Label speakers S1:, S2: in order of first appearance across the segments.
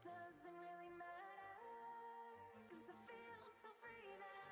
S1: doesn't really matter, 'cause I feel so free now.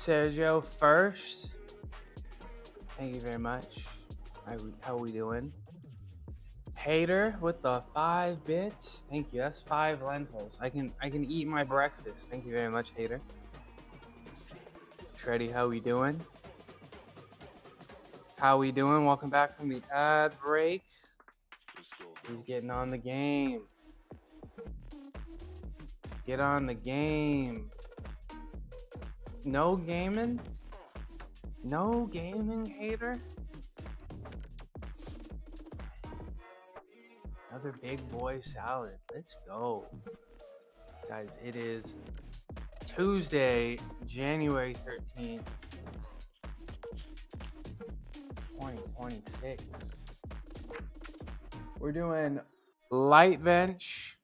S2: Sergio first. Thank you very much. How we doing? Hater with the 5 bits. Thank you. That's 5 lentils. I can eat my breakfast. Thank you very much, Hater. Treddy, how we doing? How we doing? Welcome back from the ad break. He's getting on the game. Get on the game. No gaming? No gaming, Hater? Another big boy salad. Let's go. Guys, it is Tuesday, January 13th, 2026. We're doing light bench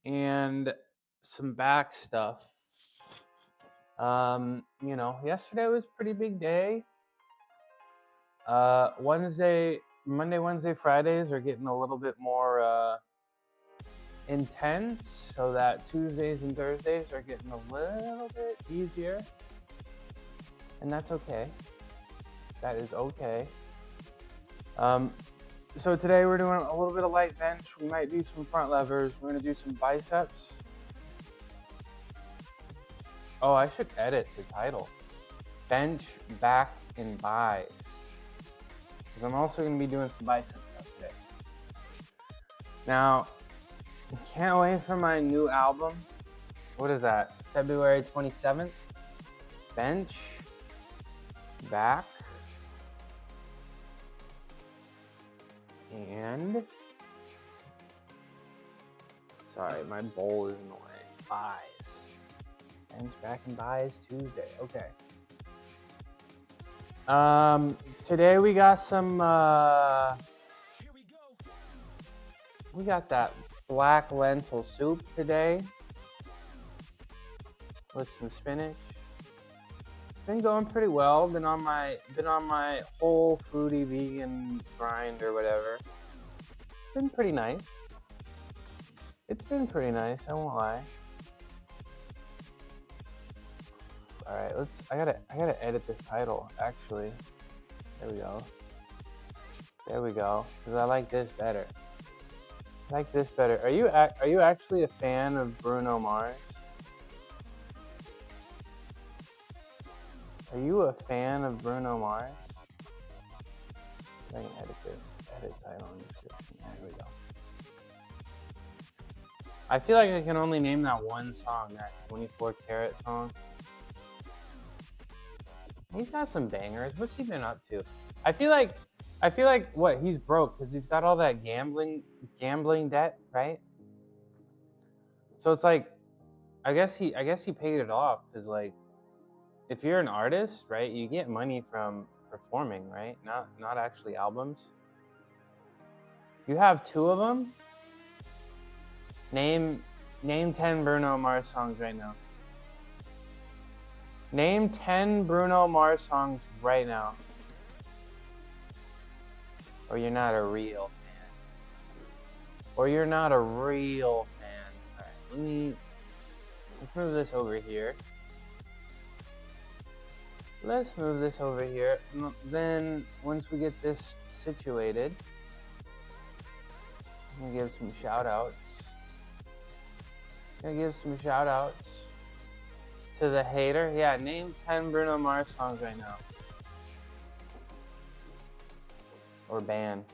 S2: and some back stuff. You know, yesterday was a pretty big day. Monday, Wednesday, Fridays are getting a little bit more intense, so that Tuesdays and Thursdays are getting a little bit easier, and that's okay. That is okay. So today we're doing a little bit of light bench. We might do some front levers. We're gonna do some biceps. Oh, I should edit the title. Bench, back, and buys. Because I'm also going to be doing some bicep stuff today. Now, I can't wait for my new album. What is that? February 27th. Bench, back, and... Sorry, my bowl is in the way. Buys. Bench, back, and buys Tuesday. Okay. Today we got some, we got that black lentil soup today with some spinach. It's been going pretty well. Been on my whole foodie vegan grind or whatever. It's been pretty nice. It's been pretty nice, I won't lie. All right, I gotta edit this title, actually. There we go, because I like this better. Are you actually a fan of Bruno Mars? Are you a fan of Bruno Mars? I can edit this, edit title and description. There we go. I feel like I can only name that one song, that 24 Karat song. He's got some bangers. What's he been up to? I feel like what, he's broke because he's got all that gambling debt, right? So it's like, I guess he paid it off because, like, if you're an artist, right, you get money from performing, right? Not actually albums. You have 2 of them. Name 10 Bruno Mars songs right now. Name 10 Bruno Mars songs right now. Or you're not a real fan. Or you're not a real fan. Alright, let's move this over here. Let's move this over here. Then, once we get this situated, I'm gonna give some shout outs. To the hater. Yeah, name 10 Bruno Mars songs right now. Or band.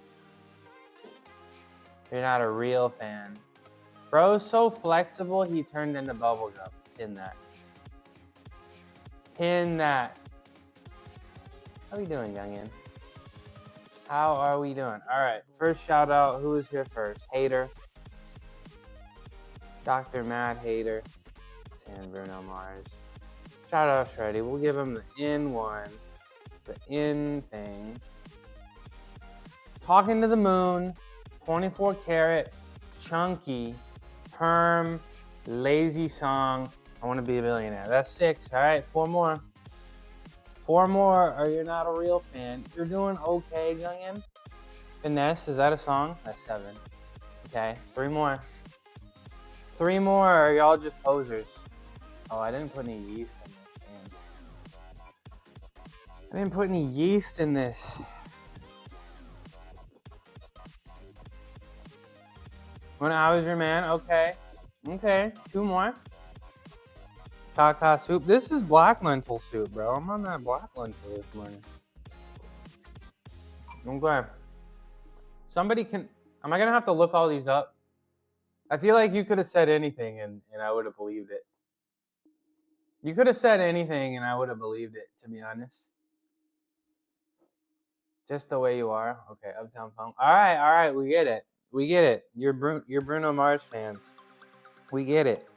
S2: You're not a real fan. Bro's so flexible, he turned into bubblegum. Pin that. Pin that. How are we doing, youngin? How are we doing? All right, first shout out. Who is here first? Hater. Dr. Mad Hater. San Bruno Mars. Shout out Shreddy. We'll give him the in one. The in thing. Talking to the Moon. 24 Karat. Chunky. Perm. Lazy Song. I Want to Be a Billionaire. That's 6. All right, 4 more. 4 more, or you're not a real fan. You're doing okay, youngin. Finesse, is that a song? That's 7. Okay, 3 more. 3 more, or y'all just posers. Oh, I didn't put any yeast in this, man. I didn't put any yeast in this. When I Was Your Man, okay. Okay, 2 more. Kaka soup. This is black lentil soup, bro. I'm on that black lentil this morning. Okay. Somebody can... Am I going to have to look all these up? I feel like you could have said anything and I would have believed it. You could have said anything and I would have believed it, to be honest. Just the way you are. Okay, Uptown Funk. All right. We get it. You're Bruno Mars fans. We get it.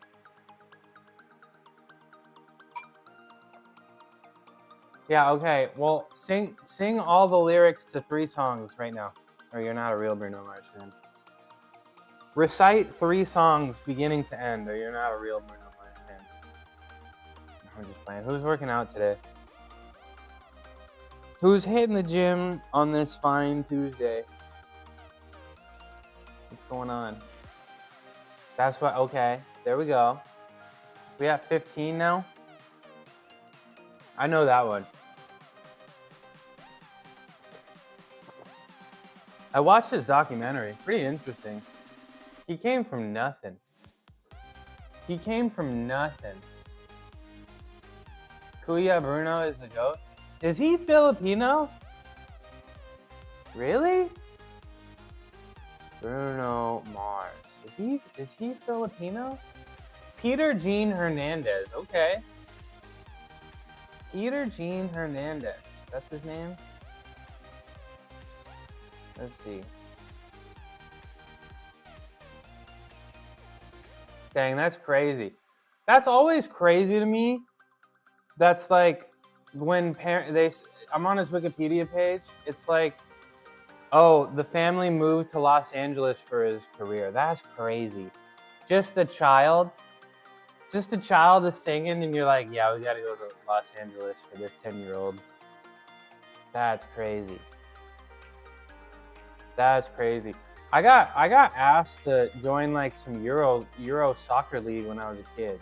S2: Yeah, okay. Well, sing all the lyrics to 3 songs right now, or you're not a real Bruno Mars fan. Recite 3 songs beginning to end, or you're not a real Bruno Mars fan. I'm just playing. Who's working out today? Who's hitting the gym on this fine Tuesday? What's going on? That's what, okay. There we go. We have 15 now? I know that one. I watched his documentary. Pretty interesting. He came from nothing. Kuya Bruno is the goat. Is he Filipino? Really? Bruno Mars. Is he Filipino? Peter Gene Hernandez. Okay. Peter Gene Hernandez. That's his name? Let's see. Dang, that's crazy. That's always crazy to me. That's like when I'm on his Wikipedia page. It's like, oh, the family moved to Los Angeles for his career. That's crazy. Just a child is singing and you're like, yeah, we gotta go to Los Angeles for this 10-year-old. That's crazy. That's crazy. I got asked to join like some Euro soccer league when I was a kid.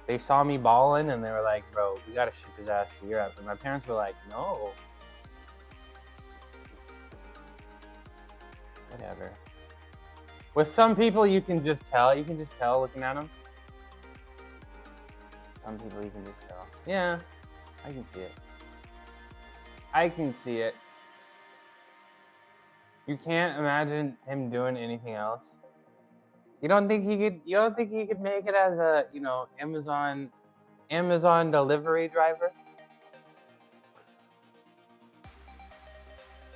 S2: They saw me balling and they were like, bro, we gotta ship his ass to Europe. And my parents were like, no. Whatever. With some people you can just tell. You can just tell looking at them. Some people you can just tell. Yeah, I can see it. You can't imagine him doing anything else. You don't think he could make it as a, Amazon delivery driver?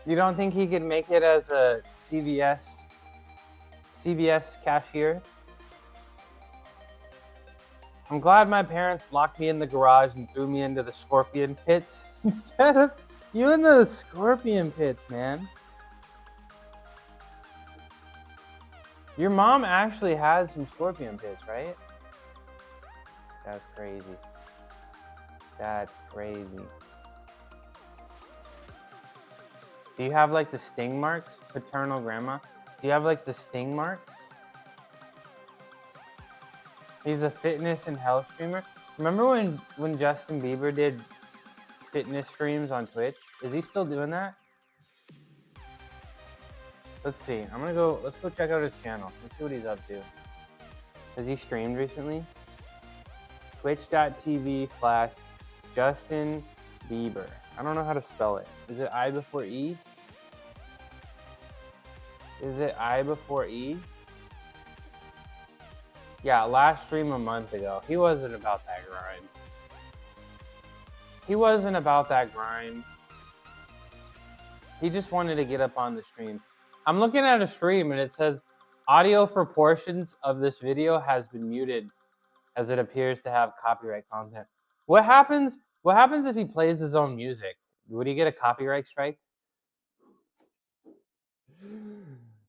S2: You don't think he could make it as a CVS cashier? I'm glad my parents locked me in the garage and threw me into the scorpion pits instead of you in the scorpion pits, man. Your mom actually had some scorpion pits, right? That's crazy. That's crazy. Do you have like the sting marks? Paternal grandma? Do you have like the sting marks? He's a fitness and health streamer. Remember when Justin Bieber did fitness streams on Twitch? Is he still doing that? Let's see. Let's go check out his channel. Let's see what he's up to. Has he streamed recently? Twitch.tv/Justin Bieber. I don't know how to spell it. Is it I before E? Is it I before E? Yeah, last stream a month ago. He wasn't about that grind. He wasn't about that grind. He just wanted to get up on the stream. I'm looking at a stream and it says audio for portions of this video has been muted as it appears to have copyright content. What happens if he plays his own music? Would he get a copyright strike?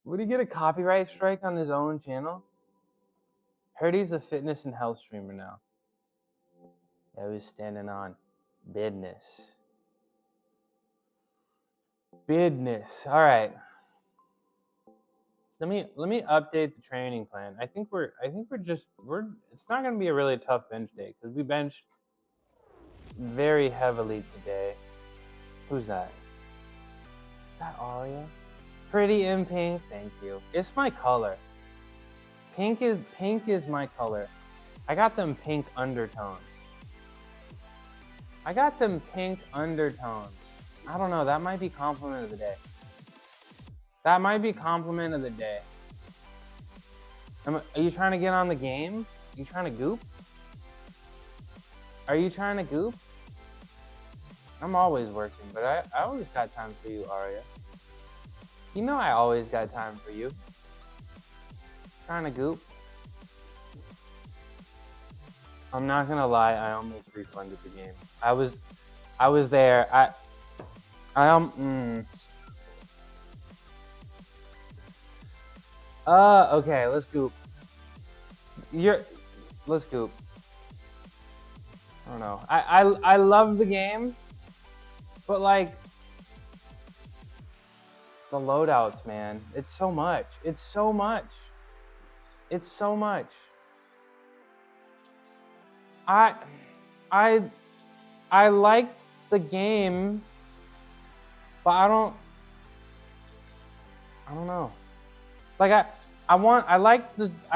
S2: Would he get a copyright strike on his own channel? Heard he's a fitness and health streamer now. Yeah, he's standing on business. Business. All right. Let me update the training plan. I think it's not gonna be a really tough bench day because we benched very heavily today. Who's that? Is that Aria? Pretty in pink, thank you. It's my color. Pink is my color. I got them pink undertones. I don't know, that might be compliment of the day. That might be compliment of the day. Are you trying to get on the game? Are you trying to goop? Are you trying to goop? I'm always working, but I always got time for you, Aria. You know I always got time for you. Trying to goop. I'm not gonna lie, I almost refunded the game. I was there. Okay, let's goop. Let's goop. I don't know. I love the game, but like the loadouts, man. It's so much. I like the game, but I don't know. Like I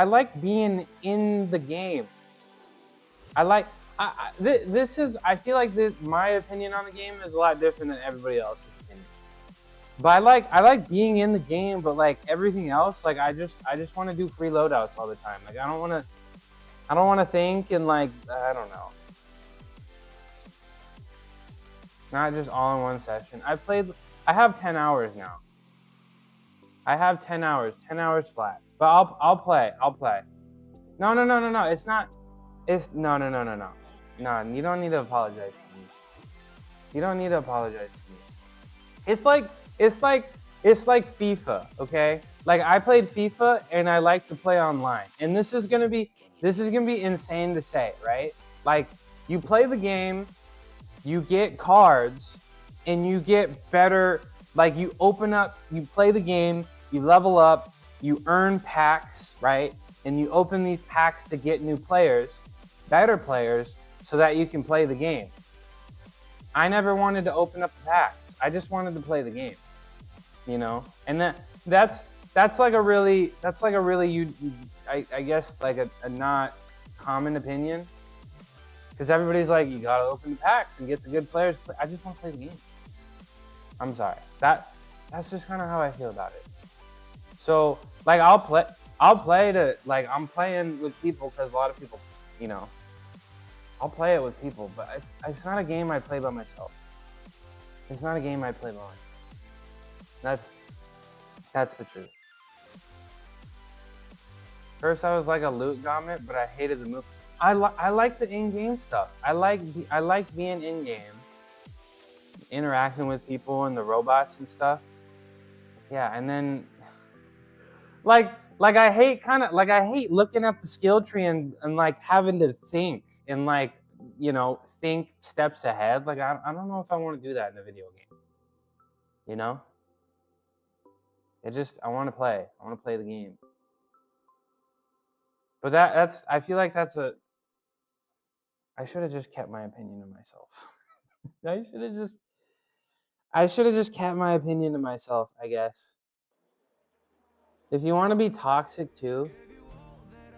S2: like being in the game. I feel like my opinion on the game is a lot different than everybody else's opinion. But I like being in the game, but like everything else, like I just want to do free loadouts all the time. Like I don't want to think and like I don't know. Not just all in one session. I have 10 hours now. I have 10 hours flat. But I'll play. No. It's not. No. No, you don't need to apologize to me. It's like FIFA, okay? Like I played FIFA and I like to play online. And this is gonna be insane to say, right? Like you play the game, you get cards, and you get better. Like you play the game, you level up, you earn packs, right? And you open these packs to get new players, better players, so that you can play the game. I never wanted to open up the packs. I just wanted to play the game, you know? And that's like a really, I guess like a not common opinion. Because everybody's like, you gotta open the packs and get the good players. I just want to play the game. I'm sorry. That's just kind of how I feel about it. So like I'll play to like I'm playing with people because a lot of people, you know, I'll play it with people, but it's not a game I play by myself. That's the truth. First I was like a loot garment, but I hated the move. I like the in-game stuff. I like being in-game, interacting with people and the robots and stuff. Yeah, and then like I hate looking at the skill tree and like having to think and like, you know, think steps ahead. Like, I don't know if I want to do that in a video game. You know? I want to play. I want to play the game. But I feel like I should have just kept my opinion to myself. I should have just kept my opinion to myself, I guess. If you want to be toxic too,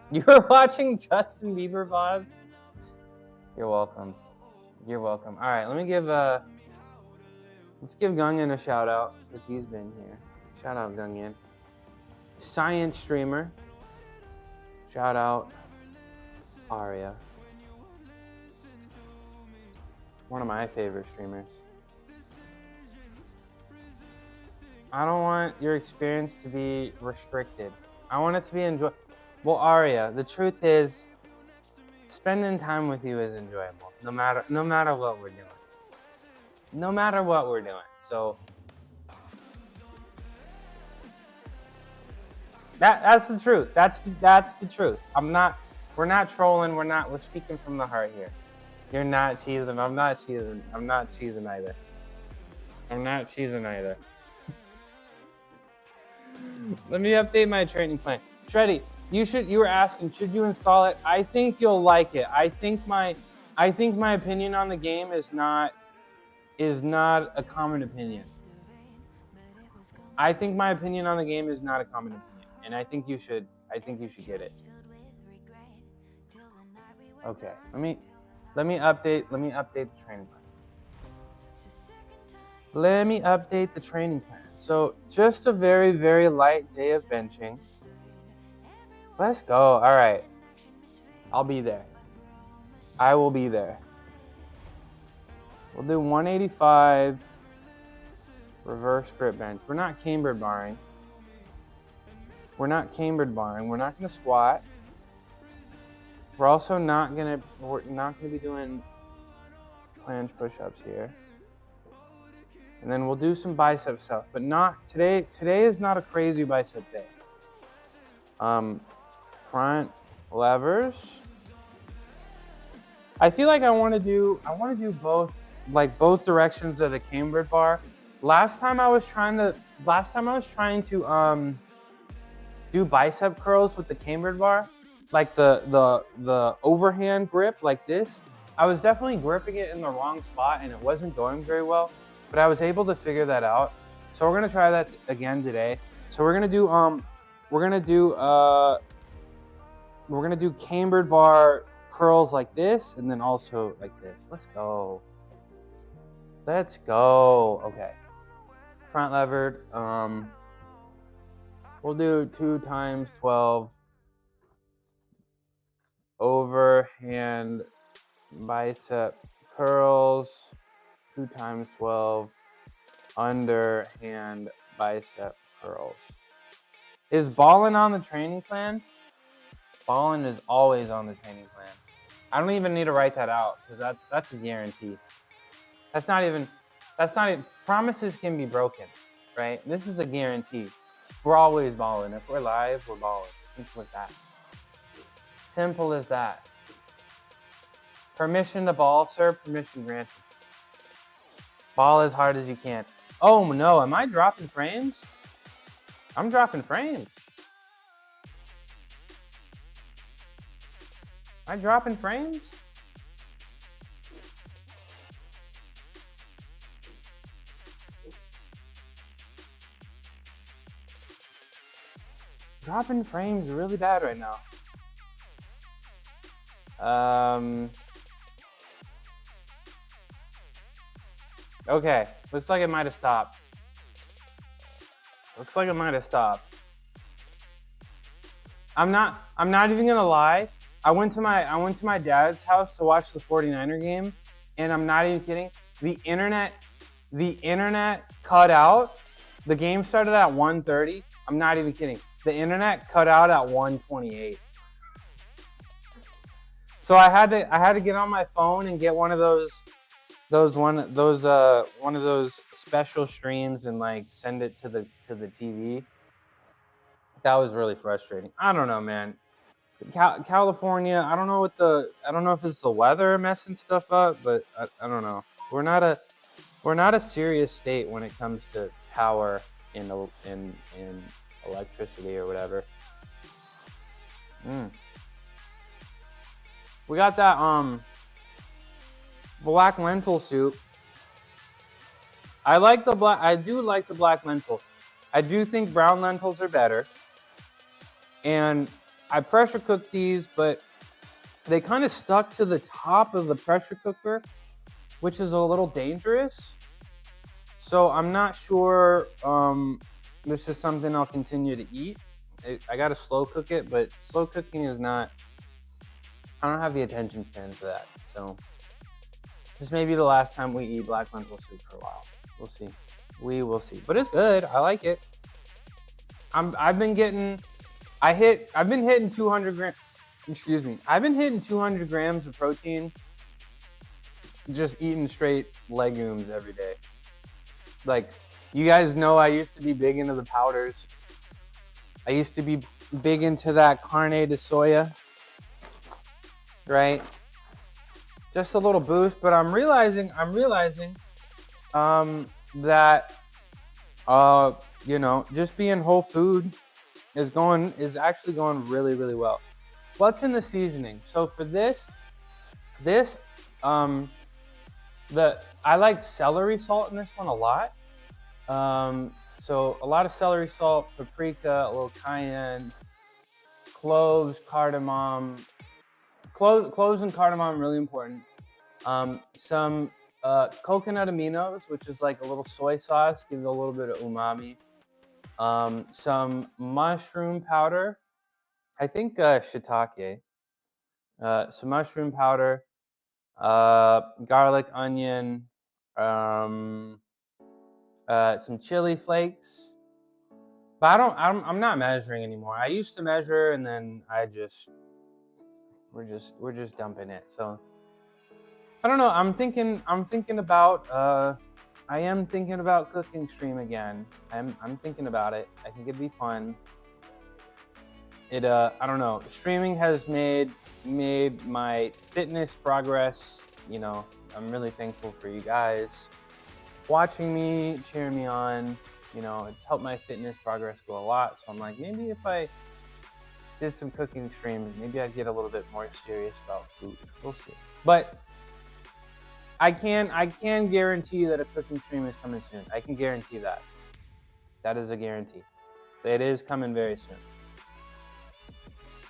S2: you're watching Justin Bieber vlogs? You're welcome. You're welcome. All right, let's give Gungin a shout out because he's been here. Shout out Gungin. Science streamer. Shout out Aria. One of my favorite streamers. I don't want your experience to be restricted. I want it to be enjoyable. Well, Aria, the truth is, spending time with you is enjoyable, no matter what we're doing. No matter what we're doing. So that's the truth. That's the truth. We're not trolling. We're speaking from the heart here. You're not cheesing. I'm not cheesing. I'm not cheesing either. I'm not cheesing either. Let me update my training plan. Shreddy, you were asking, should you install it? I think you'll like it. I think my opinion on the game is not a common opinion. I think my opinion on the game is not a common opinion, and I think you should get it. Okay, let me update the training plan. Let me update the training plan. So just a very, very light day of benching. Let's go. All right. I'll be there. I will be there. We'll do 185 reverse grip bench. We're not cambered barring. We're not going to squat. We're also not going to be doing planche push-ups here. And then we'll do some bicep stuff, but not today. Today is not a crazy bicep day. Front levers. I feel like I want to do both directions of the cambered bar. Last time I was trying to do bicep curls with the cambered bar, like the overhand grip like this. I was definitely gripping it in the wrong spot and it wasn't going very well. But I was able to figure that out. So we're gonna try that again today. So we're gonna do cambered bar curls like this and then also like this. Let's go. Let's go. Okay. Front levered. We'll do 2 times 12 overhand bicep curls. 2 times 12 underhand bicep curls. Is ballin' on the training plan? Ballin' is always on the training plan. I don't even need to write that out because that's a guarantee. That's not even promises can be broken, right? This is a guarantee. We're always balling. If we're live, we're balling. Simple as that. Simple as that. Permission to ball, sir. Permission granted. Ball as hard as you can. Oh no, am I dropping frames? I'm dropping frames. Am I dropping frames? Dropping frames really bad right now. Okay, looks like it might have stopped. I'm not even gonna lie. I went to my dad's house to watch the 49er game, and I'm not even kidding. The internet cut out. The game started at 1:30. I'm not even kidding. The internet cut out at 1:28. So I had to get on my phone and get one of those special streams and like send it to the TV. That was really frustrating. I don't know, man. California, I don't know if it's the weather messing stuff up, but I don't know. We're not a serious state when it comes to power in electricity or whatever. We got that black lentil soup. I do like the black lentil. I do think brown lentils are better. And I pressure cooked these, but they kind of stuck to the top of the pressure cooker, which is a little dangerous. So I'm not sure this is something I'll continue to eat. I gotta slow cook it, but slow cooking is not, I don't have the attention span for that. So this may be the last time we eat black lentil soup for a while. We'll see. We will see. But it's good. I like it. I've been hitting 200 grams. Excuse me. I've been hitting 200 grams of protein just eating straight legumes every day. Like, you guys know I used to be big into the powders. I used to be big into that carne de soya, right? Just a little boost, but I'm realizing that just being whole food is actually going really, really well. What's in the seasoning? So for this I like celery salt in this one a lot. So a lot of celery salt, paprika, a little cayenne, cloves, cardamom. Cloves and cardamom, really important. Some coconut aminos, which is like a little soy sauce, gives it a little bit of umami. Some mushroom powder. I think shiitake. Some mushroom powder, garlic, onion, some chili flakes. But I'm not measuring anymore. I used to measure, and then we're just dumping it. So I don't know. I am thinking about cooking stream again. I'm thinking about it. I think it'd be fun. I don't know. Streaming has made my fitness progress. I'm really thankful for you guys watching me, cheering me on. It's helped my fitness progress go a lot. So I'm like, maybe if I did some cooking streams, maybe I'd get a little bit more serious about food. We'll see. But I can guarantee that a cooking stream is coming soon. I can guarantee that. That is a guarantee. It is coming very soon.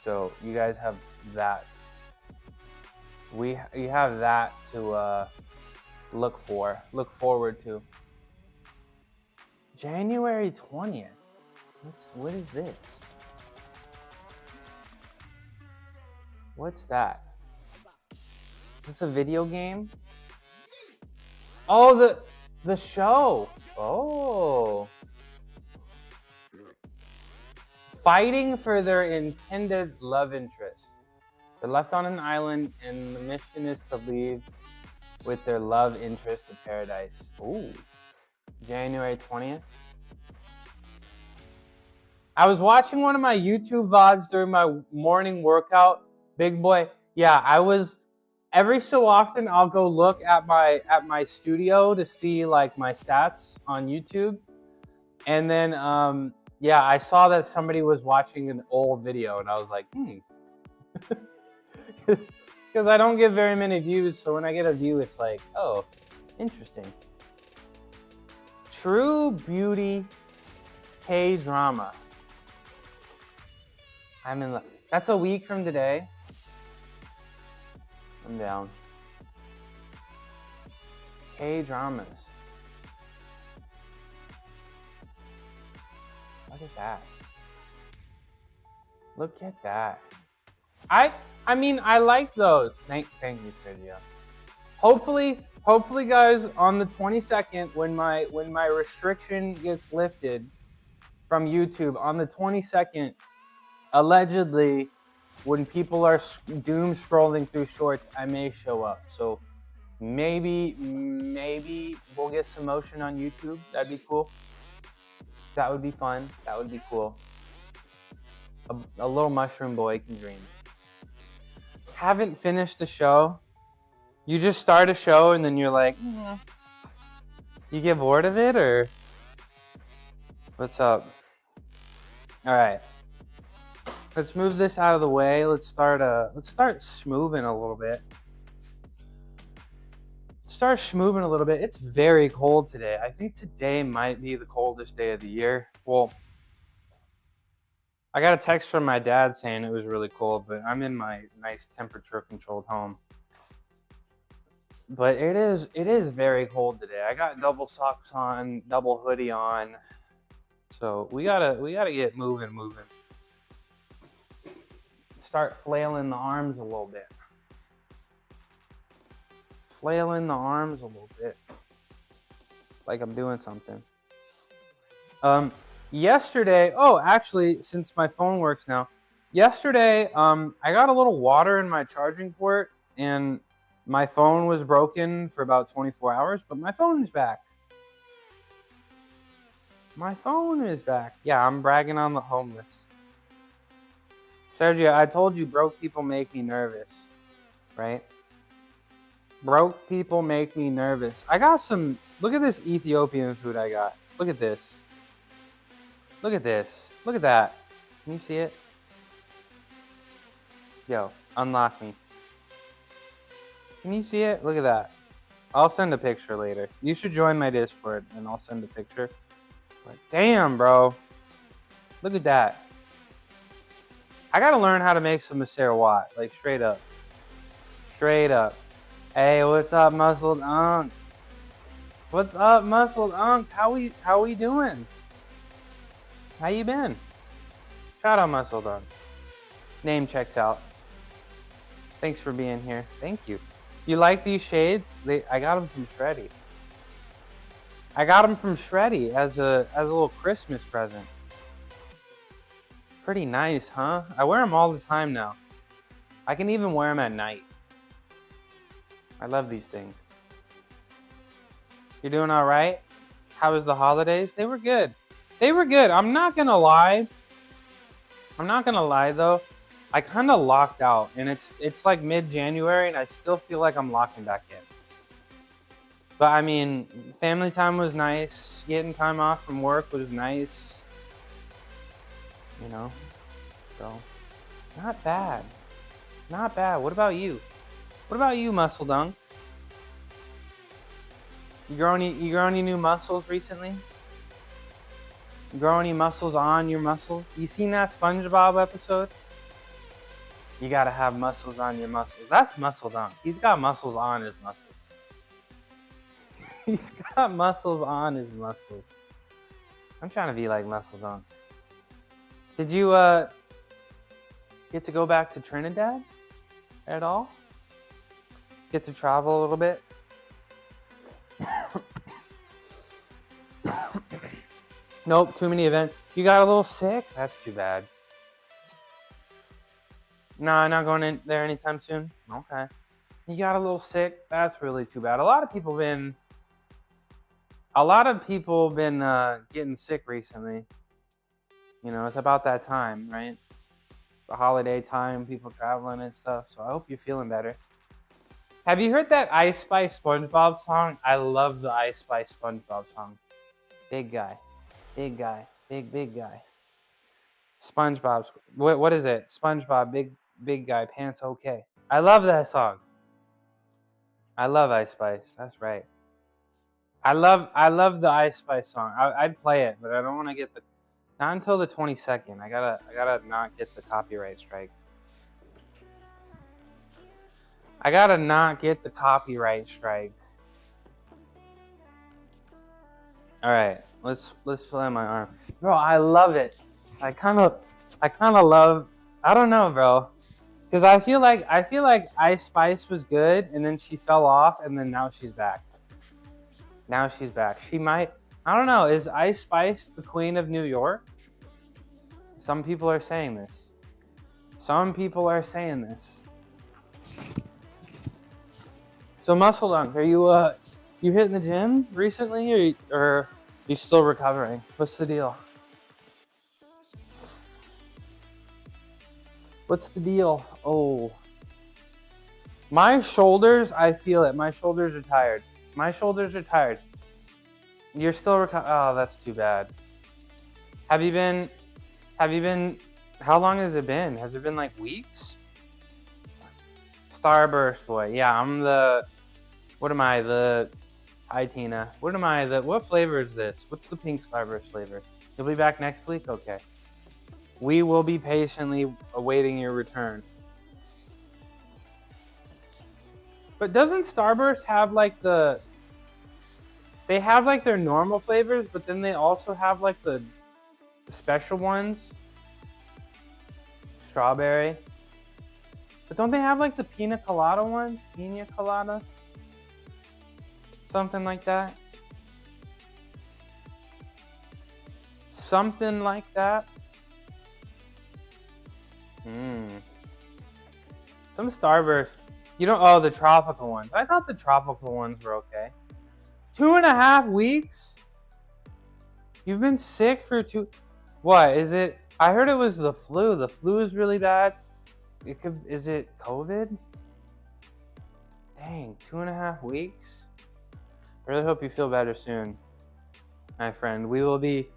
S2: So you guys have that. You have that to look forward to. January 20th. What is this? What's that? Is this a video game? Oh, the show. Oh. Fighting for their intended love interest. They're left on an island, and the mission is to leave with their love interest to paradise. Ooh. January 20th. I was watching one of my YouTube VODs during my morning workout. Big boy. Yeah, I was. Every so often, I'll go look at my studio to see like my stats on YouTube, and then I saw that somebody was watching an old video, and I was like, because I don't get very many views, so when I get a view, it's like, oh, interesting. True Beauty K-drama. I'm in love. That's a week from today. I'm down. K-dramas. Look at that. Look at that. I mean, I like those. Thank you, Sergio. Hopefully, guys, on the 22nd, when my restriction gets lifted from YouTube, on the 22nd, allegedly, when people are doom scrolling through shorts, I may show up. So maybe we'll get some motion on YouTube. That'd be cool. That would be fun. That would be cool. A little mushroom boy can dream. haven't finished the show? You just start a show and then you're like, you get bored of it, or what's up? All right, let's move this out of the way. Let's start schmooving a little bit. It's very cold today. I think today might be the coldest day of the year. Well, I got a text from my dad saying it was really cold, but I'm in my nice temperature-controlled home. But it is very cold today. I got double socks on, double hoodie on. So we gotta get moving. Start flailing the arms a little bit. Like I'm doing something. Yesterday, actually, since my phone works now, yesterday, I got a little water in my charging port, and my phone was broken for about 24 hours, but my phone is back. Yeah, I'm bragging on the homeless. Sergio, I told you broke people make me nervous, right? Broke people make me nervous. I got some, look at this Ethiopian food I got. Look at this. Look at that. Can you see it? Yo, unlock me. Can you see it? Look at that. I'll send a picture later. You should join my Discord and I'll send a picture. Like, damn, bro. Look at that. I gotta learn how to make some Maserwat, like straight up. Hey, what's up, Muscled Unk? How we doing? How you been? Shout out Muscled Unk. Name checks out. Thanks for being here. Thank you. You like these shades? I got them from Shreddy. As a little Christmas present. Pretty nice, huh? I wear them all the time now. I can even wear them at night. I love these things. You're doing all right? How was the holidays? They were good. I'm not gonna lie though. I kind of locked out, and it's like mid-January, and I still feel like I'm locking back in. But I mean, family time was nice. Getting time off from work was nice. You know, so not bad. What about you? Muscle Dunk? You grow any new muscles recently? You grow any muscles on your muscles? You seen that SpongeBob episode? You gotta have muscles on your muscles. That's Muscle Dunk. He's got muscles on his muscles. He's got muscles on his muscles. I'm trying to be like Muscle Dunk. Did you get to go back to Trinidad at all? Get to travel a little bit? Nope, too many events. You got a little sick? That's too bad. No, not going in there anytime soon? Okay. You got a little sick? That's really too bad. A lot of people been getting sick recently. You know, it's about that time, right? The holiday time, people traveling and stuff. So I hope you're feeling better. Have you heard that Ice Spice SpongeBob song? I love the Ice Spice SpongeBob song. Big guy. Big guy. Big guy. SpongeBob. What is it? SpongeBob. Big guy. Pants okay. I love that song. I love Ice Spice. That's right. I love the Ice Spice song. I'd play it, but I don't want to get not until the 22nd. I gotta not get the copyright strike. All right, let's fill in my arm, bro. I love it. I kind of love. I don't know, bro, because I feel like Ice Spice was good, and then she fell off, and then now she's back. She might. I don't know. Is Ice Spice the queen of New York? Some people are saying this. So Muscle Dunk, are you hitting the gym recently, or are you still recovering? What's the deal? Oh, My shoulders, I feel it. My shoulders are tired. My shoulders are tired. You're still oh, that's too bad. Have you been, how long has it been? Has it been like weeks? Starburst boy. Yeah, I'm the, what am I? Hi Tina. What flavor is this? What's the pink Starburst flavor? You'll be back next week? Okay. We will be patiently awaiting your return. But doesn't Starburst have like they have like their normal flavors, but then they also have like the special ones? Strawberry. But don't they have like the pina colada ones? Pina colada? Something like that? Something like that? Some Starburst. You don't, oh, the tropical ones. I thought the tropical ones were okay. 2.5 weeks? You've been sick for what is it? I heard it was the flu. The flu is really bad. Is it COVID? Dang, 2.5 weeks? I really hope you feel better soon, my friend. We will be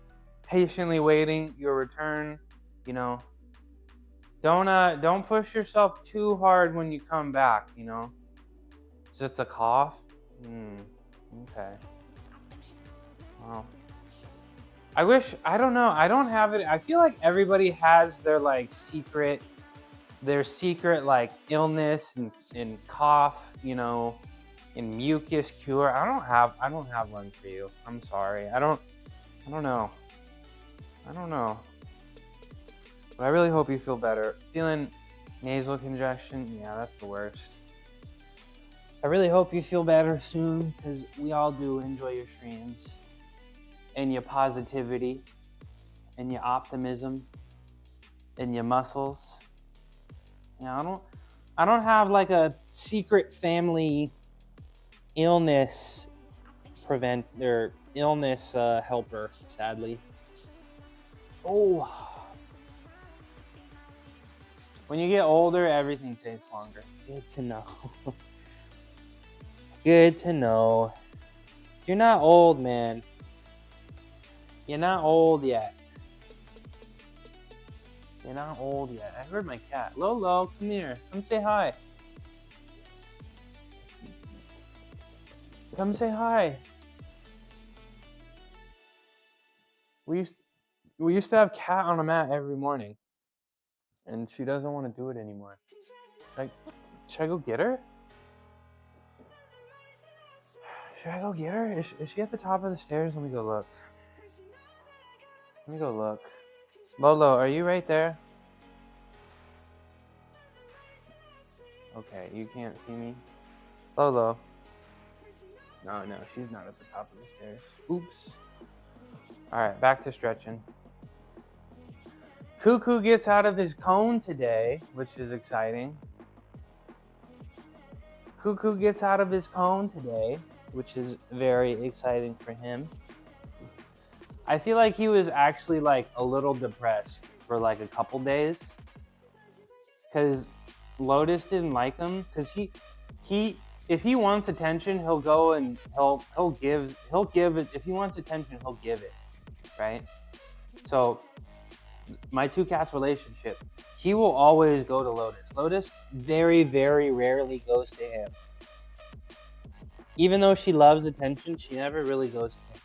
S2: patiently waiting your return. You know, don't push yourself too hard when you come back. You know, just a cough. Okay. Well, I don't know. I don't have it. I feel like everybody has their like secret like illness and cough, you know, and mucus cure. I don't have one for you. I'm sorry. I don't know. But I really hope you feel better. Feeling nasal congestion, yeah, that's the worst. I really hope you feel better soon, because we all do enjoy your streams and your positivity and your optimism and your muscles. Yeah, I don't have like a secret family illness helper, sadly. Oh. When you get older, everything takes longer. Good to know. Good to know. You're not old, man. You're not old yet. You're not old yet. I heard my cat. Lolo, come here. Come say hi. Come say hi. We used to have Cat on a mat every morning, and she doesn't want to do it anymore. Should I go get her? Should I go get her? Is she at the top of the stairs? Let me go look. Let me go look. Lolo, are you right there? Okay, you can't see me. Lolo. No, she's not at the top of the stairs. Oops. Alright, back to stretching. Cuckoo gets out of his cone today, which is exciting. Cuckoo gets out of his cone today, which is very exciting for him. I feel like he was actually like a little depressed for like a couple days, because Lotus didn't like him. Because he if he wants attention, he'll go and he'll give it. If he wants attention, he'll give it, right? So my two cats relationship, he will always go to Lotus. Lotus very, very rarely goes to him. Even though she loves attention, she never really goes to him.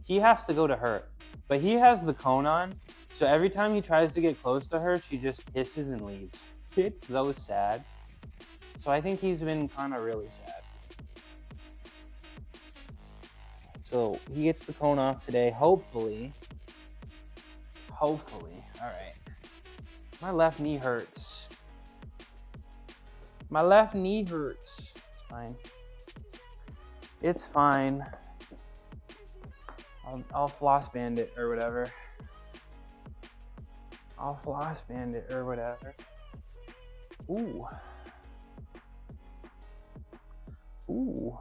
S2: He has to go to her. But he has the cone on, so every time he tries to get close to her, she just hisses and leaves. It's so sad. So I think he's been kind of really sad. So he gets the cone off today, hopefully. Hopefully. All right. My left knee hurts. My left knee hurts. It's fine. It's fine. I'll floss band it or whatever. I'll floss band it or whatever. Ooh. Ooh.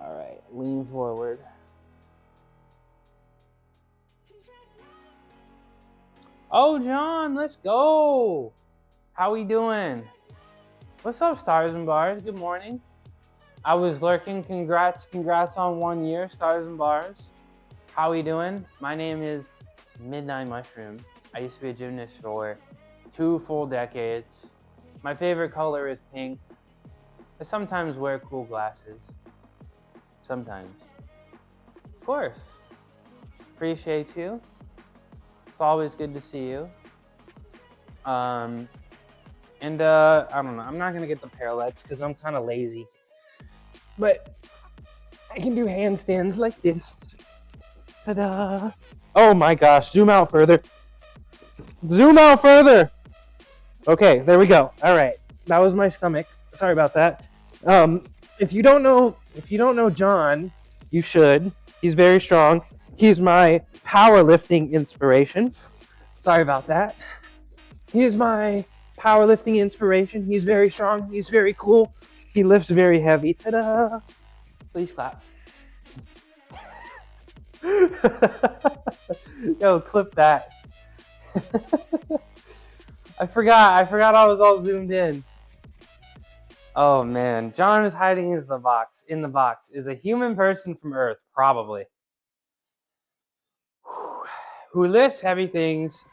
S2: All right, lean forward. Oh, John, let's go. How we doing? What's up, stars and bars? Good morning. I was lurking. Congrats on 1 year, stars and bars. How we doing? My name is Midnight Mushroom. I used to be a gymnast for 2 full decades. My favorite color is pink. I sometimes wear cool glasses. Sometimes. Of course. Appreciate you. It's always good to see you. I don't know. I'm not gonna get the parallettes because I'm kind of lazy. But I can do handstands like this. Ta-da! Oh my gosh! Zoom out further. Zoom out further. Okay, there we go. All right, that was my stomach. Sorry about that. If you don't know John, you should. He's very strong. He's my powerlifting inspiration. Sorry about that. He is my powerlifting inspiration. He's very strong. He's very cool. He lifts very heavy. Ta-da! Please clap. Yo, clip that. I forgot I was all zoomed in. Oh man, John is hiding in the box. Is a human person from Earth, probably. Who lifts heavy things,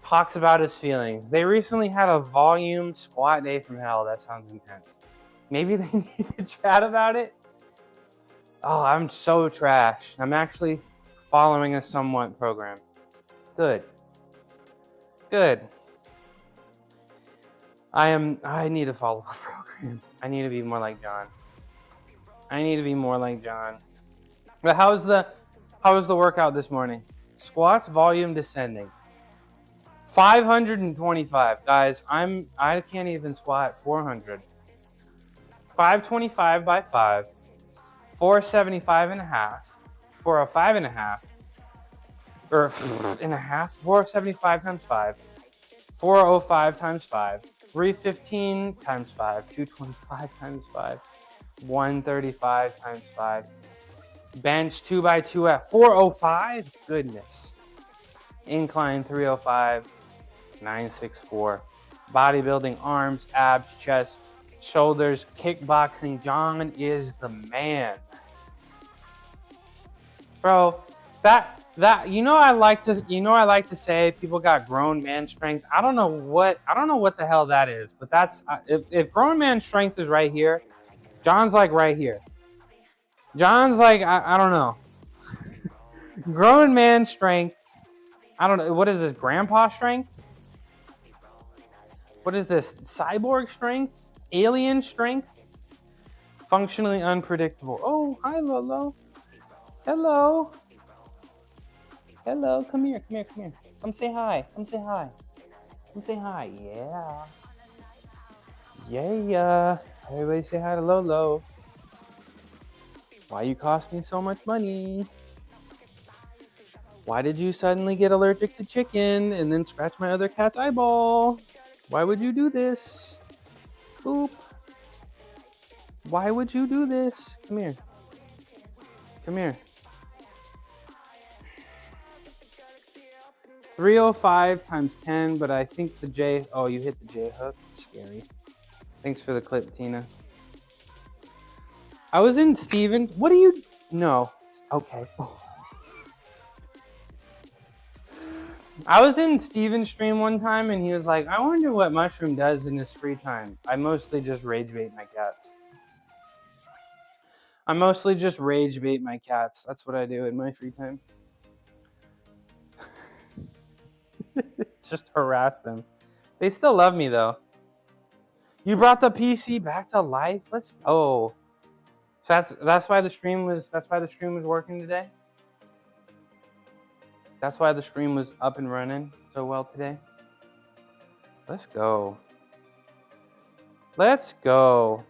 S2: talks about his feelings. They recently had a volume squat day from hell. That sounds intense. Maybe they need to chat about it. Oh, I'm so trash. I'm actually following a somewhat program. Good. I need to follow a program. I need to be more like John. But how was the workout this morning? Squats volume descending. 525. Guys, I can't even squat 400. 525 by 5. 475 and a half. 405 and a half. Or and a half. 475 times 5. 405 times 5. 315 times 5. 225 times 5. 135 times 5. Bench 2x2 at 405. Goodness. Incline 305. 964. Bodybuilding, arms, abs, chest, shoulders, kickboxing. John is the man. Bro, that I like to say people got grown man strength. I don't know what the hell that is, but that's if grown man strength is right here, John's like right here. John's like I don't know. Grown man strength. I don't know, what is this, grandpa strength? What is this, cyborg strength? Alien strength? Functionally unpredictable. Oh, hi Lolo. Hello, come here. Come say hi. Yeah. Everybody say hi to Lolo. Why you cost me so much money? Why did you suddenly get allergic to chicken and then scratch my other cat's eyeball? Why would you do this? Boop. Why would you do this? Come here. 305 times 10, but I think the J... Oh, you hit the J hook? Scary. Thanks for the clip, Tina. I was in Stevens. What do you... No. Okay. I was in Steven's stream one time, and he was like, I wonder what Mushroom does in his free time. I mostly just rage bait my cats. That's what I do in my free time. Just harass them. They still love me though. You brought the PC back to life? Let's go. So that's why the stream was working today? That's why the stream was up and running so well today? Let's go. Let's go.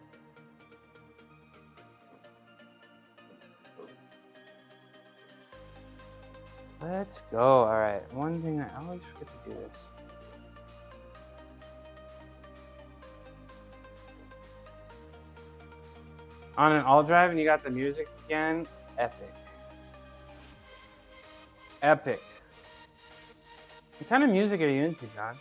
S2: All right. One thing I always forget to do this. On an all drive and you got the music again. Epic. What kind of music are you into, John?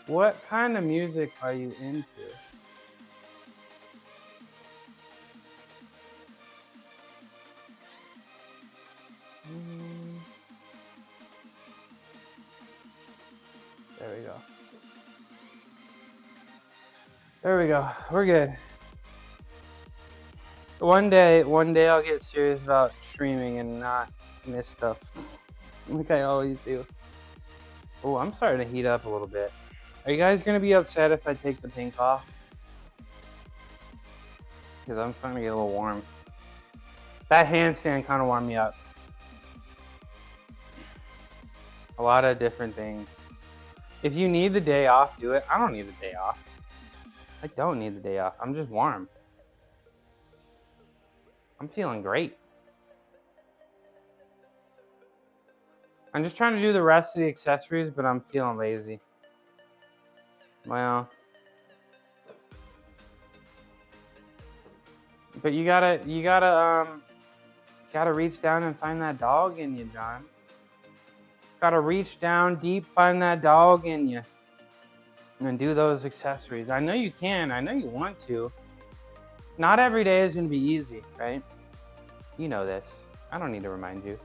S2: What kind of music are you into? There we go. There we go. We're good. One day I'll get serious about streaming and not miss stuff like I always do. Oh, I'm starting to heat up a little bit. Are you guys gonna be upset if I take the pink off? Because I'm starting to get a little warm. That handstand kind of warmed me up. A lot of different things. If you need the day off, do it. I don't need the day off. I don't need the day off. I'm just warm. I'm feeling great. I'm just trying to do the rest of the accessories, but I'm feeling lazy. Well, but you gotta reach down and find that dog in you, John. Gotta reach down deep, find that dog in you, and do those accessories. I know you can. I know you want to. Not every day is gonna be easy, right? You know this. I don't need to remind you.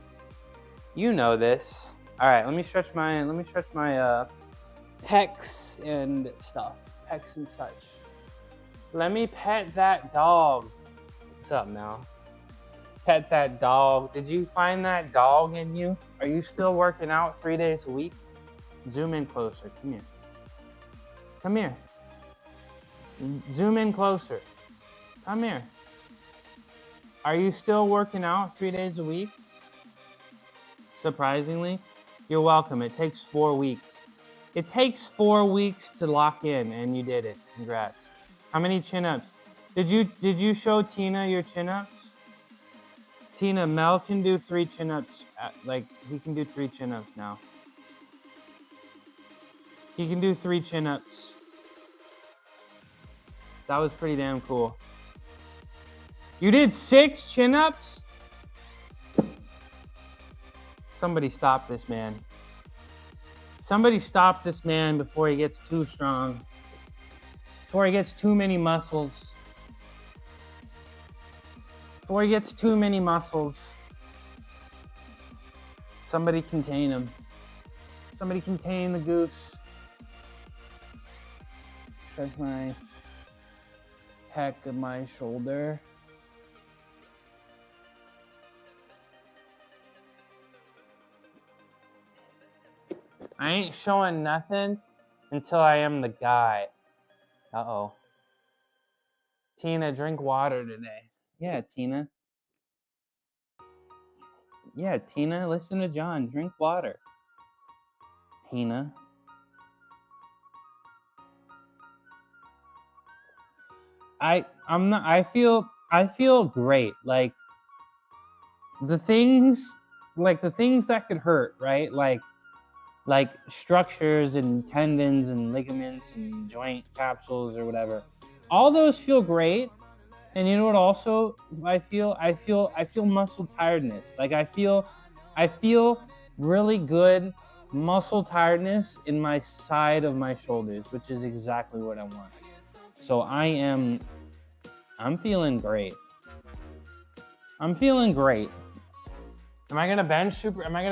S2: You know this. All right, let me stretch my pecs and stuff, pecs and such. Let me pet that dog. What's up, Mel? Pet that dog. Did you find that dog in you? Are you still working out 3 days a week? Zoom in closer. Come here. Come here. Zoom in closer. Come here. Are you still working out 3 days a week? Surprisingly, you're welcome. It takes 4 weeks. It takes 4 weeks to lock in, and you did it. Congrats. How many chin-ups? Did you show Tina your chin-ups? Tina, Mel can do 3 chin-ups. He can do 3 chin-ups now. He can do 3 chin-ups. That was pretty damn cool. You did 6 chin-ups? Somebody stop this man. Somebody stop this man before he gets too strong. Before he gets too many muscles. Before he gets too many muscles. Somebody contain him. Somebody contain the goose. Stretch my pec of my shoulder. I ain't showing nothing until I am the guy. Uh-oh. Tina, drink water today. Yeah, Tina. Yeah, Tina, listen to John. Drink water. Tina. I feel great. Like the things that could hurt, right? Like structures and tendons and ligaments and joint capsules or whatever. All those feel great. And you know what also I feel muscle tiredness. Like I feel really good muscle tiredness in my side of my shoulders, which is exactly what I want. So I'm feeling great. I'm feeling great. Am I gonna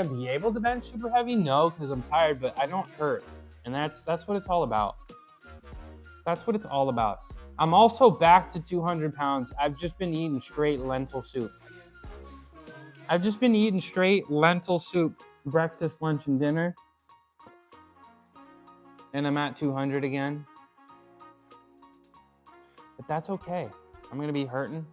S2: be able to bench super heavy? No, because I'm tired, but I don't hurt. And that's what it's all about. That's what it's all about. I'm also back to 200 pounds. I've just been eating straight lentil soup. Breakfast, lunch, and dinner. And I'm at 200 again. But that's okay. I'm gonna be hurting.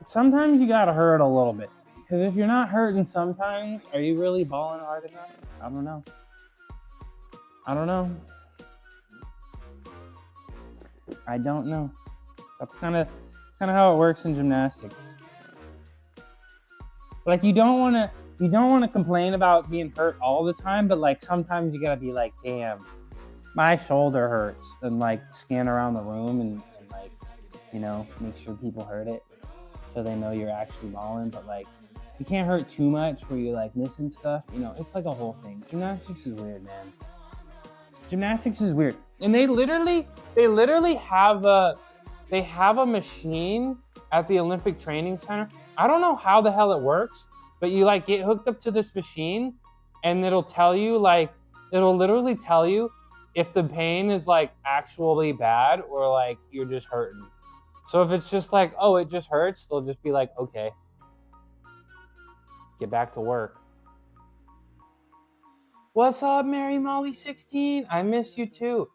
S2: Sometimes you gotta hurt a little bit. Because if you're not hurting sometimes, are you really balling hard enough? I don't know. I don't know. That's kind of how it works in gymnastics. Like you don't want to complain about being hurt all the time, but like sometimes you gotta be like, damn, my shoulder hurts, and like scan around the room and like, you know, make sure people heard it, so they know you're actually balling. But like, You can't hurt too much where you're like missing stuff. You know, it's like a whole thing. Gymnastics is weird, man. Gymnastics is weird. And they literally have a machine at the Olympic Training Center. I don't know how the hell it works, but you like get hooked up to this machine and it'll tell you like, it'll literally tell you if the pain is like actually bad or like you're just hurting. So if it's just like, oh, it just hurts, they'll just be like, okay, get back to work. What's up, Mary Molly 16? I missed you too.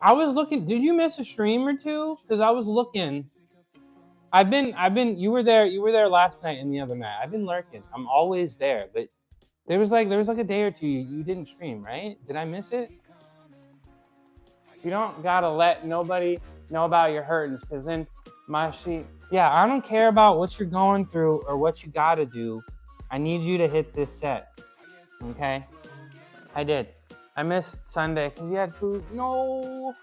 S2: I was looking, did you miss a stream or two? Because I was looking. You were there last night and the other night. I've been lurking. I'm always there, but there was like a day or two you didn't stream, right? Did I miss it? You don't gotta let nobody know about your hurtings, because then yeah, I don't care about what you're going through or what you gotta do. I need you to hit this set, okay? I did. I missed Sunday because you had food. No,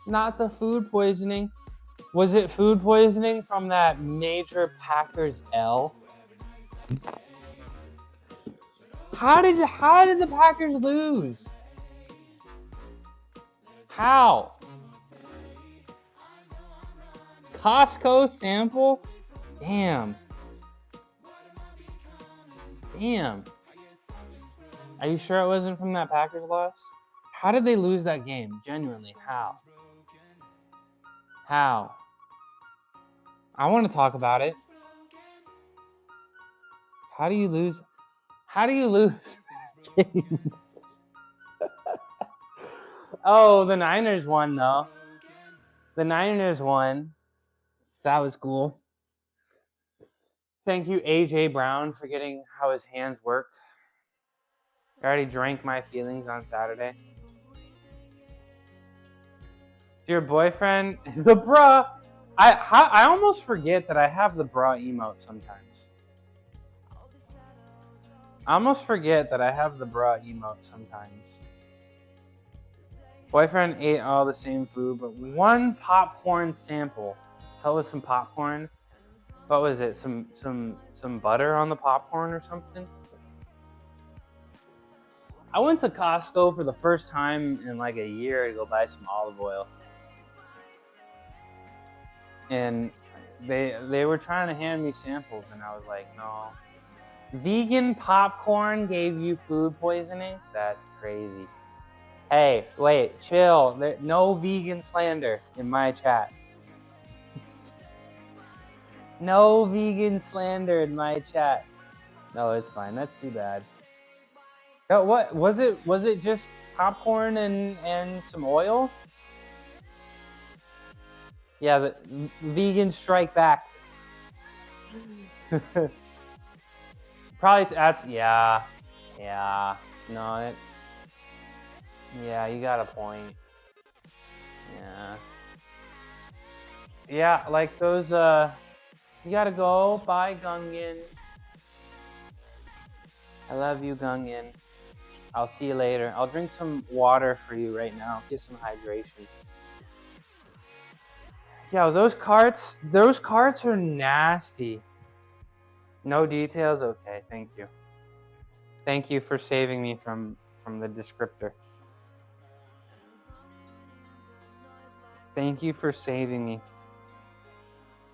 S2: not the food poisoning. Was it food poisoning from that major Packers L? How did the Packers lose? How? Costco sample? Damn. Are you sure it wasn't from that Packers loss? How did they lose that game? Genuinely, how? How? I want to talk about it. How do you lose? Oh, the Niners won though. The Niners won. That was cool. Thank you, AJ Brown, for getting how his hands work. I already drank my feelings on Saturday. Your boyfriend, the bruh. I almost forget that I have the bruh emote sometimes. Boyfriend ate all the same food, but one popcorn sample. Tell us some popcorn. What was it? Some butter on the popcorn or something? I went to Costco for the first time in like a year to go buy some olive oil. And they were trying to hand me samples and I was like, no. Vegan popcorn gave you food poisoning? That's crazy. Hey, wait, chill. No vegan slander in my chat. No vegan slander in my chat. No, it's fine. That's too bad. Oh, what was it? Was it just popcorn and some oil? Yeah, the vegan strike back. Probably that's yeah. No, yeah, you got a point. Yeah, like those you gotta go. Bye, Gungan. I love you, Gungan. I'll see you later. I'll drink some water for you right now. Get some hydration. Yo, those carts are nasty. No details? Okay, thank you. Thank you for saving me from the descriptor. Thank you for saving me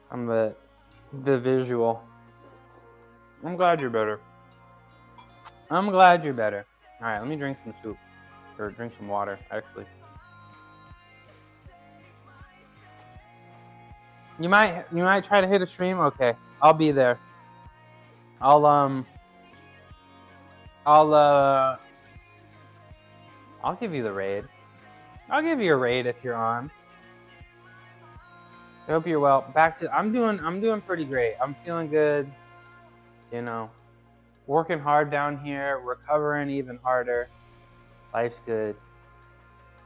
S2: from the visual. I'm glad you're better. All right, let me drink some soup. Or drink some water, actually. You might try to hit a stream? Okay, I'll be there. I'll give you the raid. I'll give you a raid if you're on. I hope you're well. I'm doing pretty great. I'm feeling good. You know, working hard down here, recovering even harder. Life's good.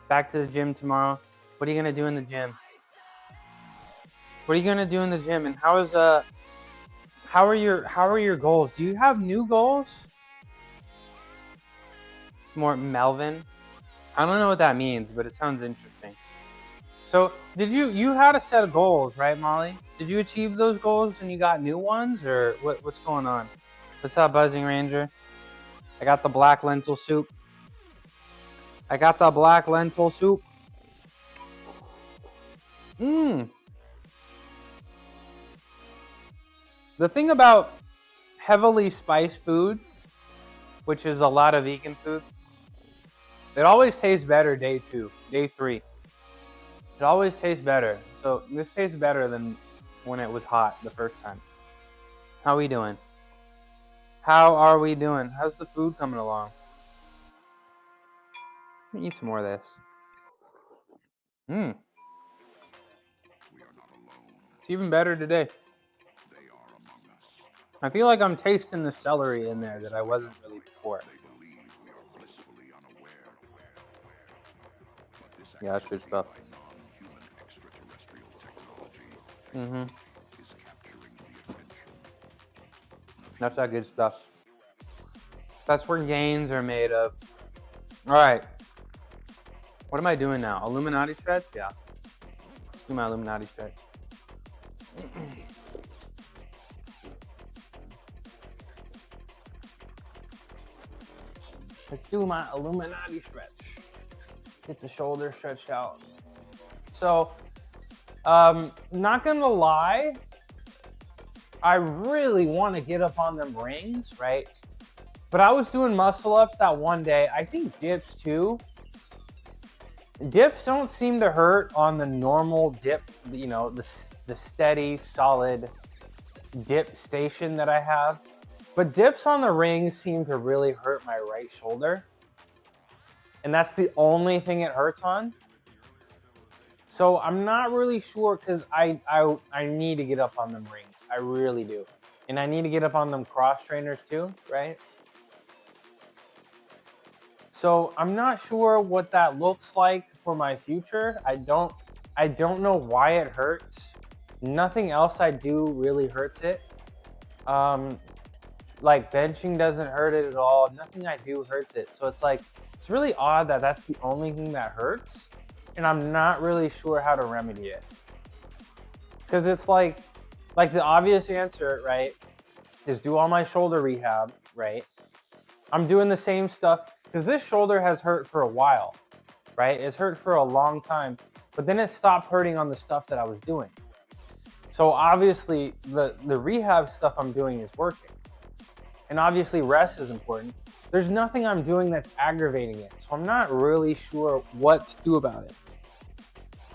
S2: Back to the gym tomorrow. What are you gonna do in the gym? And how are your goals? Do you have new goals? More Melvin? I don't know what that means, but it sounds interesting. So you had a set of goals, right, Molly? Did you achieve those goals and you got new ones, or what's going on? What's up, Buzzing Ranger? I got the black lentil soup. I got the black lentil soup. Mmm. The thing about heavily spiced food, which is a lot of vegan food, it always tastes better day 2, day 3. It always tastes better. So this tastes better than when it was hot the first time. How are we doing? How are we doing? How's the food coming along? Let me eat some more of this. Mmm. It's even better today. I feel like I'm tasting the celery in there that I wasn't really before. Yeah, that's good stuff. Mm-hmm. That's that good stuff. That's where gains are made of. All right. What am I doing now? Illuminati stretch? Yeah. Let's do my Illuminati stretch. Let's do my Illuminati stretch. Get the shoulder stretched out. So, not gonna lie, I really want to get up on them rings, right? But I was doing muscle ups that one day. I think dips too. Dips don't seem to hurt on the normal dip, you know, the steady, solid dip station that I have. But dips on the rings seem to really hurt my right shoulder. And that's the only thing it hurts on. So I'm not really sure because I need to get up on them rings. I really do. And I need to get up on them cross trainers too, right? So I'm not sure what that looks like for my future. I don't know why it hurts. Nothing else I do really hurts it. Like benching doesn't hurt it at all. Nothing I do hurts it. So it's like, it's really odd that that's the only thing that hurts. And I'm not really sure how to remedy it. Because it's like the obvious answer, right, is do all my shoulder rehab, right? I'm doing the same stuff because this shoulder has hurt for a while, right? It's hurt for a long time, but then it stopped hurting on the stuff that I was doing. So obviously the rehab stuff I'm doing is working. And obviously rest is important. There's nothing I'm doing that's aggravating it. So I'm not really sure what to do about it.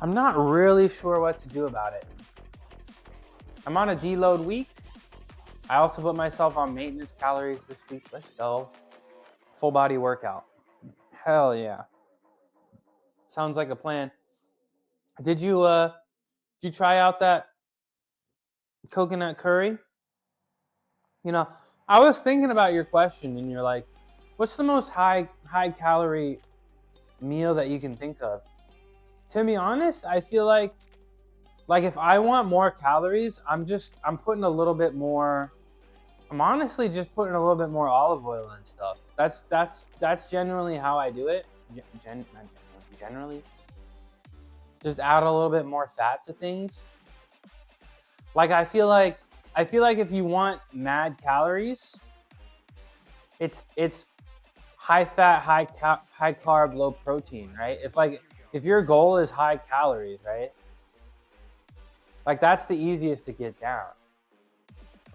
S2: I'm on a deload week. I also put myself on maintenance calories this week. Let's go. Full body workout. Hell yeah. Sounds like a plan. Did you try out that coconut curry? You know, I was thinking about your question and you're like, what's the most high calorie meal that you can think of? To be honest, I feel like if I want more calories, I'm putting a little bit more. I'm honestly just putting a little bit more olive oil and stuff. That's generally how I do it. Generally, just add a little bit more fat to things. Like I feel like if you want mad calories, it's high fat, high carb, low protein, right? If your goal is high calories, right? Like that's the easiest to get down,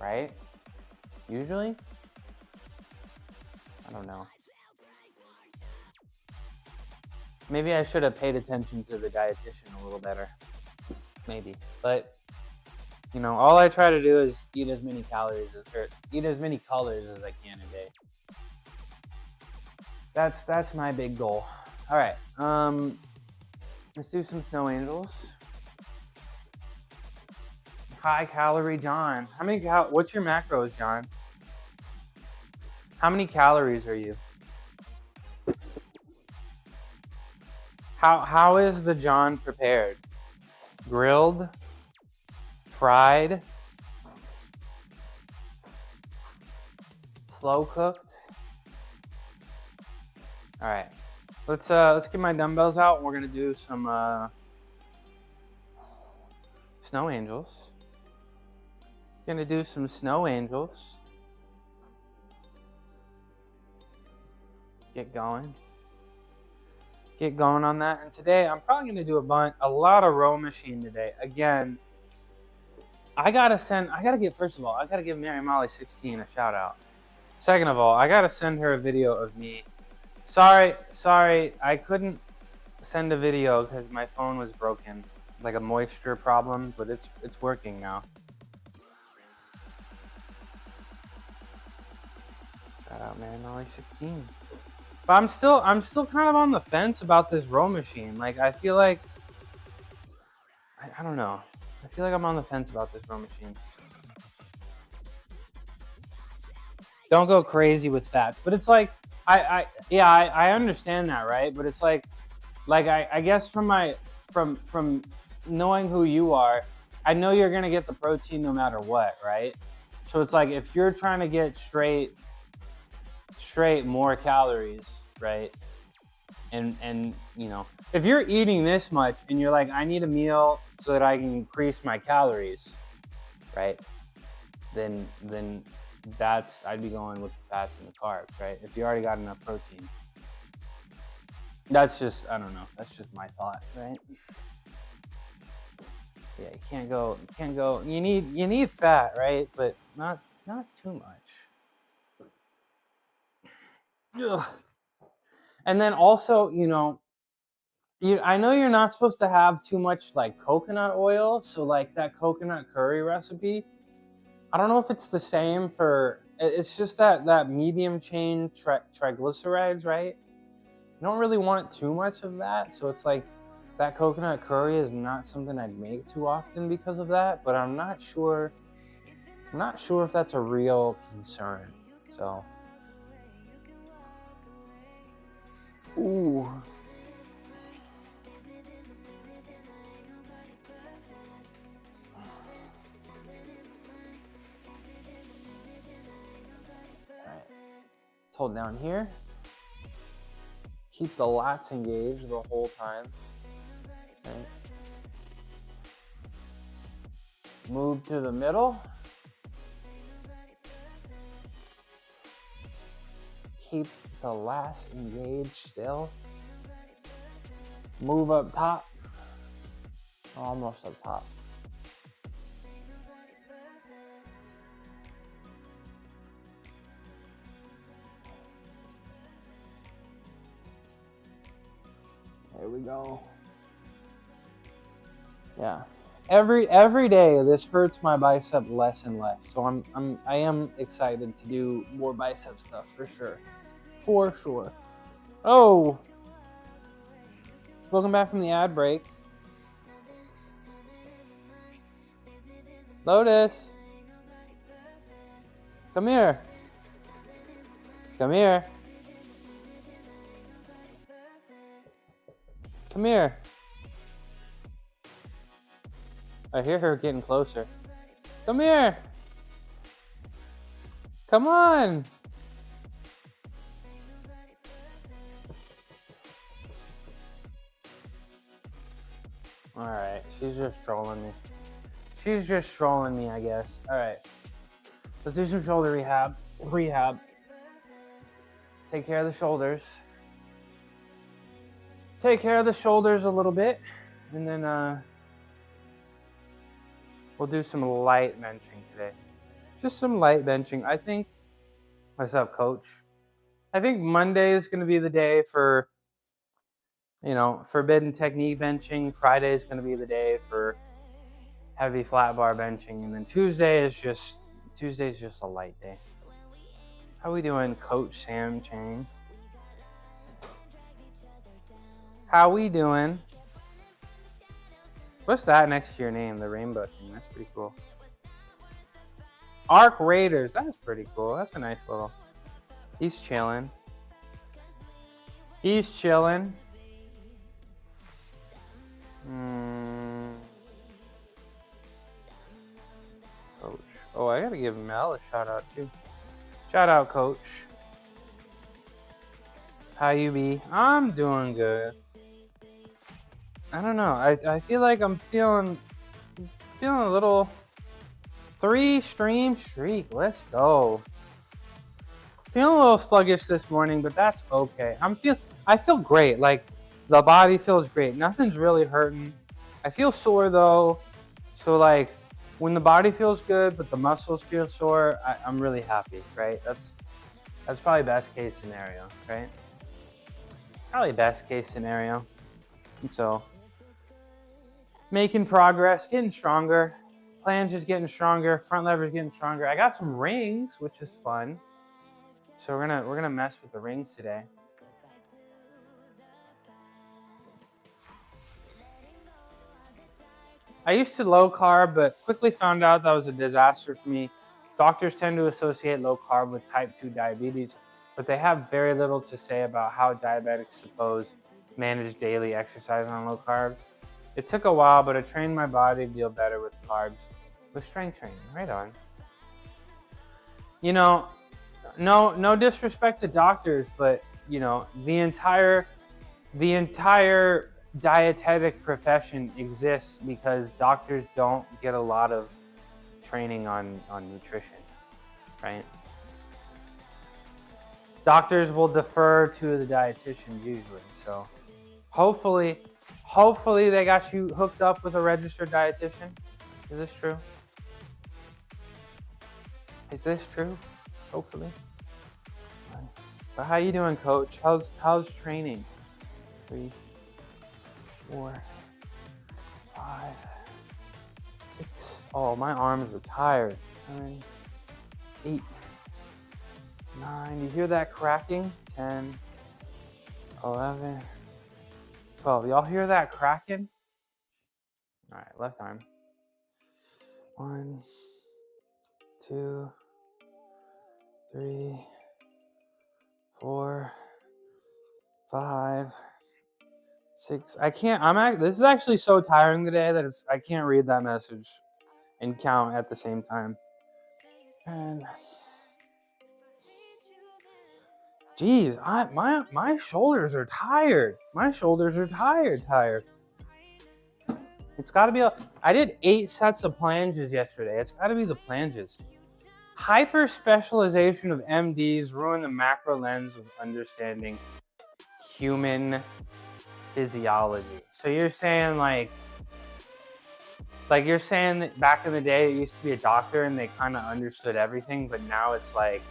S2: right? Usually? I don't know. Maybe I should have paid attention to the dietitian a little better. Maybe. But, you know, all I try to do is eat as many colors as I can a day. That's my big goal. All right. Let's do some snow angels. High calorie John. What's your macros, John? How many calories are you? How is the John prepared? Grilled? Fried? Slow cooked? All right. Let's get my dumbbells out and we're gonna do some Snow angels. Gonna do some snow angels. Get going on that. And today I'm probably gonna do a lot of row machine today. Again, I gotta give Mary Molly 16 a shout out. Second of all, I gotta send her a video of me. Sorry, I couldn't send a video because my phone was broken, like a moisture problem, but it's working now. Shout out Mary Molly 16. But I'm still kind of on the fence about this row machine. Like I feel like I don't know. I feel like I'm on the fence about this row machine. Don't go crazy with fats, but it's like I understand that, right? But it's like I guess from knowing who you are, I know you're gonna get the protein no matter what, right? So it's like if you're trying to get straight more calories, right? And you know, if you're eating this much and you're like, I need a meal so that I can increase my calories, right? Then I'd be going with the fats and the carbs, right? If you already got enough protein. That's just, I don't know. That's just my thought, right? Yeah, you can't go. You need fat, right? But not too much. Ugh. And then also, you know, I know you're not supposed to have too much like coconut oil. So like that coconut curry recipe, I don't know if it's the same for. It's just that medium chain triglycerides, right? You don't really want too much of that, so it's like that coconut curry is not something I'd make too often because of that, but I'm not sure if that's a real concern. So ooh. Alright. Let's hold down here. Keep the lats engaged the whole time. Okay. Move to the middle. Keep the lats engaged still. Move up top. Almost up top. There we go. Yeah. Every day this hurts my bicep less and less. So I am excited to do more bicep stuff for sure. For sure. Oh. Welcome back from the ad break. Lotus. Come here. Come here. Come here. I hear her getting closer. Come here. Come on. All right, she's just trolling me. I guess. All right, let's do some shoulder rehab. Take care of the shoulders. Take care of the shoulders a little bit, and then we'll do some light benching today. Just some light benching. I think, what's up, coach? I think Monday is going to be the day for, you know, forbidden technique benching. Friday is going to be the day for heavy flat bar benching, and then Tuesday is just a light day. How we doing, Coach Sam Chang? How we doing? What's that next to your name? The rainbow thing. That's pretty cool. Arc Raiders. That's pretty cool. That's a nice little. He's chilling. Coach. Oh, I gotta give Mel a shout out too. Shout out, Coach. How you be? I'm doing good. I don't know. I feel like I'm feeling Feeling a little 3-stream streak. Let's go. Feeling a little sluggish this morning, but that's okay. I feel great. Like the body feels great. Nothing's really hurting. I feel sore though. So like when the body feels good, but the muscles feel sore, I'm really happy, right? That's probably best case scenario, right? Probably best case scenario. And so making progress, getting stronger. Planche is getting stronger. Front lever is getting stronger. I got some rings, which is fun. So we're gonna mess with the rings today. I used to low carb, but quickly found out that was a disaster for me. Doctors tend to associate low carb with type 2 diabetes, but they have very little to say about how diabetics suppose manage daily exercise on low carb. It took a while, but I trained my body to deal better with carbs with strength training. Right on. You know, no disrespect to doctors, but you know, the entire dietetic profession exists because doctors don't get a lot of training on nutrition, right? Doctors will defer to the dietitians usually. So hopefully they got you hooked up with a registered dietitian. Is this true? Is this true? Hopefully. But how you doing, coach? How's training? 3, 4, 5, 6. Oh, my arms are tired. 7, 8, 9. You hear that cracking? 10, 11, 12. Y'all hear that cracking? All right, left arm. 1, 2, 3, 4, 5, 6. This is actually so tiring today that I can't read that message and count at the same time. And geez, my shoulders are tired. My shoulders are tired. It's got to be I did 8 sets of planches yesterday. It's got to be the planches. Hyper specialization of MDs ruin the macro lens of understanding human physiology. So you're saying like you're saying that back in the day it used to be a doctor and they kind of understood everything, but now it's like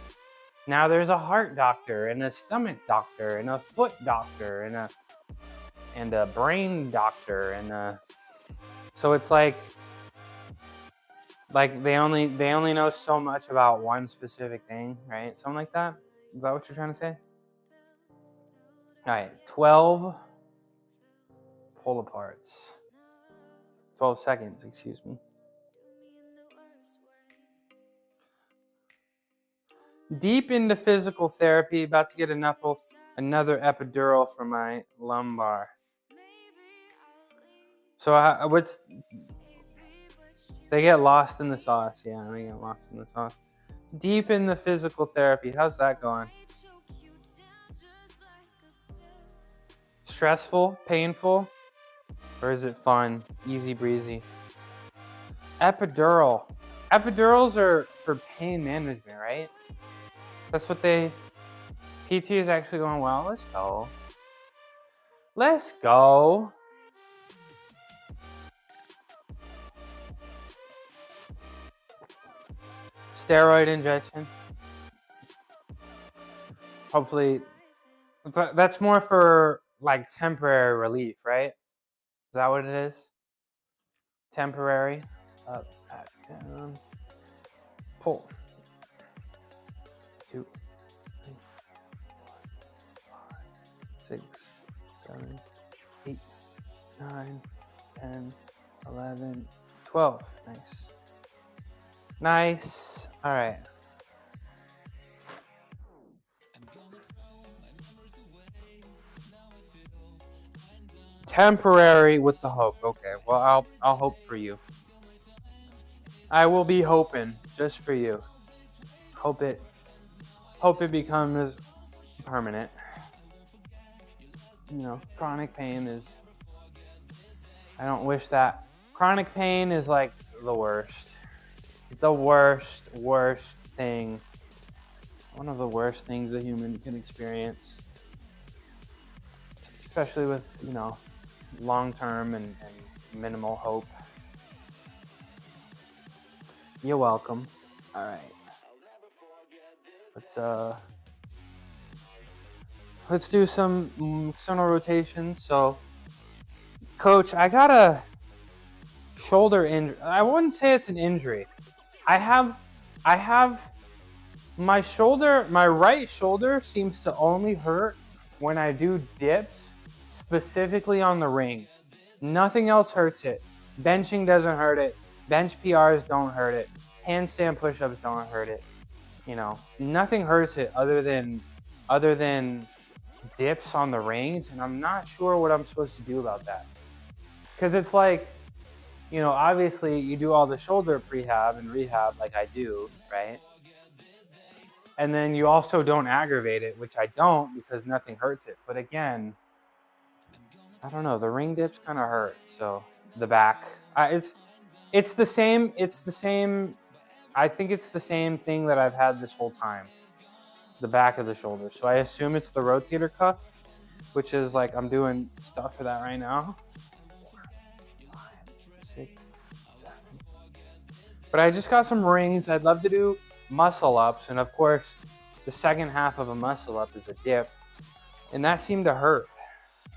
S2: now there's a heart doctor and a stomach doctor and a foot doctor and a brain doctor and so it's like they only know so much about one specific thing, right? Something like that. Is that what you're trying to say? All right, 12 pull aparts. 12 seconds, excuse me. Deep into physical therapy, about to get another epidural for my lumbar. So they get lost in the sauce. Yeah, they get lost in the sauce. Deep in the physical therapy. How's that going? Stressful? Painful? Or is it fun? Easy breezy? Epidural. Epidurals are for pain management, right? That's what PT is actually going well. Let's go. Let's go. Steroid injection. Hopefully, that's more for like temporary relief, right? Is that what it is? Temporary. Up, back, down. Pull. 2, 3, 4, 5, 6, 7, 8, 9, 10, 11, 12. Nice. Nice. All right. Temporary with the hope. Okay. Well, I'll hope for you. I will be hoping just for you. Hope it becomes permanent. You know, chronic pain is. I don't wish that. Chronic pain is like the worst. The worst thing. One of the worst things a human can experience. Especially with, you know, long-term and minimal hope. You're welcome. All right. Let's do some external rotations. So, coach, I got a shoulder injury. I wouldn't say it's an injury. I have my shoulder, my right shoulder seems to only hurt when I do dips, specifically on the rings. Nothing else hurts it. Benching doesn't hurt it. Bench PRs don't hurt it. Handstand push-ups don't hurt it. You know, nothing hurts it other than dips on the rings, and I'm not sure what I'm supposed to do about that. Because it's like, you know, obviously you do all the shoulder prehab and rehab like I do, right? And then you also don't aggravate it, which I don't because nothing hurts it. But again, I don't know, the ring dips kind of hurt. So the back, it's the same. I think it's the same thing that I've had this whole time. The back of the shoulder. So I assume it's the rotator cuff, which is like, I'm doing stuff for that right now. 4, 5, 6, 7. But I just got some rings. I'd love to do muscle ups. And of course, the second half of a muscle up is a dip. And that seemed to hurt.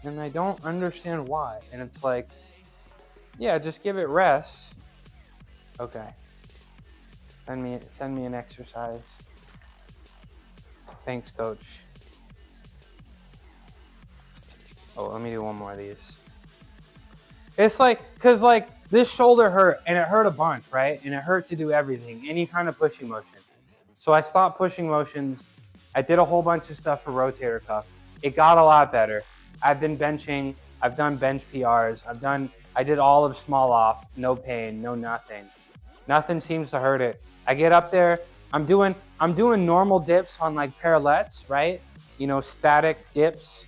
S2: And I don't understand why. And it's like, yeah, just give it rest. Okay. Send me an exercise. Thanks, coach. Oh, let me do one more of these. It's like, cause like this shoulder hurt and it hurt a bunch, right? And it hurt to do everything, any kind of pushing motion. So I stopped pushing motions. I did a whole bunch of stuff for rotator cuff. It got a lot better. I've been benching. I've done bench PRs. I did all of small off, no pain, no nothing. Nothing seems to hurt it. I get up there. I'm doing normal dips on like parallettes, right? You know, static dips,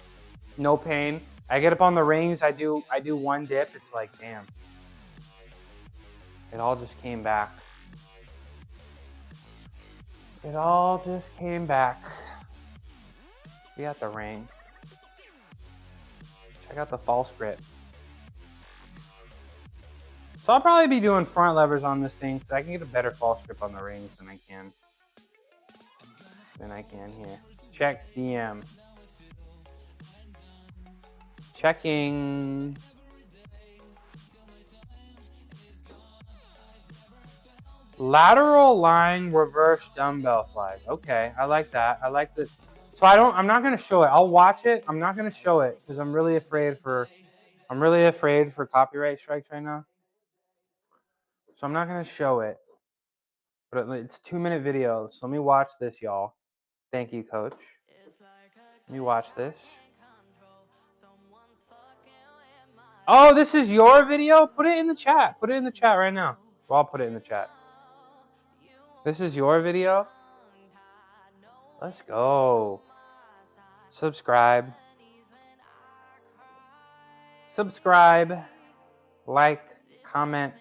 S2: no pain. I get up on the rings. I do one dip. It's like, damn. It all just came back. It all just came back. We got the ring. Check out the false grip. So I'll probably be doing front levers on this thing so I can get a better false grip on the rings than I can here. Check DM. Checking. Lateral lying reverse dumbbell flies. Okay, I like that. I like this. So I'm not gonna show it. I'll watch it. I'm not gonna show it because I'm really afraid for copyright strikes right now. So I'm not gonna show it. But it's 2-minute video. So let me watch this, y'all. Thank you, coach. Let me watch this. Oh, this is your video? Put it in the chat. Put it in the chat right now. Well, I'll put it in the chat. This is your video? Let's go. Subscribe. Subscribe. Like, comment,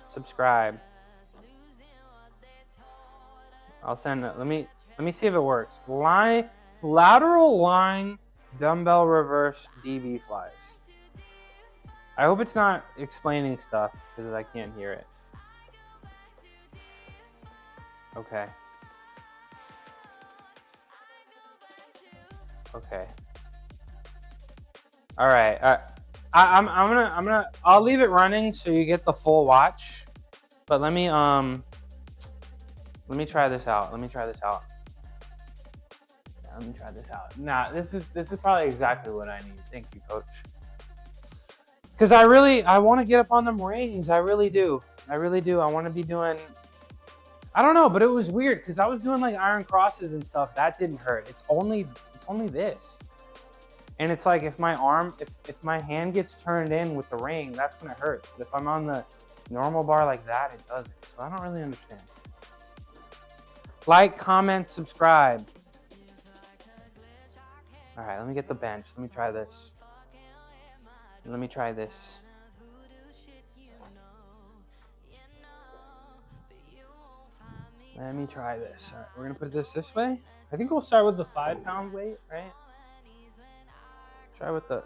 S2: subscribe. I'll send it. Let me see if it works. Lateral line dumbbell reverse DB flies. I hope it's not explaining stuff because I can't hear it. Okay. Okay. All right. I'll leave it running so you get the full watch. But let me try this out. Let me try this out. Nah, this is probably exactly what I need. Thank you, coach. Because I want to get up on them rings. I really do. I want to be doing, I don't know, but it was weird because I was doing like iron crosses and stuff. That didn't hurt. It's only this. And it's like if my hand gets turned in with the ring, that's when it hurts. But if I'm on the normal bar like that, it doesn't. So I don't really understand. Like, comment, subscribe. All right, let me get the bench. Let me try this. Let me try this. All right, we're gonna put this way. I think we'll start with the 5-pound weight, right? Start with the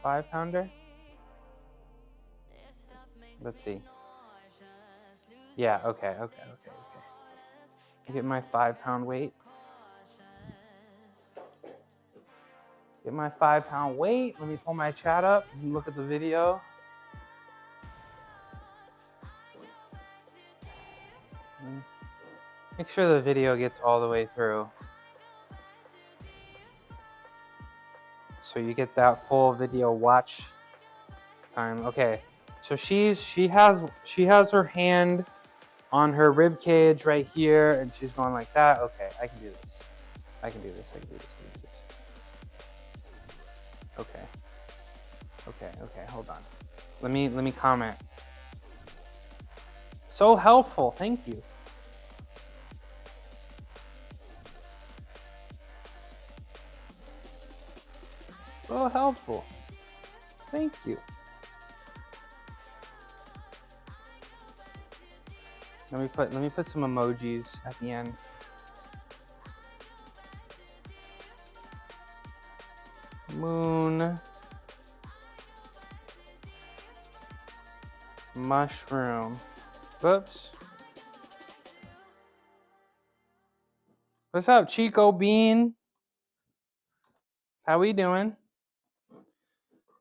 S2: 5-pounder. Let's see. Yeah, okay. Get my 5-pound weight. Get my 5-pound weight. Let me pull my chat up and look at the video. Make sure the video gets all the way through, so you get that full video watch time. Okay, so she has her hand on her rib cage right here, and she's going like that. Okay, I can do this. I can do this. Okay, hold on. Let me comment. So helpful, thank you. So helpful. Thank you. Let me put some emojis at the end. Moon. Mushroom. Whoops. What's up, Chico Bean? How we doing?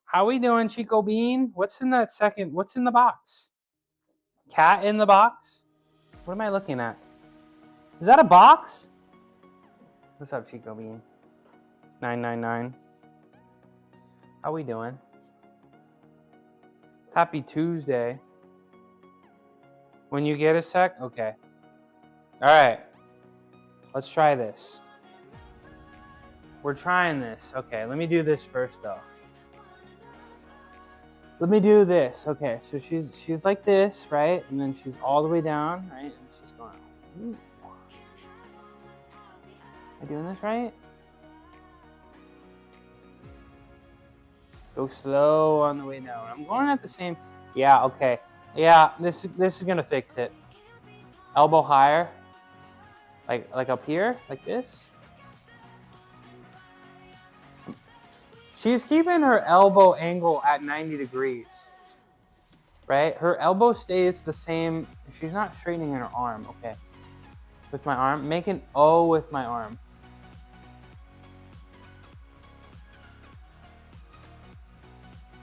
S2: How we doing, Chico Bean? What's in that second? What's in the box? Cat in the box? What am I looking at? Is that a box? What's up, Chico Bean? 999. How we doing? Happy Tuesday. When you get a sec? Okay. All right. Let's try this. We're trying this. Okay, let me do this first, though. Let me do this. Okay, so she's like this, right? And then she's all the way down, right? And she's going, ooh. Am I doing this right? Go slow on the way down. I'm going at the same. Yeah, okay. Yeah, this is gonna fix it. Elbow higher. Like up here, like this. She's keeping her elbow angle at 90 degrees, right? Her elbow stays the same. She's not straightening her arm, okay. With my arm, make an O with my arm.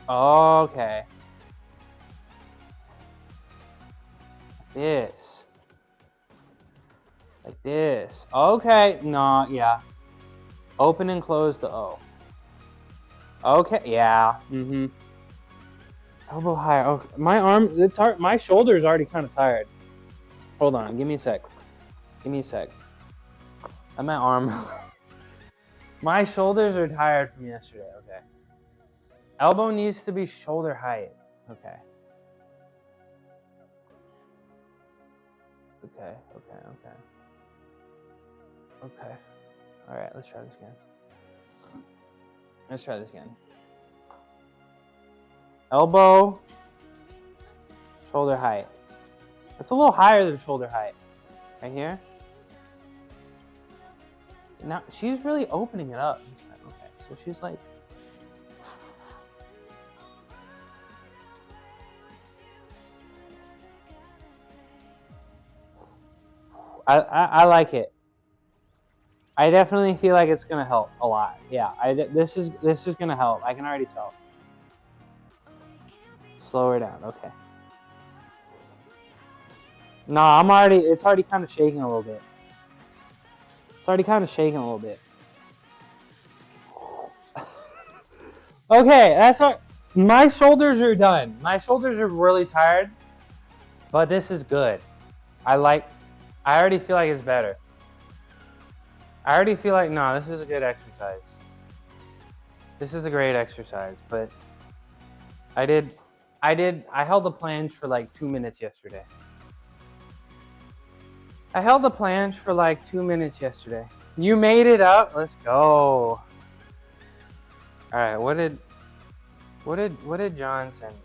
S2: Okay. Like this. Like this. Okay, no, yeah. Open and close the O. Okay, yeah. Elbow higher. Okay. My arm, it's hard. My shoulder's already kind of tired. Hold on, give me a sec. And my arm. My shoulders are tired from yesterday. Okay. Elbow needs to be shoulder height. Okay. Okay. All right, let's try this again. Elbow, shoulder height. It's a little higher than shoulder height. Right here. Now, she's really opening it up this time. Okay, so she's like... I like it. I definitely feel like it's gonna help a lot. Yeah, this is gonna help. I can already tell. Slow her down. Okay. No, it's already kind of shaking a little bit. Okay, that's all. My shoulders are done. My shoulders are really tired, but this is good. I already feel like it's better. I already feel like, no, this is a good exercise. This is a great exercise, but I held the planche for like 2 minutes yesterday. You made it up. Let's go. All right, what did John send me?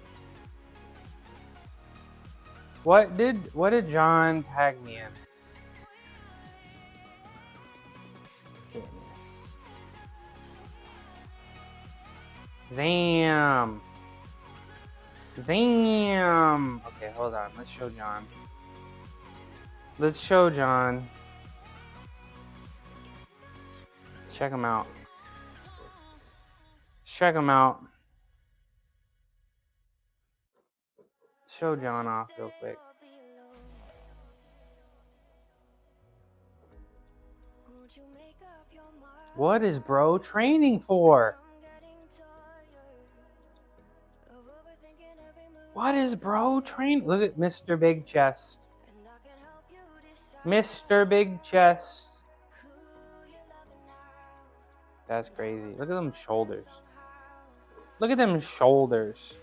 S2: What did John tag me in? Zam. Zam. Okay, hold on. Let's show John. Let's show John. Check him out. Check him out. Show John off real quick. What is bro training for? What is bro train? Look at Mr. Big Chest. Mr. Big Chest. That's crazy. Look at them shoulders. Look at them shoulders.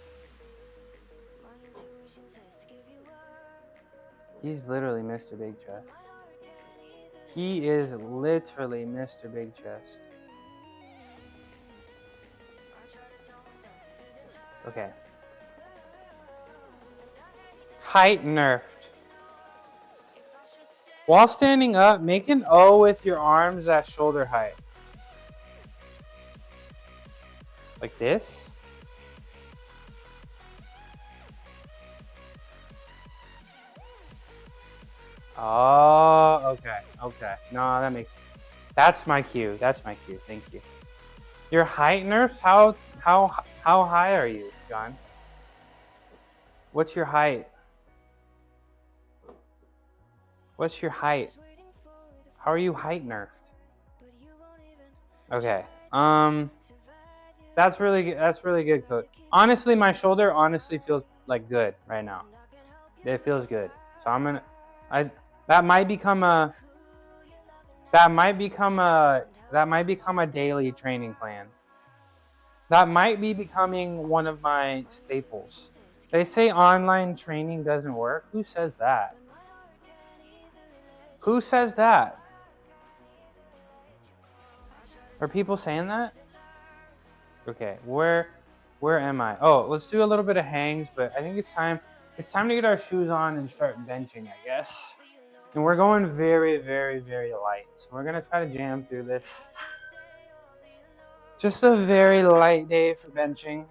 S2: He's literally Mr. Big Chest. He is literally Mr. Big Chest. Okay. Height nerfed. While standing up, make an O with your arms at shoulder height. Like this? Oh, okay. Okay. No, that makes sense. That's my cue. That's my cue. Thank you. Your height nerfs? How high are you, John? What's your height? What's your height? How are you height nerfed? Okay. That's really good. That's really good, coach. Honestly, my shoulder honestly feels like good right now. It feels good. So I'm gonna. That might become a daily training plan. That might be becoming one of my staples. They say online training doesn't work. Who says that? Who says that? Are people saying that? Okay, where am I? Oh, let's do a little bit of hangs, but I think it's time to get our shoes on and start benching, I guess. And we're going very, very, very light. So we're gonna try to jam through this. Just a very light day for benching.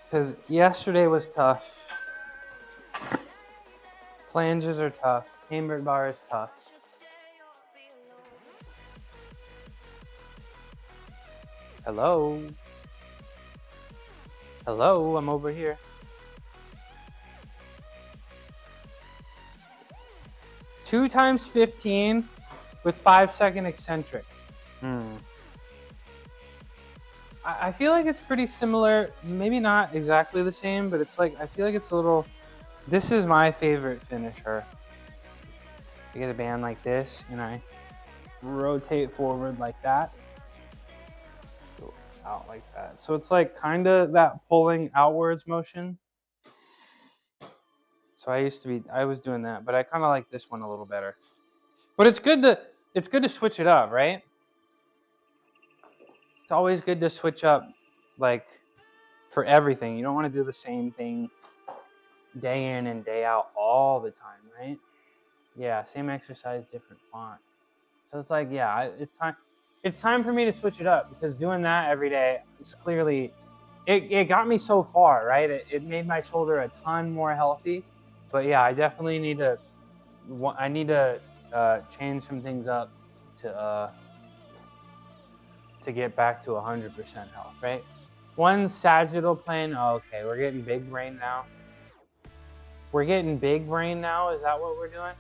S2: Because yesterday was tough. Flanges are tough. Cambered bar is tough. Hello? Hello, I'm over here. Two times 15 with 5-second eccentric. I feel like it's pretty similar. Maybe not exactly the same, but it's like, I feel like it's a little... This is my favorite finisher. I get a band like this, and I rotate forward like that. Go out like that. So it's like kind of that pulling outwards motion. So I was doing that, but I kind of like this one a little better. But it's good to switch it up, right? It's always good to switch up, like, for everything. You don't want to do the same thing day in and day out all the time, right? Yeah, same exercise, different font. So it's like, yeah, it's time for me to switch it up, because doing that every day is clearly, it got me so far, right? It made my shoulder a ton more healthy. But yeah, I definitely need to change some things up to get back to 100% health, right? One sagittal plane. Oh, okay, we're getting big brain now. We're getting big brain now. Is that what we're doing?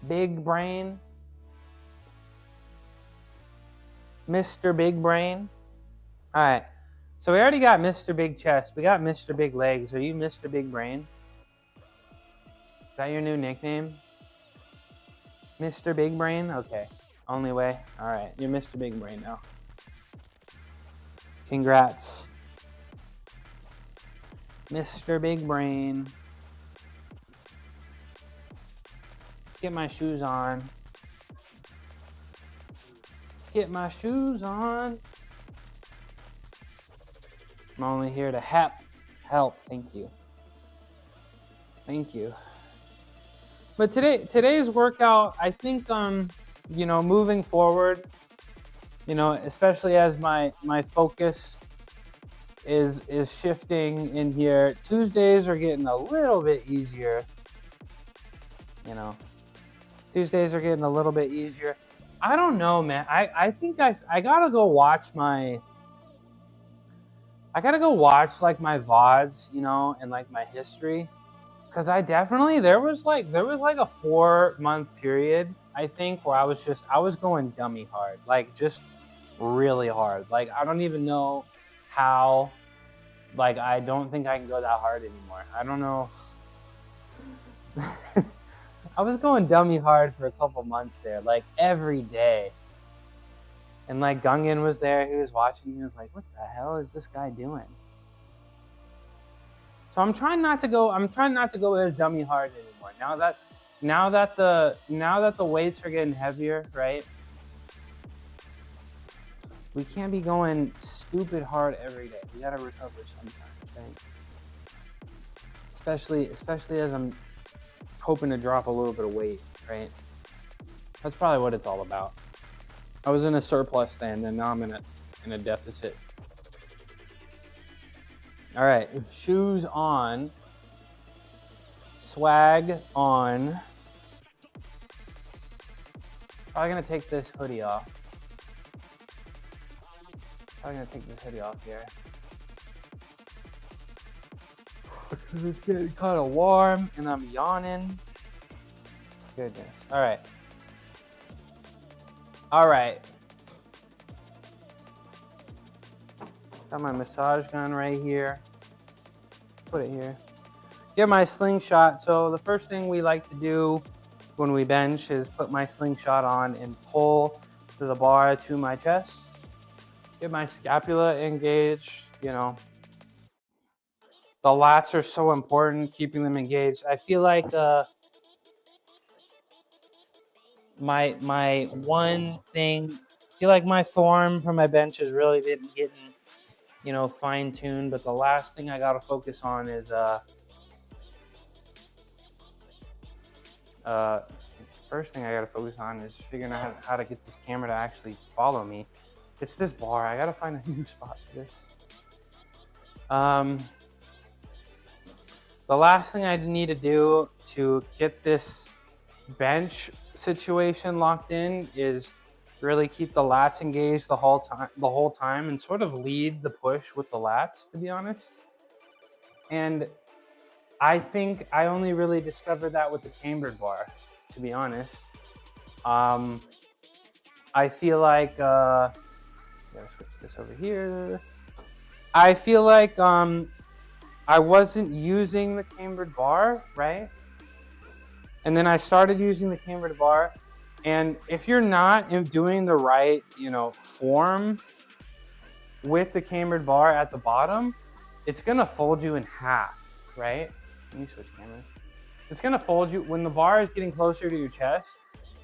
S2: Big brain. Mr. Big Brain. All right. So we already got Mr. Big Chest. We got Mr. Big Legs. Are you Mr. Big Brain? Is that your new nickname? Mr. Big Brain? Okay. Only way? All right. You're Mr. Big Brain now. Congrats. Mr. Big Brain. Let's get my shoes on. Let's get my shoes on. I'm only here to help. Thank you. Thank you. But today's workout, I think, you know, moving forward, you know, especially as my focus is shifting in here. Tuesdays are getting a little bit easier. You know, Tuesdays are getting a little bit easier. I don't know, man. I think I gotta go watch my. I gotta go watch like my VODs, you know, and like my history. Cause I definitely there was like a 4-month period, I think, where I was going dummy hard. Like just really hard. Like I don't even know how. Like I don't think I can go that hard anymore. I don't know. I was going dummy hard for a couple months there, like every day. And like Gungan was there, he was watching, he was like, what the hell is this guy doing? So I'm trying not to go as dummy hard anymore. Now that the weights are getting heavier, right? We can't be going stupid hard every day. We gotta recover sometimes, right? Especially as I'm hoping to drop a little bit of weight, right? That's probably what it's all about. I was in a surplus then, and now I'm in a deficit. All right, shoes on, swag on. Probably gonna take this hoodie off. Here. It's getting kind of warm and I'm yawning. Goodness. All right. Got my massage gun right here. Put it here. Get my slingshot. So the first thing we like to do when we bench is put my slingshot on and pull to the bar to my chest. Get my scapula engaged, you know. The lats are so important, keeping them engaged. I feel like my one thing, I feel like my form for my bench has really been getting, you know, fine-tuned, but the last thing I gotta focus on is first thing I gotta focus on is figuring out how to get this camera to actually follow me. It's this bar. I gotta find a new spot for this. The last thing I need to do to get this bench situation locked in is really keep the lats engaged the whole time and sort of lead the push with the lats, to be honest. And I think I only really discovered that with the chambered bar, to be honest. I feel like gotta switch this over here. I feel like I wasn't using the cambered bar, right? And then I started using the cambered bar. And if you're not doing the right, you know, form with the cambered bar at the bottom, it's gonna fold you in half, right? Let me switch cameras. It's gonna fold you, when the bar is getting closer to your chest,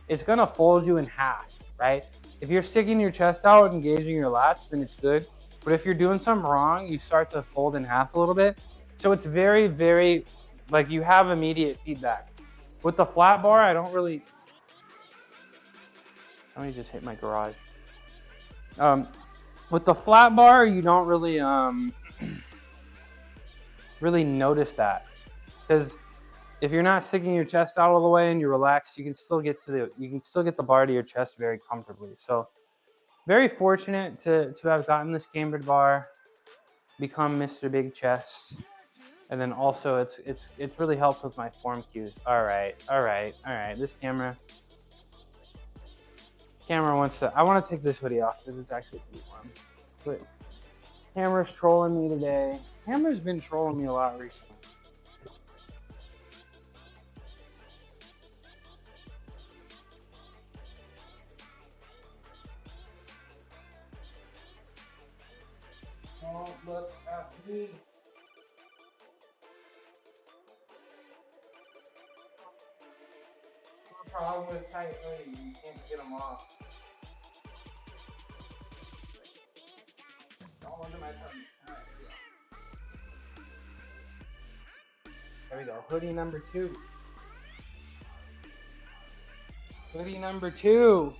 S2: it's gonna fold you in half, right? If you're sticking your chest out, engaging your lats, then it's good. But if you're doing something wrong, you start to fold in half a little bit. So it's very, very, like you have immediate feedback. With the flat bar, I don't really, somebody just hit my garage. With the flat bar, you don't really, really notice that. Because if you're not sticking your chest out all the way and you're relaxed, you can still get the bar to your chest very comfortably. So very fortunate to have gotten this cambered bar, become Mr. Big Chest. And then also it's really helped with my form cues. All right. This camera wants to, I want to take this hoodie off because it's actually pretty warm. But camera's trolling me today. Camera's been trolling me a lot recently. Don't look at me. Problem with tight hoodies, you can't get them off. Don't look at my tummy. All right, there we go. Hoodie number 2. Hoodie number 2.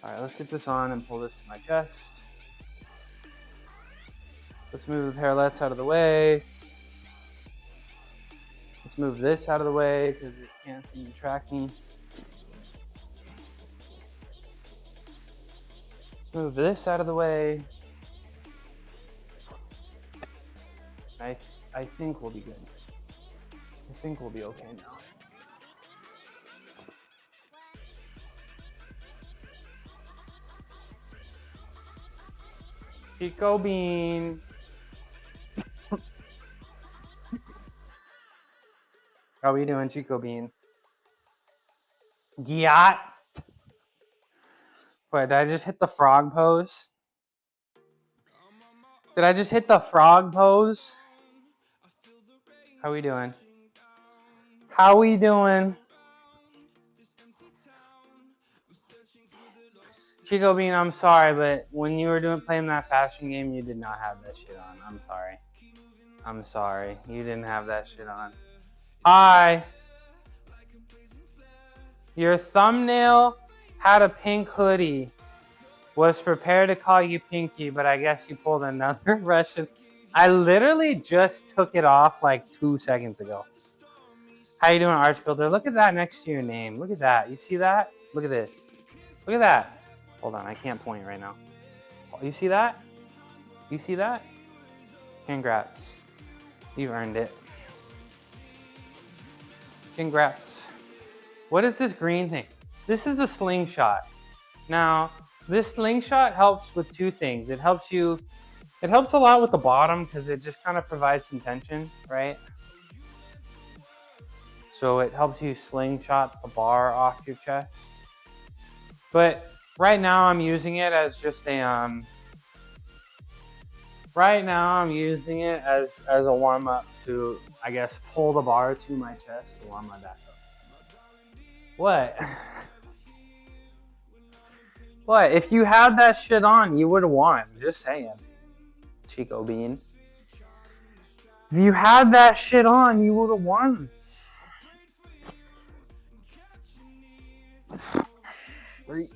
S2: All right, let's get this on and pull this to my chest. Let's move the parallettes out of the way. Let's move this out of the way because it can't seem to track me. Let's move this out of the way. I think we'll be good. I think we'll be okay now. Chico Bean. How are we doing, Chico Bean? Gyat. Wait, did I just hit the frog pose? Did I just hit the frog pose? How we doing? How we doing? Chico Bean, I'm sorry, but when you were playing that fashion game, you did not have that shit on. I'm sorry. I'm sorry. You didn't have that shit on. Hi. Your thumbnail had a pink hoodie. Was prepared to call you Pinky, but I guess you pulled another Russian. I literally just took it off like 2 seconds ago. How you doing, Arch Builder? Look at that next to your name. Look at that. You see that? Look at this. Look at that. Hold on, I can't point right now. You see that? You see that? Congrats. You earned it. Congrats. What is this green thing? This is a slingshot. Now, this slingshot helps with 2 things. It helps a lot with the bottom because it just kind of provides some tension, right? So it helps you slingshot the bar off your chest. But right now I'm using it as just a right now I'm using it as a warm up to, I guess, pull the bar to my chest to warm my back up. What? What? If you had that shit on, you would have won. Just saying. Chico Bean. If you had that shit on, you would have won. 3.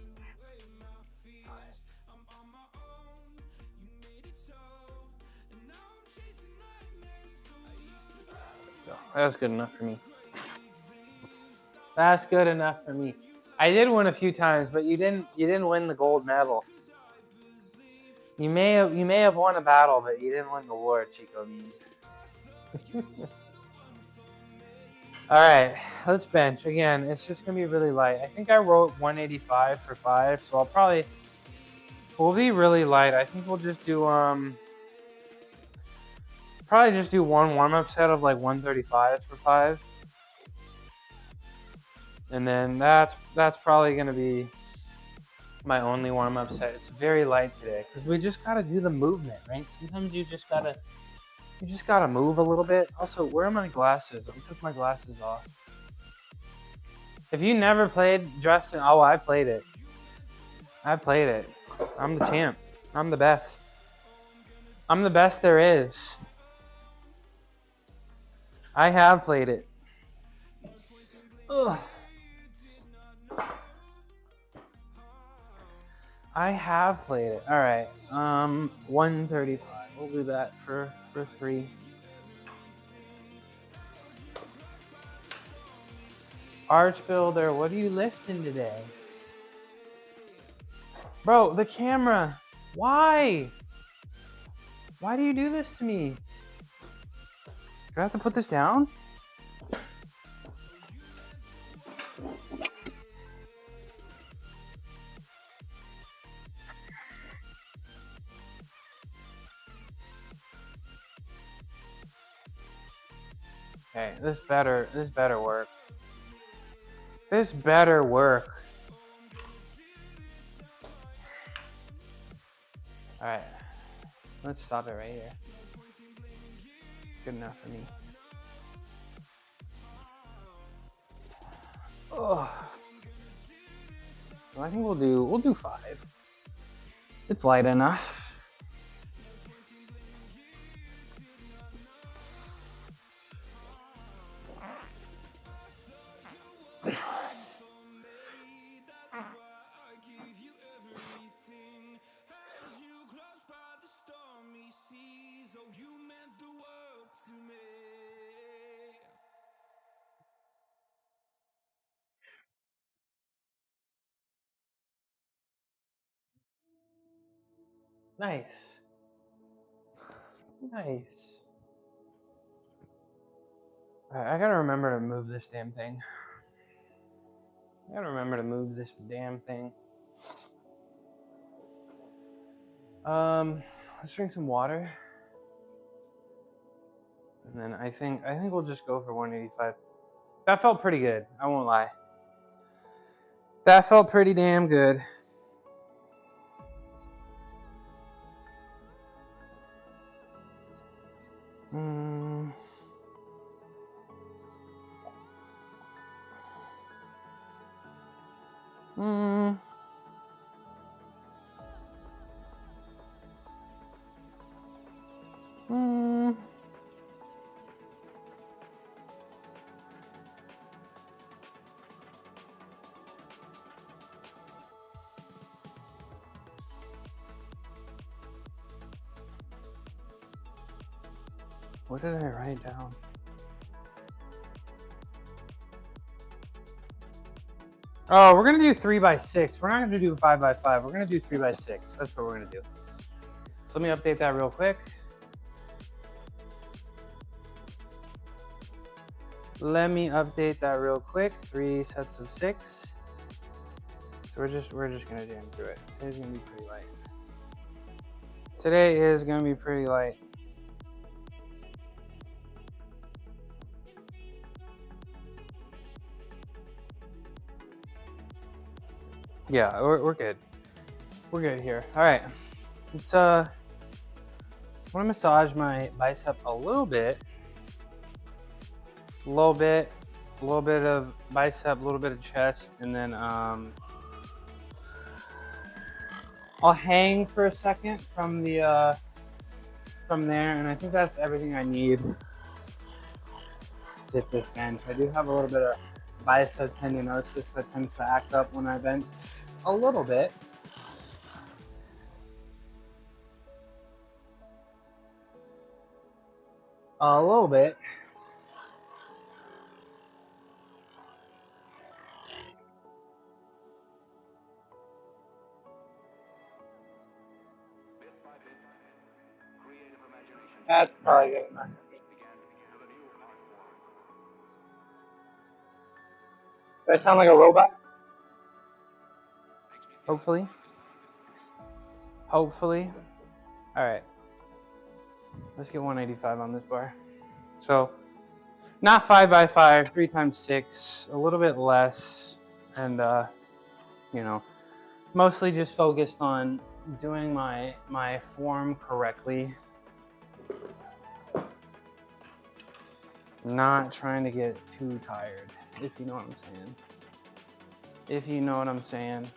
S2: That's good enough for me. That's good enough for me. I did win a few times, but you didn't win the gold medal. You may have won a battle, but you didn't win the war, Chico Bean. All right, let's bench again. It's just gonna be really light. I think I wrote 185 for 5, so we'll be really light. I think we'll just do probably just do one warm-up set of like 135 for 5. And then that's probably gonna be my only warm-up set. It's very light today because we just gotta do the movement, right? Sometimes you just gotta move a little bit. Also, where are my glasses? I took my glasses off. If you never played Justin, oh, I played it. I played it. I'm the champ. I'm the best. I'm the best there is. I have played it. Ugh. I have played it. All right. 135. We'll do that for 3. Arch Builder, what are you lifting today? Bro, the camera. Why? Why do you do this to me? Do I have to put this down? Okay, this better work. This better work. All right, let's stop it right here. Good enough for me. Oh, so I think we'll do 5. It's light enough. Nice. Nice. Alright, I gotta remember to move this damn thing. Let's drink some water. And then I think we'll just go for 185. That felt pretty good, I won't lie. That felt pretty damn good. What did I write down? Oh, we're gonna do 3x6. We're not gonna do 5x5. We're gonna do 3x6. That's what we're gonna do. So let me update that real quick. Let me update that real quick. 3 sets of 6. So we're just gonna jam through it. Today's gonna be pretty light. Today is gonna be pretty light. Yeah, we're good. We're good here. All right. Let's I want to massage my bicep a little bit. A little bit of bicep, a little bit of chest, and then I'll hang for a second from the from there, and I think that's everything I need to hit this bench. I do have a little bit of bicep tendinosis that tends to act up when I bench a little bit. A little bit. That's probably good enough. Do I sound like a robot? Hopefully. Hopefully. All right. Let's get 185 on this bar. So, not 5x5, 3x6, a little bit less, and you know, mostly just focused on doing my form correctly. Not trying to get too tired, if you know what I'm saying. If you know what I'm saying.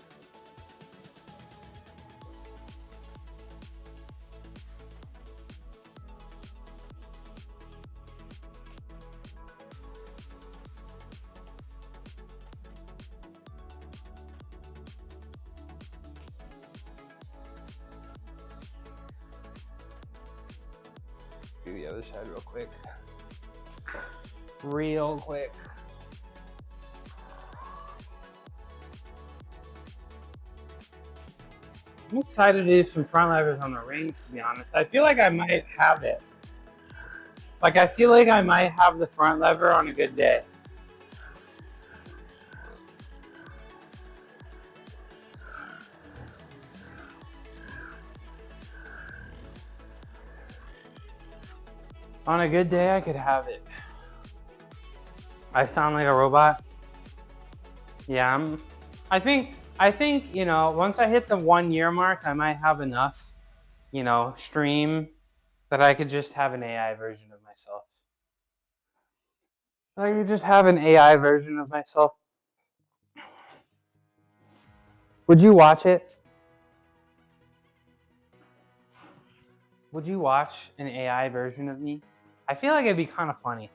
S2: Do the other side real quick. Real quick. I'm excited to do some front levers on the rings, to be honest. I feel like I might have it. Like, I feel like I might have the front lever on a good day. On a good day, I could have it. I sound like a robot. Yeah, I think, you know, once I hit the 1 year mark, I might have enough, you know, stream that I could just have an AI version of myself. I could just have an AI version of myself. Would you watch it? Would you watch an AI version of me? I feel like it'd be kind of funny.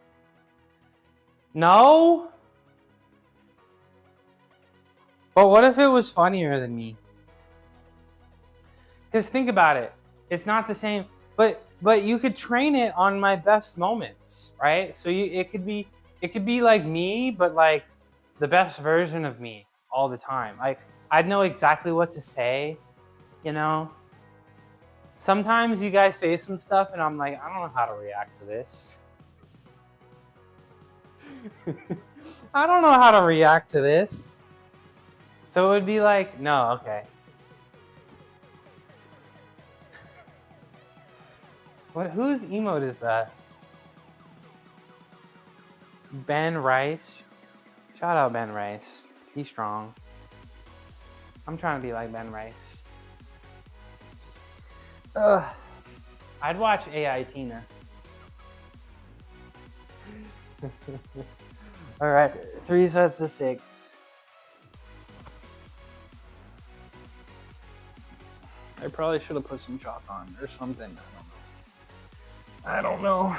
S2: No? But what if it was funnier than me? Because think about it. It's not the same. But you could train it on my best moments, right? So it could be like me, but like the best version of me all the time. Like, I'd know exactly what to say, you know? Sometimes you guys say some stuff and I'm like, I don't know how to react to this. I don't know how to react to this. So it would be like, no, okay. Whose emote is that? Ben Rice. Shout out Ben Rice. He's strong. I'm trying to be like Ben Rice. Ugh. I'd watch AI Tina. All right, 3 sets of 6. I probably should have put some chalk on or something. I don't know.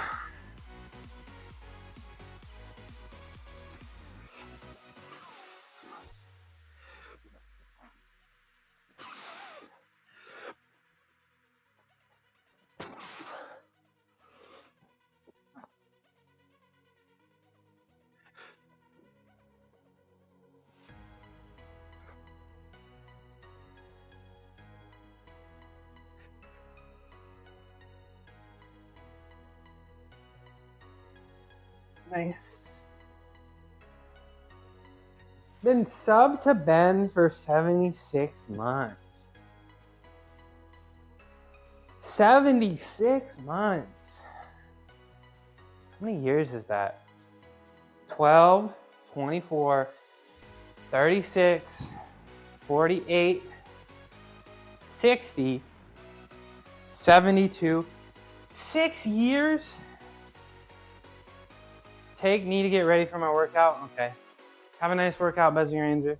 S2: Nice. Been sub to Ben for 76 months. 76 months. How many years is that? 12, 24, 36, 48, 60, 72. 6 years? Need to get ready for my workout? Okay. Have a nice workout, Buzzy Ranger.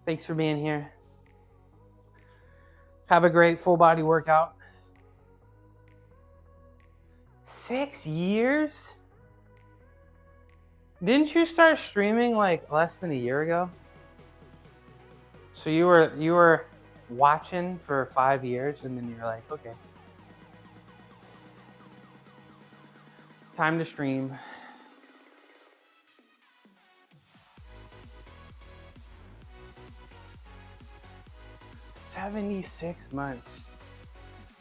S2: Thanks for being here. Have a great full body workout. 6 years? Didn't you start streaming like less than a year ago? So you were watching for 5 years and then you're like, okay. Time to stream. 76 months.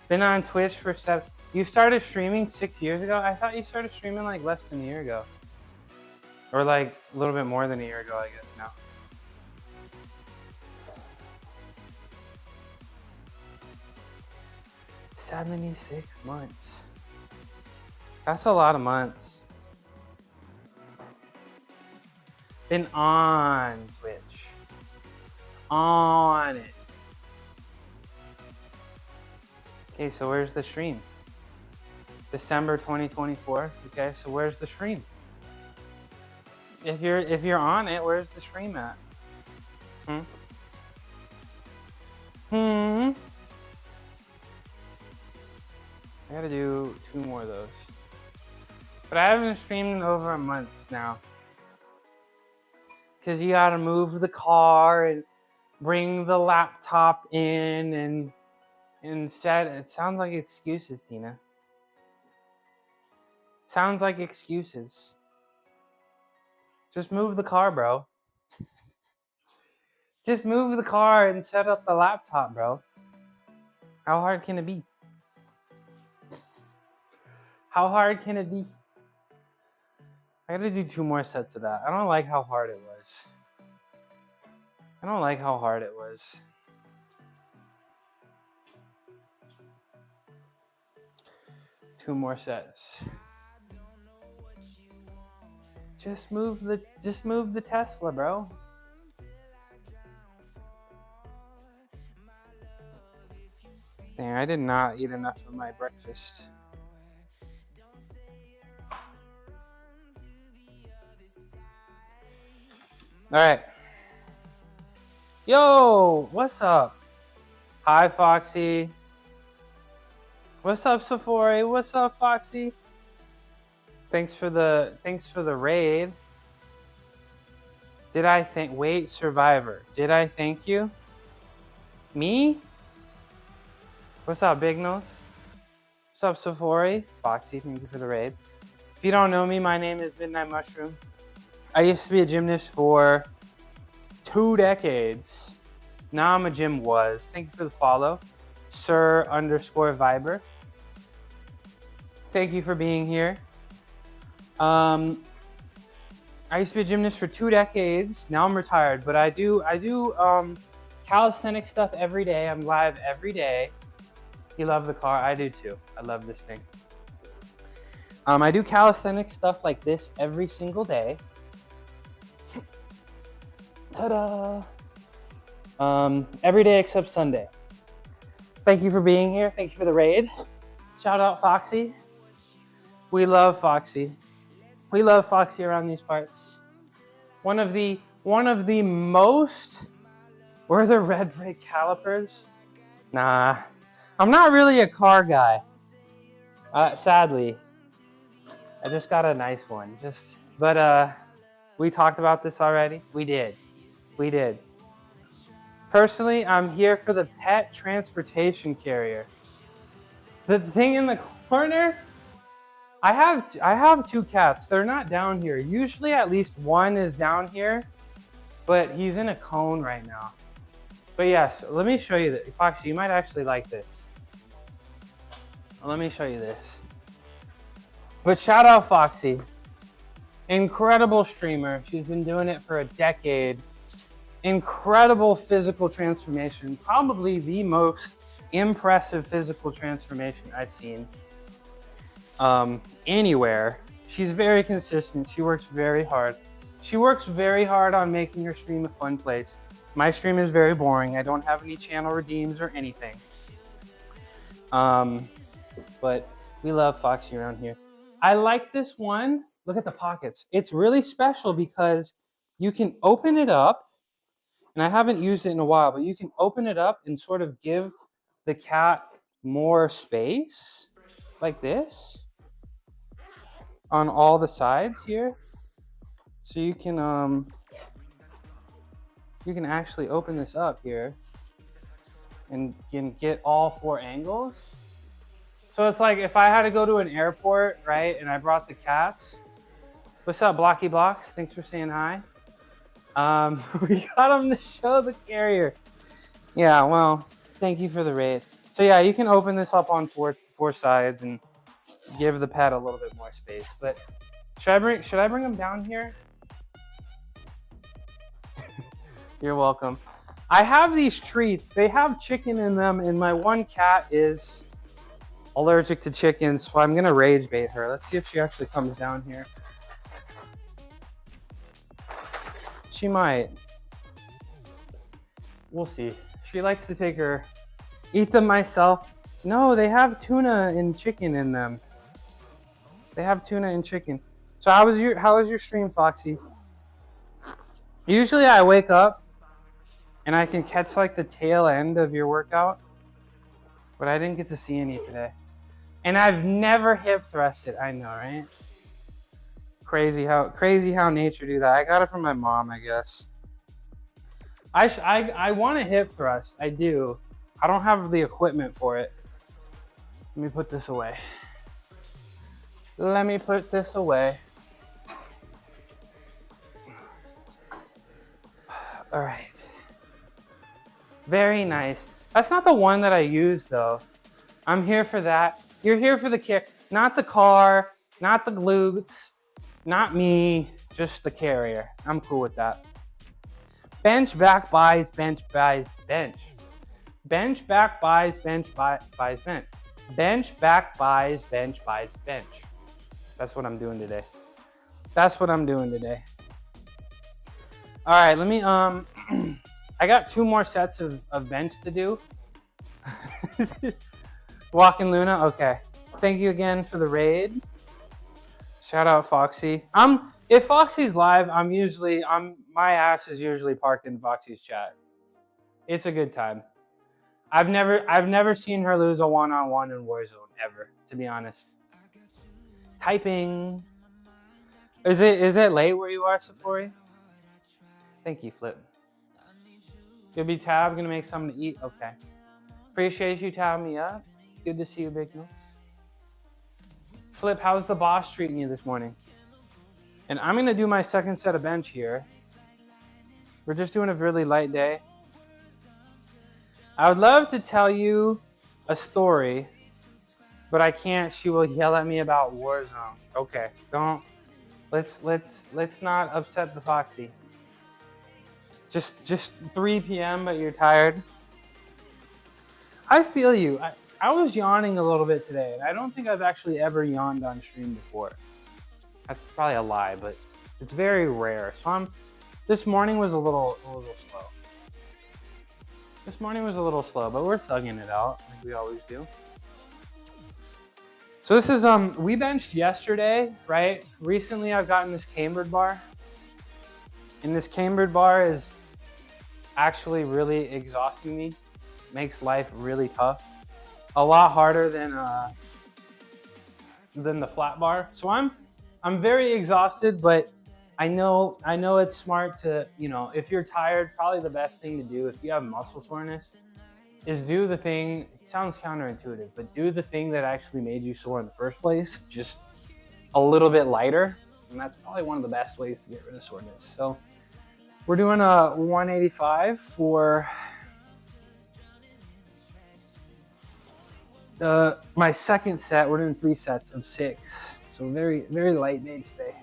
S2: Been on Twitch for 7. You started streaming 6 years ago? I thought you started streaming like less than a year ago. Or like a little bit more than a year ago, I guess now. $76 months. That's a lot of months. Been on Twitch. On it. Okay, so where's the stream? December 2024. Okay, so where's the stream? If you're on it, where's the stream at? I gotta do 2 more of those. But I haven't streamed in over a month now. Cause you gotta move the car and bring the laptop in and instead, it sounds like excuses, Tina. Sounds like excuses. Just move the car, bro. Just move the car and set up the laptop, bro. How hard can it be? How hard can it be? I gotta do 2 more sets of that. I don't like how hard it was. I don't like how hard it was. Two more sets. Just move the Tesla, bro. Dang, I did not eat enough of my breakfast. All right. Yo, what's up? Hi, Foxy. What's up, Sephora? What's up, Foxy? Thanks for the raid. Did I thank? Wait, Survivor. Did I thank you? Me? What's up, Big Nose? What's up, Sephora? Foxy, thank you for the raid. If you don't know me, my name is Midnight Mushroom. I used to be a gymnast for 2 decades. Now I'm a gym was. Thank you for the follow. Sir_Viber. Thank you for being here. I used to be a gymnast for 2 decades. Now I'm retired, but I do calisthenics stuff every day. I'm live every day. You love the car? I do too. I love this thing. I do calisthenics stuff like this every single day. Ta-da! Every day except Sunday. Thank you for being here. Thank you for the raid. Shout out Foxy. We love Foxy. We love Foxy around these parts. One of the most. Were the red brake calipers? Nah, I'm not really a car guy. Sadly, I just got a nice one. But we talked about this already. We did. Personally, I'm here for the pet transportation carrier. The thing in the corner. I have 2 cats. They're not down here. Usually at least one is down here, but he's in a cone right now. But yes, let me show you this. Foxy, you might actually like this. Let me show you this. But shout out Foxy. Incredible streamer. She's been doing it for a decade. Incredible physical transformation. Probably the most impressive physical transformation I've seen anywhere. She's very consistent. She works very hard. She works very hard on making her stream a fun place. My stream is very boring. I don't have any channel redeems or anything. But we love Foxy around here. I like this one. Look at the pockets. It's really special because you can open it up, and I haven't used it in a while, but you can open it up and sort of give the cat more space like this on all the sides here. So you can actually open this up here and can get all 4 angles. So it's like if I had to go to an airport, right, and I brought the cats. What's up, Blocky Blocks? Thanks for saying hi. We got them to show the carrier. Yeah, well, thank you for the raid. So yeah, you can open this up on four sides and give the pet a little bit more space. But should I bring them down here? You're welcome. I have these treats. They have chicken in them, and my one cat is allergic to chicken, so I'm gonna rage bait her. Let's see if she actually comes down here. She might. We'll see. She likes to eat them myself. No, they have tuna and chicken in them. They have tuna and chicken. So how was your stream, Foxy? Usually I wake up and I can catch like the tail end of your workout, but I didn't get to see any today. And I've never hip thrusted. I know, right? Crazy how nature do that. I got it from my mom, I guess. I want to hip thrust. I do. I don't have the equipment for it. Let me put this away. Let me put this away. All right. Very nice. That's not the one that I use though. I'm here for that. You're here for the kick, not the car, not the glutes, not me, just the carrier. I'm cool with that. Bench, back, buys, bench, buys, bench. Bench, back, buys, bench, buys, bench. Bench, back, buys, bench, buys, bench. That's what I'm doing today. All right, let me, I got 2 more sets of bench to do. Walking Luna, okay. Thank you again for the raid. Shout out Foxy. If Foxy's live, my ass is usually parked in Foxy's chat. It's a good time. I've never seen her lose a one-on-one in Warzone ever, to be honest. Typing. Is it late where you are, Safori? Thank you, Flip. You'll be Tab, gonna make something to eat? Okay. Appreciate you tabbing me up. Good to see you, Big Nose. Flip, how's the boss treating you this morning? And I'm gonna do my second set of bench here. We're just doing a really light day. I would love to tell you a story, but I can't. She will yell at me about Warzone. Okay, don't. Let's not upset the Foxy. Just 3 p.m. but you're tired. I feel you. I was yawning a little bit today, and I don't think I've actually ever yawned on stream before. That's probably a lie, but it's very rare. So this morning was a little slow. This morning was a little slow, but we're thugging it out like we always do. So this is we benched yesterday, right? Recently I've gotten this cambered bar. And this cambered bar is actually really exhausting me. Makes life really tough. A lot harder than the flat bar. So I'm very exhausted, but I know it's smart to, you know, if you're tired, probably the best thing to do if you have muscle soreness is do the thing. It sounds counterintuitive, but do the thing that actually made you sore in the first place, just a little bit lighter. And that's probably one of the best ways to get rid of soreness. So we're doing a 185 for my second set. We're doing 3 sets of 6. So very, very light day today.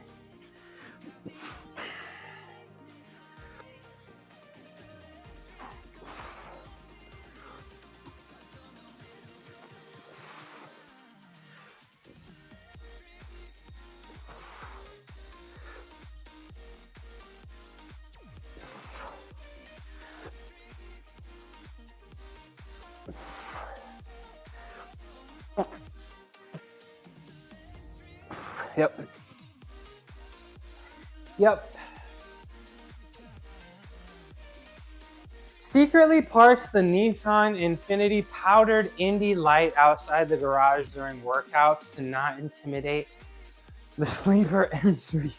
S2: Yep. Secretly parks the Nissan Infiniti powdered Indy Light outside the garage during workouts to not intimidate the sleeper M3.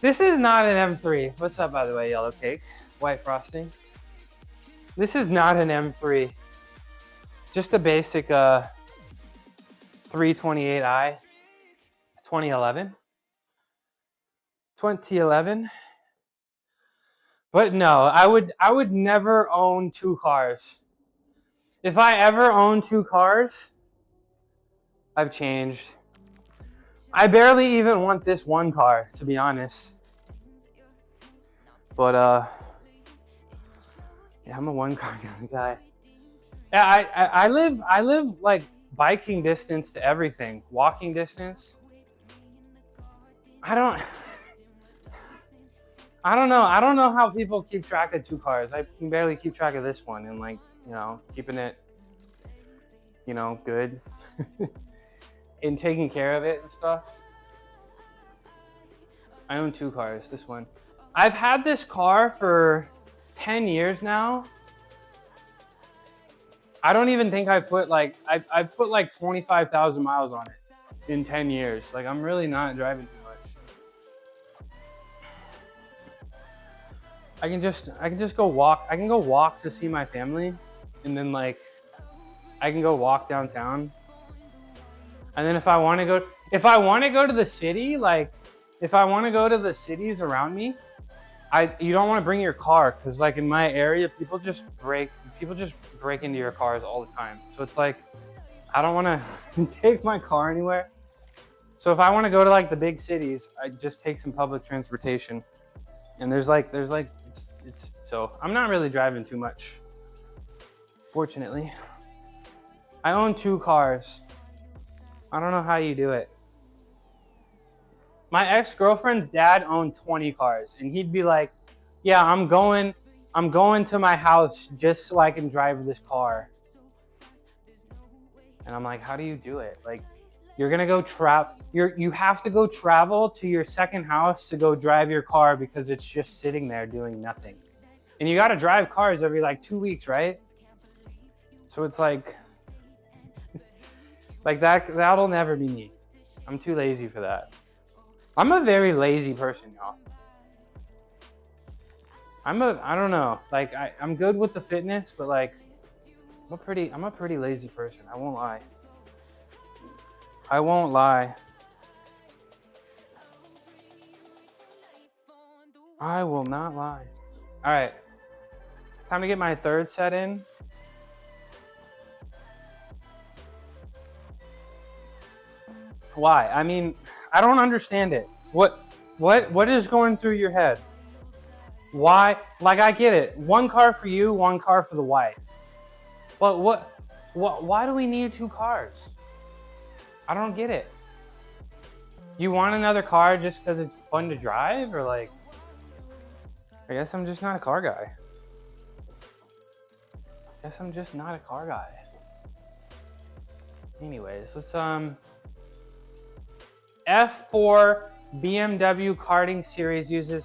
S2: This is not an M3. What's up, by the way, yellow cake? White frosting. This is not an M3. Just a basic 328i 2011. But no, I would never own 2 cars. If I ever own 2 cars, I've changed. I barely even want this one car, to be honest. But yeah, I'm a 1 car guy. Yeah, I live like biking distance to everything, walking distance. I don't know how people keep track of 2 cars. I can barely keep track of this one and, like, you know, keeping it, you know, good and taking care of it and stuff. I own 2 cars, this one. I've had this car for 10 years now. I don't even think I've put like 25,000 miles on it in 10 years. Like, I'm really not driving too much. I can just go walk. I can go walk to see my family, and then, like, I can go walk downtown. And then if I want to go to the city, like, if I want to go to the cities around me, you don't want to bring your car, because, like, in my area, people just break into your cars all the time. So it's like, I don't want to take my car anywhere. So if I want to go to, like, the big cities, I just take some public transportation. And so I'm not really driving too much, fortunately. I own 2 cars. I don't know how you do it. My ex-girlfriend's dad owned 20 cars, and he'd be like, yeah, I'm going to my house just so I can drive this car. And I'm like, how do you do it? Like, you're gonna go you have to go travel to your second house to go drive your car because it's just sitting there doing nothing. And you gotta drive cars every, like, 2 weeks, right? So it's like that'll never be me. I'm too lazy for that. I'm a very lazy person, y'all. I don't know. Like, I'm good with the fitness, but, like, I'm a pretty lazy person. I won't lie. I won't lie. I will not lie. All right. Time to get my 3rd set in. Why? I mean, I don't understand it. What is going through your head? Why? Like, I get it. One car for you, one car for the wife. But why do we need 2 cars? I don't get it. You want another car just because it's fun to drive? Or like, I guess I'm just not a car guy. Anyways, let's F4 BMW karting series uses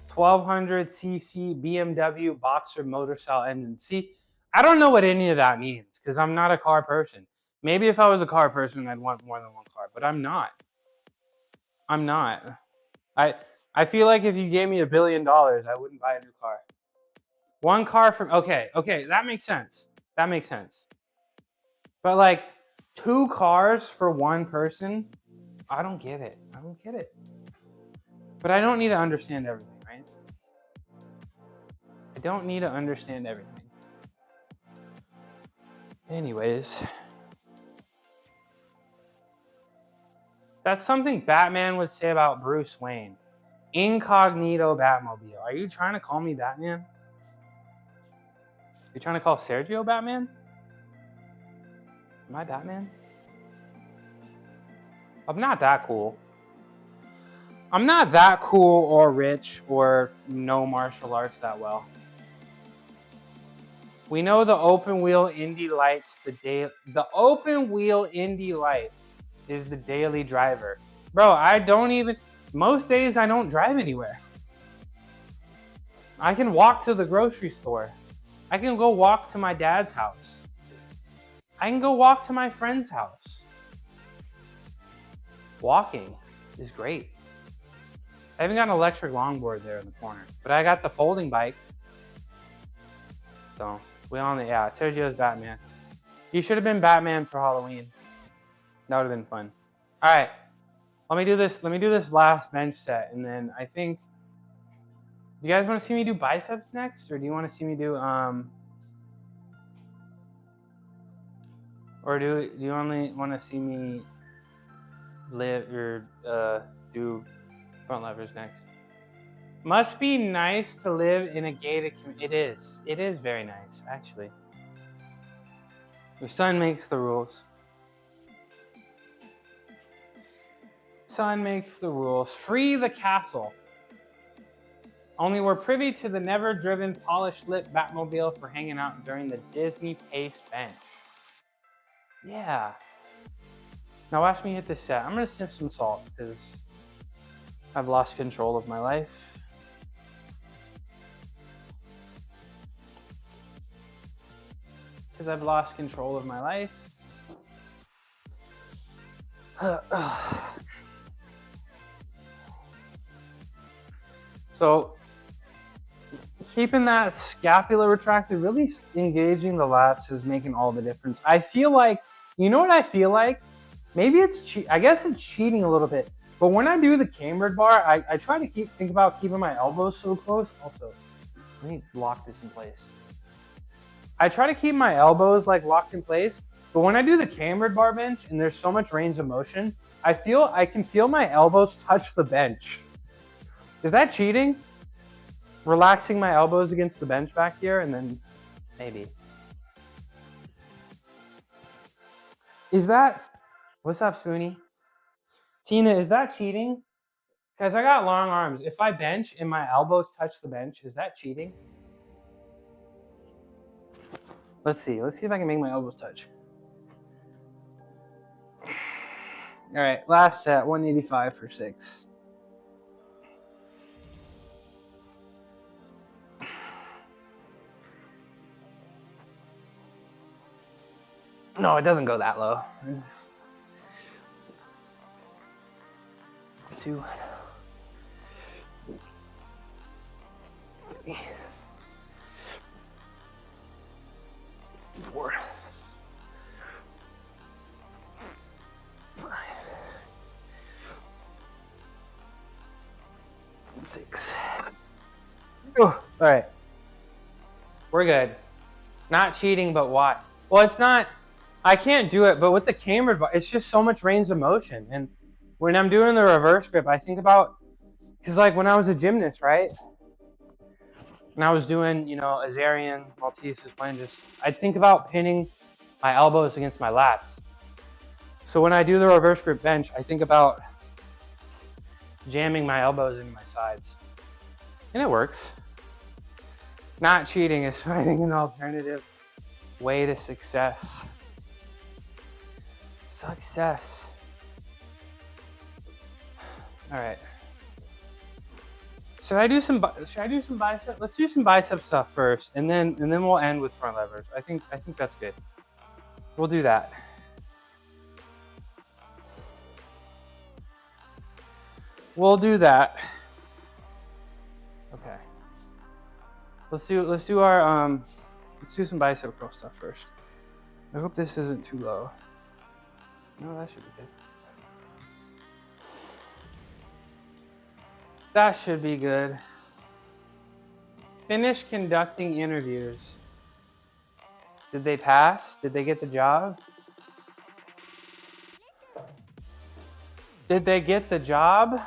S2: 1200cc BMW Boxer motor style engine. See, I don't know what any of that means because I'm not a car person. Maybe if I was a car person, I'd want more than one car, but I'm not. I feel like if you gave me $1 billion, I wouldn't buy a new car. One car from, okay, that makes sense. But like 2 cars for one person, I don't get it. But I don't need to understand everything, right? I don't need to understand everything. Anyways, that's something Batman would say about Bruce Wayne. Incognito Batmobile. Are you trying to call me Batman? You trying to call Sergio Batman? Am I Batman? I'm not that cool. I'm not that cool or rich or know martial arts that well. We know the open wheel Indy Lights, the open wheel Indy Light is the daily driver. Bro, most days I don't drive anywhere. I can walk to the grocery store. I can go walk to my dad's house. I can go walk to my friend's house. Walking is great. I haven't got an electric longboard there in the corner, but I got the folding bike. So Sergio's Batman. You should have been Batman for Halloween. That would have been fun. All right, let me do this last bench set, and then I think. Do you guys want to see me do biceps next, or do you want to see me do or do you only want to see me live or do front levers next? Must be nice to live in a gated community. It is very nice, actually. Your son makes the rules. Free the castle. Only we're privy to the never-driven, polished-lit Batmobile for hanging out during the Disney Pace bench. Yeah. Now watch me hit this set. I'm going to sniff some salts because I've lost control of my life. So, keeping that scapula retracted, really engaging the lats is making all the difference. I feel like, you know what I feel like? Maybe I guess it's cheating a little bit. But when I do the cambered bar, I try to think about keeping my elbows so close. Also, let me lock this in place. I try to keep my elbows like locked in place, but when I do the cambered bar bench and there's so much range of motion, I can feel my elbows touch the bench. Is that cheating? Relaxing my elbows against the bench back here and then maybe. What's up, Spoonie? Tina, is that cheating? Because I got long arms. If I bench and my elbows touch the bench, is that cheating? Let's see if I can make my elbows touch. All right, last set, 185 for 6. No, it doesn't go that low. 2, 3, 4, 5, 6. Oh, all right. We're good. Not cheating, but why? Well, it's not. I can't do it, but with the cambered bar, it's just so much range of motion. And when I'm doing the reverse grip, I think about, because like when I was a gymnast, right? And I was doing, Azarian, Maltese, flanges, I'd think about pinning my elbows against my lats. So when I do the reverse grip bench, I think about jamming my elbows into my sides. And it works. Not cheating is finding an alternative way to success. Success. All right. Should I do some bicep? Let's do some bicep stuff first, and then we'll end with front levers. I think that's good. We'll do that. We'll do that. Okay. Let's do our let's do some bicep curl stuff first. I hope this isn't too low. No, that should be good. That should be good. Finish conducting interviews. Did they pass? Did they get the job? Did they get the job?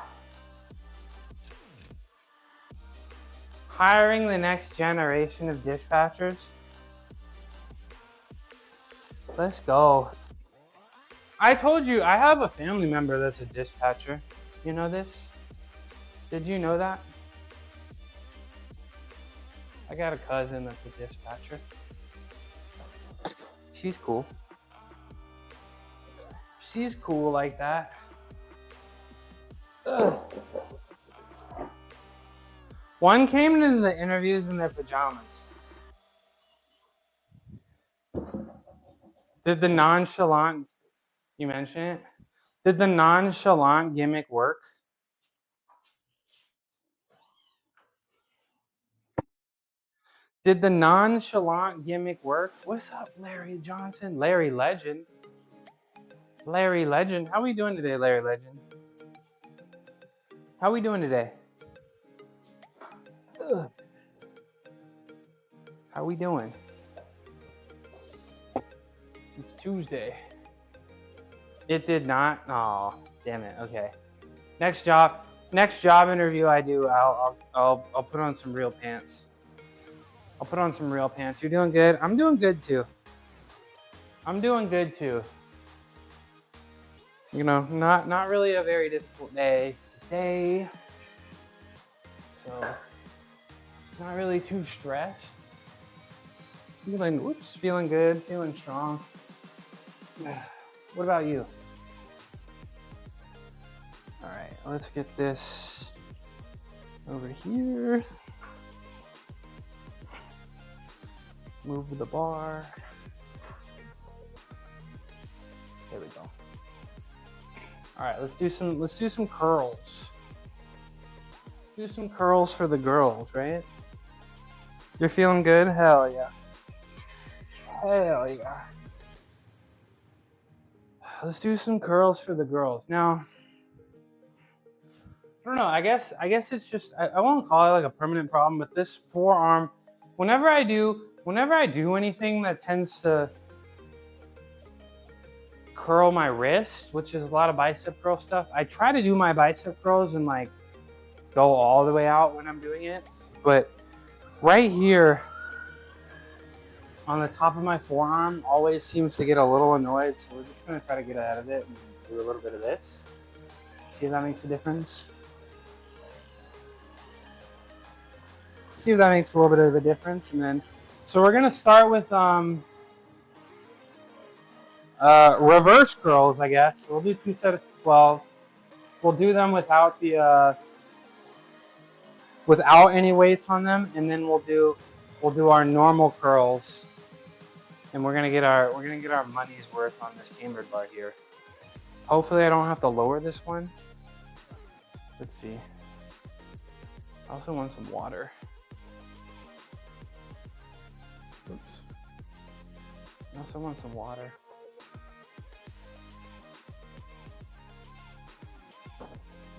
S2: Hiring the next generation of dispatchers. Let's go. I told you, I have a family member that's a dispatcher. You know this? Did you know that? I got a cousin that's a dispatcher. She's cool. She's cool like that. Ugh. One came into the interviews in their pajamas. Did the nonchalant, you mention it? Did the nonchalant gimmick work? Did the nonchalant gimmick work? What's up, Larry Johnson? Larry Legend. Larry Legend. How we doing today, Larry Legend? How we doing today? Ugh. How we doing? It's Tuesday. It did not. Oh, damn it. Okay. Next job interview I do, I'll put on some real pants. I'll put on some real pants. You're doing good? I'm doing good too. I'm doing good too. Not really a very difficult day today. So, not really too stressed. Feeling good, feeling strong. What about you? All right, let's get this over here. Move the bar. There we go. All right, let's do some curls. Let's do some curls for the girls, right? You're feeling good? Hell yeah. Hell yeah. Let's do some curls for the girls. Now, I don't know, I guess it's just, I won't call it like a permanent problem, but this forearm, whenever I do anything that tends to curl my wrist, which is a lot of bicep curl stuff, I try to do my bicep curls and like go all the way out when I'm doing it. But right here on the top of my forearm always seems to get a little annoyed. So we're just gonna try to get ahead of it and do a little bit of this. See if that makes a difference. See if that makes a little bit of a difference. And then, so we're gonna start with reverse curls, I guess. We'll do 2 sets of 12. We'll do them without the without any weights on them, and then we'll do our normal curls, and we're gonna get our money's worth on this cambered bar here. Hopefully, I don't have to lower this one. Let's see. I also want some water. Oops. I also want some water.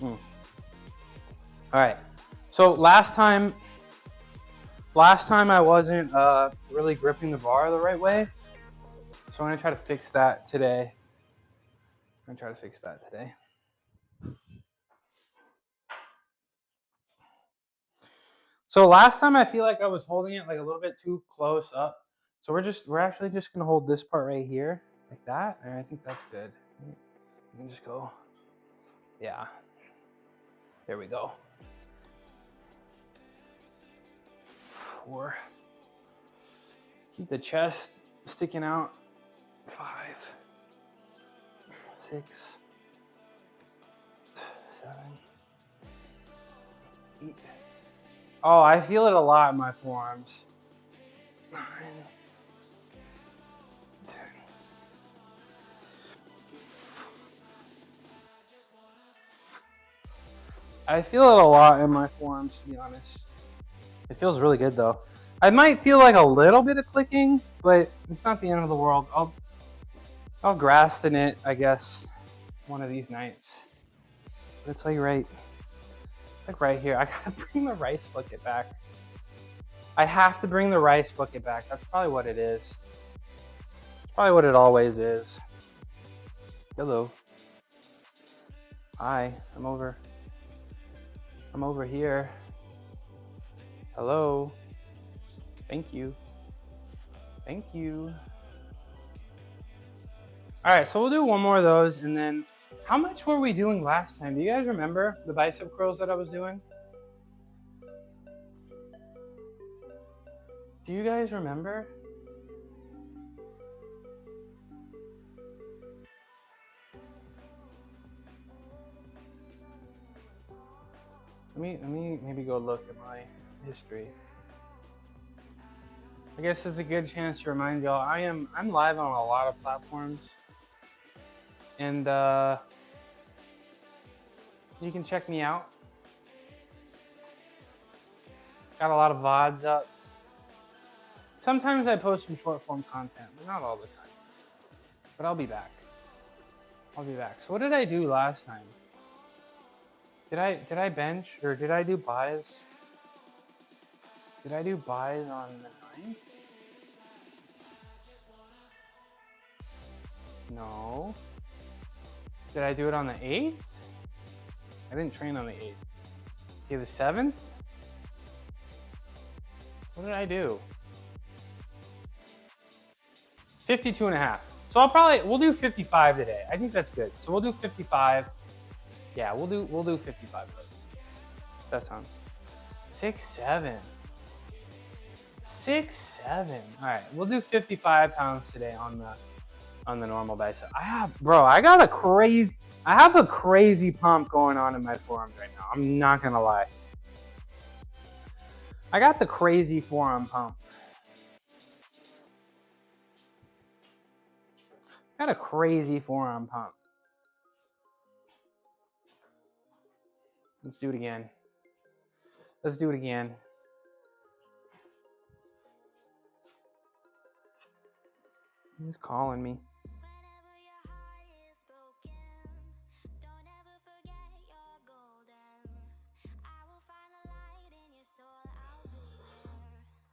S2: All right. So last time I wasn't really gripping the bar the right way. So I'm gonna try to fix that today. So last time I feel like I was holding it like a little bit too close up. So we're actually just gonna hold this part right here like that, and I think that's good. You can just go, yeah. There we go. 4. Keep the chest sticking out. 5, 6, 7, 8. Oh, I feel it a lot in my forearms. 9, 10. I feel it a lot in my forearms, to be honest. It feels really good though. I might feel like a little bit of clicking, but it's not the end of the world. I'll grasp in it, I guess, one of these nights. But it's like it's like right here. I gotta bring the rice bucket back. I have to bring the rice bucket back. That's probably what it is. It's probably what it always is. Hello. Hi, I'm over here. Hello. Thank you. Thank you. All right, so we'll do one more of those, and then how much were we doing last time? Do you guys remember the bicep curls that I was doing? Do you guys remember? Let me maybe go look at my history. I guess it's a good chance to remind y'all I'm live on a lot of platforms, and you can check me out. Got a lot of VODs up. Sometimes I post some short form content, but not all the time. But I'll be back. I'll be back. So what did I do last time? Did I bench or did I do buys? Did I do buys on the 9th? No. Did I do it on the 8th? I didn't train on the 8th. Okay, the 7th? What did I do? 52 and a half. So we'll do 55 today. I think that's good. So we'll do 55. Yeah, we'll do 55 of those. That sounds 6, 7. 6, 7. All right, we'll do 55 pounds today on the normal bicep. I have a crazy pump going on in my forearms right now. I'm not gonna lie. I got the crazy forearm pump. Got a crazy forearm pump. Let's do it again. Let's do it again. He's calling me.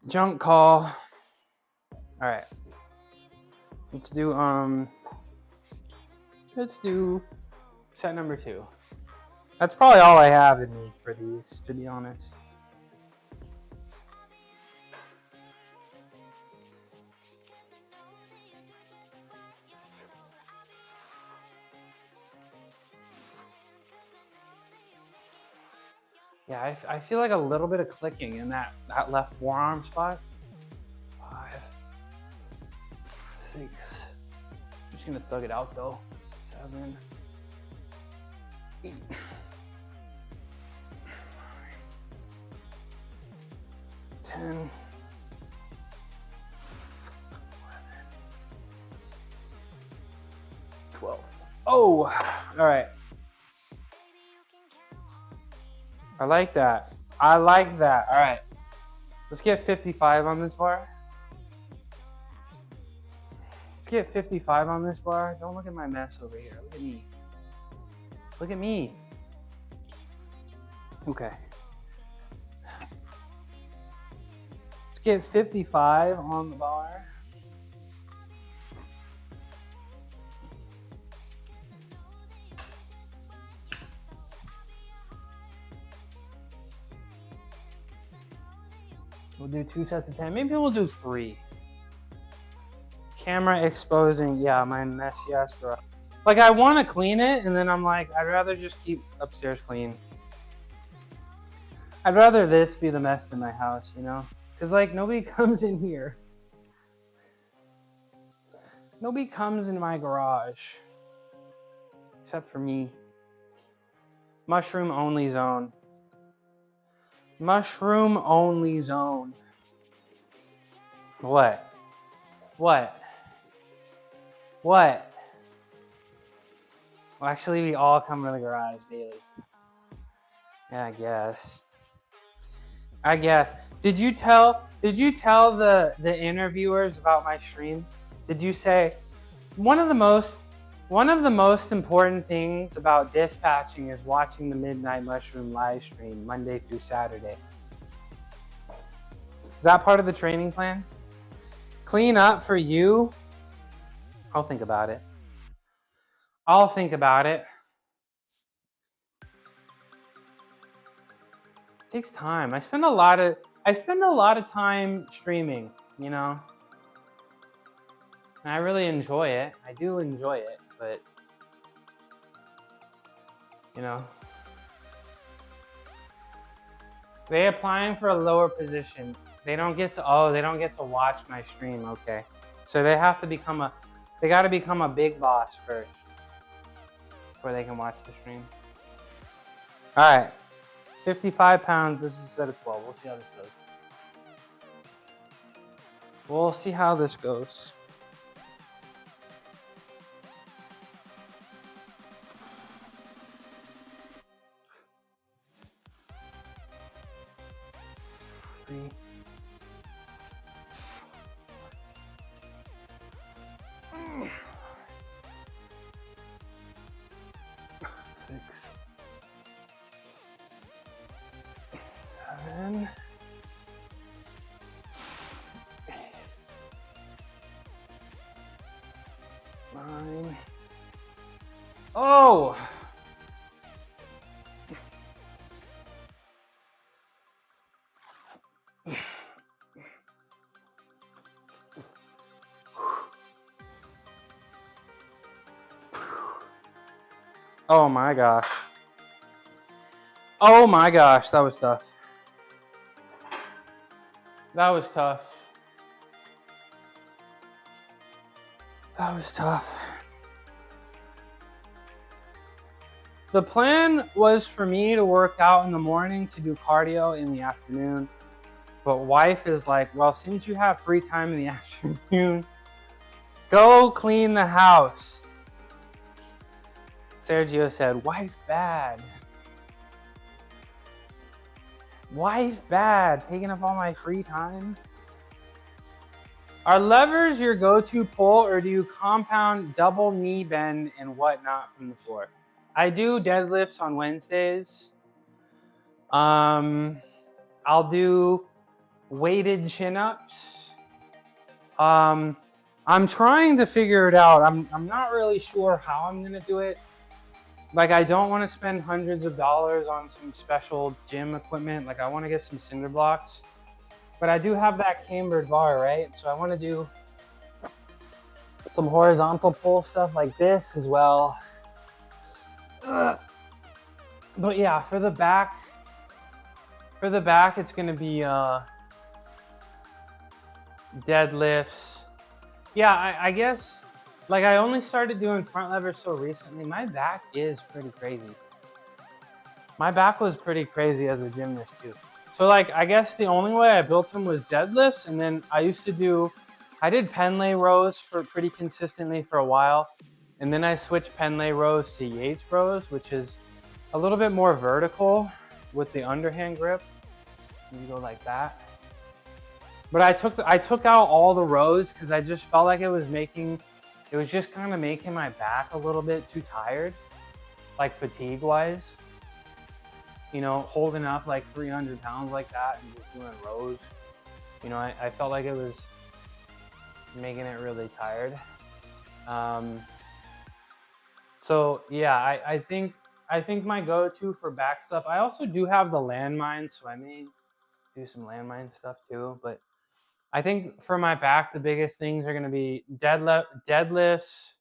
S2: Junk call. All right. Let's do set number 2. That's probably all I have in me for these, to be honest. Yeah, I feel like a little bit of clicking in that left forearm spot. 5, 6. I'm just gonna thug it out though. 7, 8. 10, 11, 12. Oh, all right. I like that. I like that. All right. Let's get 55 on this bar. Let's get 55 on this bar. Don't look at my mess over here. Look at me. Look at me. Okay. Let's get 55 on the bar. We'll do 2 sets of 10. Maybe we'll do 3. Camera exposing, yeah, my messy ass garage. Like, I want to clean it, and then I'm like, I'd rather just keep upstairs clean. I'd rather this be the mess than my house, you know? Because, like, nobody comes in here. Nobody comes in my garage. Except for me. Mushroom only zone. Mushroom only zone. What? What? What? Well, actually, we all come to the garage daily. Yeah, I guess. Did you tell the interviewers about my stream? Did you say one of the most important things about dispatching is watching the Midnight Mushroom live stream Monday through Saturday? Is that part of the training plan? Clean up for you? I'll think about it. It takes time. I spend a lot of time streaming, you know? And I really enjoy it. I do enjoy it, but you know. They applying for a lower position. They don't get to watch my stream, okay. So they got to become a big boss first before they can watch the stream. All right. 55 pounds, this is a set of 12. We'll see how this goes. We'll see how this goes. Three. 6. 7. 9. Oh! Oh my gosh. Oh my gosh, that was tough. That was tough. The plan was for me to work out in the morning to do cardio in the afternoon. But wife is like, well, since you have free time in the afternoon, go clean the house. Sergio said, wife bad. Wife bad, taking up all my free time. Are levers your go-to pull, or do you compound double knee bend and whatnot from the floor? I do deadlifts on Wednesdays. I'll do weighted chin-ups. I'm trying to figure it out. I'm not really sure how I'm gonna do it. Like, I don't want to spend hundreds of dollars on some special gym equipment. Like, I want to get some cinder blocks. But I do have that cambered bar, right? So I want to do some horizontal pull stuff like this as well. But yeah, for the back, it's going to be deadlifts. Yeah, I guess, like, I only started doing front levers so recently. My back is pretty crazy. My back was pretty crazy as a gymnast too. So, like, I guess the only way I built them was deadlifts, and then I did Penlay rows for pretty consistently for a while, and then I switched Penlay rows to Yates rows, which is a little bit more vertical with the underhand grip. You go like that. But I took out all the rows because I just felt like it was just kind of making my back a little bit too tired, like fatigue wise. You know, holding up like 300 pounds like that and just doing rows. You know, I felt like it was making it really tired. So yeah, I think my go-to for back stuff, I also do have the landmine, so I may do some landmine stuff too. But I think for my back, the biggest things are going to be deadlifts,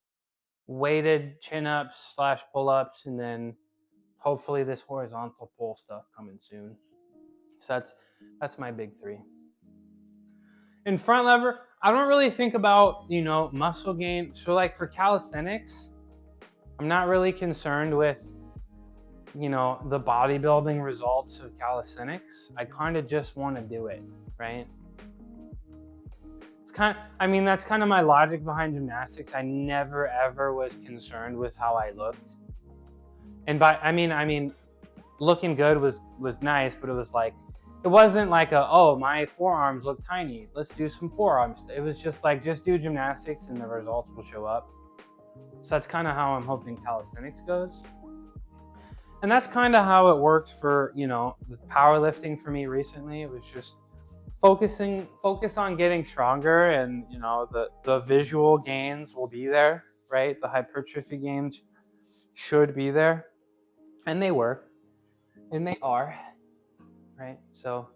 S2: weighted chin-ups / pull-ups, and then hopefully this horizontal pull stuff coming soon. So that's my big 3. In front lever, I don't really think about, muscle gain. So like for calisthenics, I'm not really concerned with, the bodybuilding results of calisthenics. I kind of just want to do it, right? That's kind of my logic behind gymnastics. I never ever was concerned with how I looked. And looking good was nice, but it wasn't like my forearms look tiny, let's do some forearms. It was just like, just do gymnastics and the results will show up. So that's kind of how I'm hoping calisthenics goes. And that's kind of how it worked for, the powerlifting for me recently. It was just focus on getting stronger, and, the visual gains will be there, right? The hypertrophy gains should be there. And they were. And they are. Right? So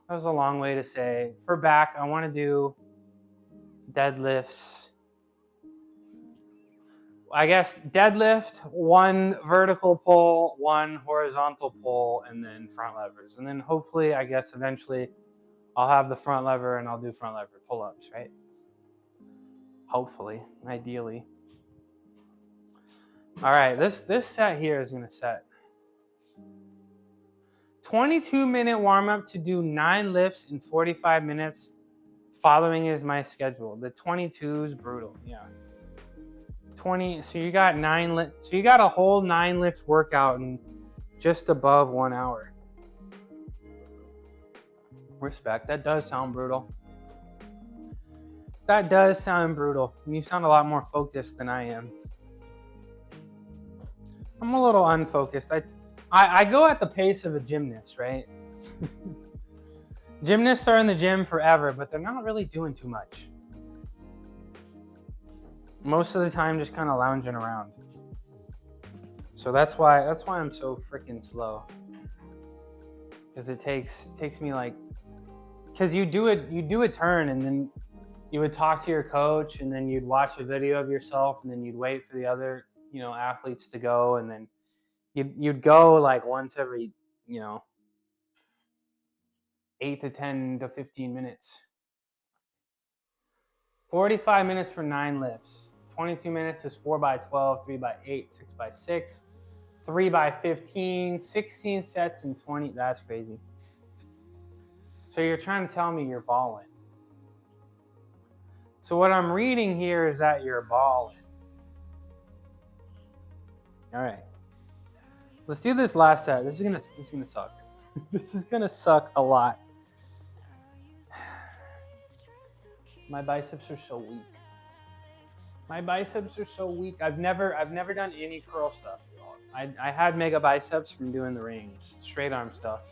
S2: that was a long way to say, for back, I want to do deadlifts. I guess deadlift, 1 vertical pull, 1 horizontal pull, and then front levers. And then hopefully, I guess eventually I'll have the front lever and I'll do front lever pull-ups, right? Hopefully, ideally. All right, this set here is going to set 22-minute warm-up to do 9 lifts in 45 minutes. Following is my schedule. The 22 is brutal. Yeah. 20. So you got 9 so you got a whole 9 lifts workout in just above 1 hour. Respect. That does sound brutal. That does sound brutal. You sound a lot more focused than I am. I'm a little unfocused. I go at the pace of a gymnast, right? Gymnasts are in the gym forever, but they're not really doing too much. Most of the time, just kind of lounging around. So that's why I'm so freaking slow. Because it takes me because you do a turn and then you would talk to your coach and then you'd watch a video of yourself and then you'd wait for the other, athletes to go, and then you'd go once every, 8 to 10 to 15 minutes. 45 minutes for 9 lifts. 22 minutes is 4x12, 3x8, 6x6, 3x15, 16 sets and 20. That's crazy. So you're trying to tell me you're balling. So what I'm reading here is that you're balling. All right. Let's do this last set. This is gonna suck. This is gonna suck a lot. My biceps are so weak. I've never done any curl stuff. I had mega biceps from doing the rings, straight arm stuff.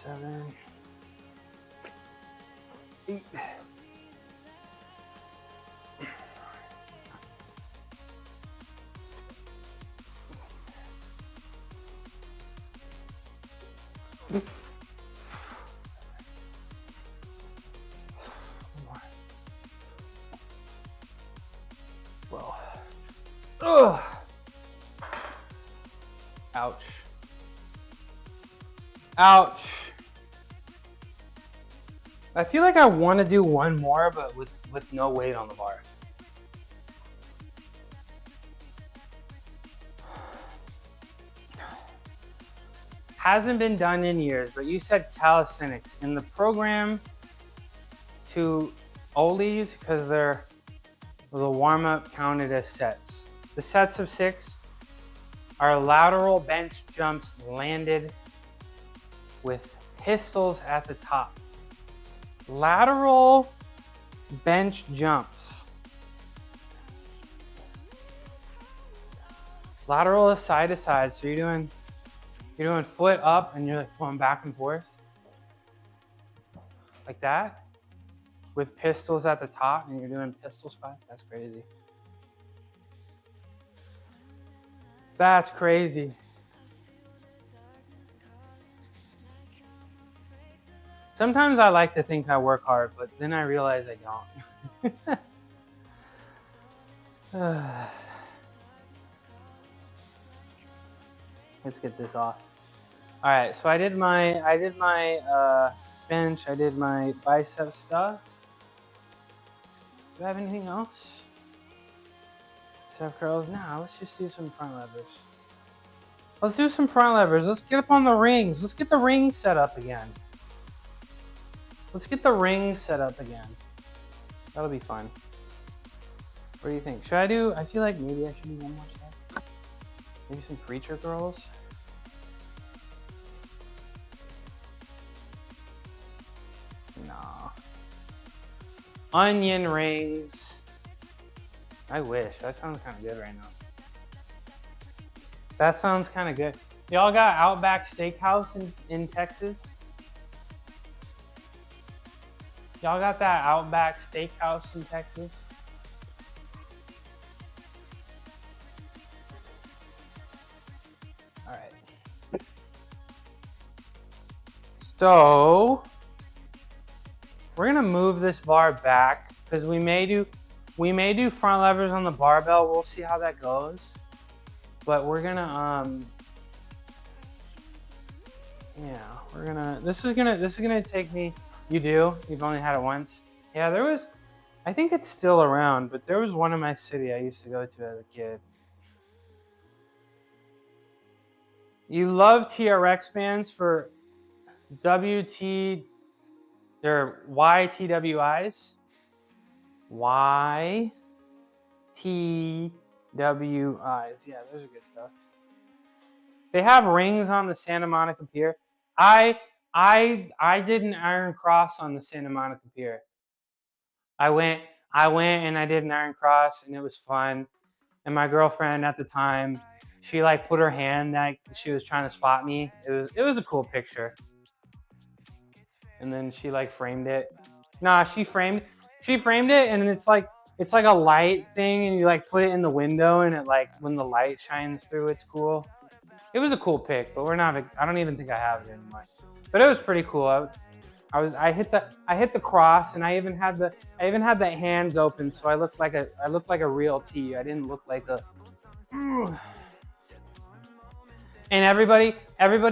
S2: Seven, 8. Well, ugh. Ouch. I feel like I want to do one more, but with no weight on the bar. Hasn't been done in years, but you said calisthenics. In the program to ollies, because they're the warm-up counted as sets. The sets of 6 are lateral bench jumps landed with pistols at the top. Lateral bench jumps. Lateral is side to side. So you're doing foot up and you're like going back and forth. Like that. With pistols at the top and you're doing pistol squats. That's crazy. That's crazy. Sometimes I like to think I work hard, but then I realize I don't. Let's get this off. All right, so I did my bench. I did my bicep stuff. Do I have anything else? Bicep curls? Nah, let's just do some front levers. Let's do some front levers. Let's get up on the rings. Let's get the rings set up again. Let's get the rings set up again. That'll be fun. What do you think? Should I do? I feel like maybe I should do one more set. Maybe some preacher girls. Nah. Onion rings. I wish. That sounds kind of good right now. That sounds kind of good. Y'all got Outback Steakhouse in Texas? Y'all got that Outback Steakhouse in Texas? All right. So we're gonna move this bar back because we may do front levers on the barbell. We'll see how that goes. But we're gonna yeah, we're gonna this is gonna take me. You do? You've only had it once? Yeah, there was, I think it's still around, but there was one in my city I used to go to as a kid. You love TRX bands for WT, they're YTWIs? YTWIs. Yeah, those are good stuff. They have rings on the Santa Monica Pier. I did an Iron Cross on the Santa Monica Pier. I went and I did an Iron Cross and it was fun. And my girlfriend at the time, she like put her hand like she was trying to spot me. It was a cool picture. And then she like framed it. Nah, she framed it and it's like a light thing and you like put it in the window and it like when the light shines through it's cool. It was a cool pic, but I don't even think I have it anymore. But it was pretty cool. I hit the cross, and I even had the hands open, so I looked like a real T. I didn't look like a. And everybody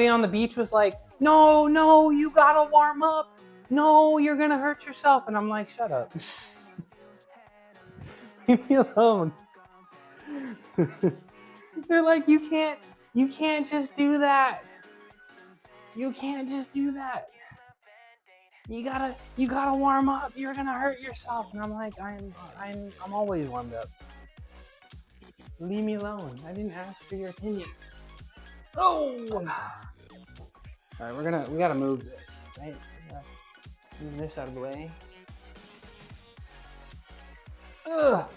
S2: on the beach was like, no, you gotta warm up. No, you're gonna hurt yourself. And I'm like, shut up. Leave me alone. They're like, you can't just do that. You can't just do that. You gotta warm up. You're gonna hurt yourself. And I'm like, I'm always warmed up. Leave me alone. I didn't ask for your opinion. Oh. All right, we gotta move this, right? So we gotta move this out of the way. Ugh.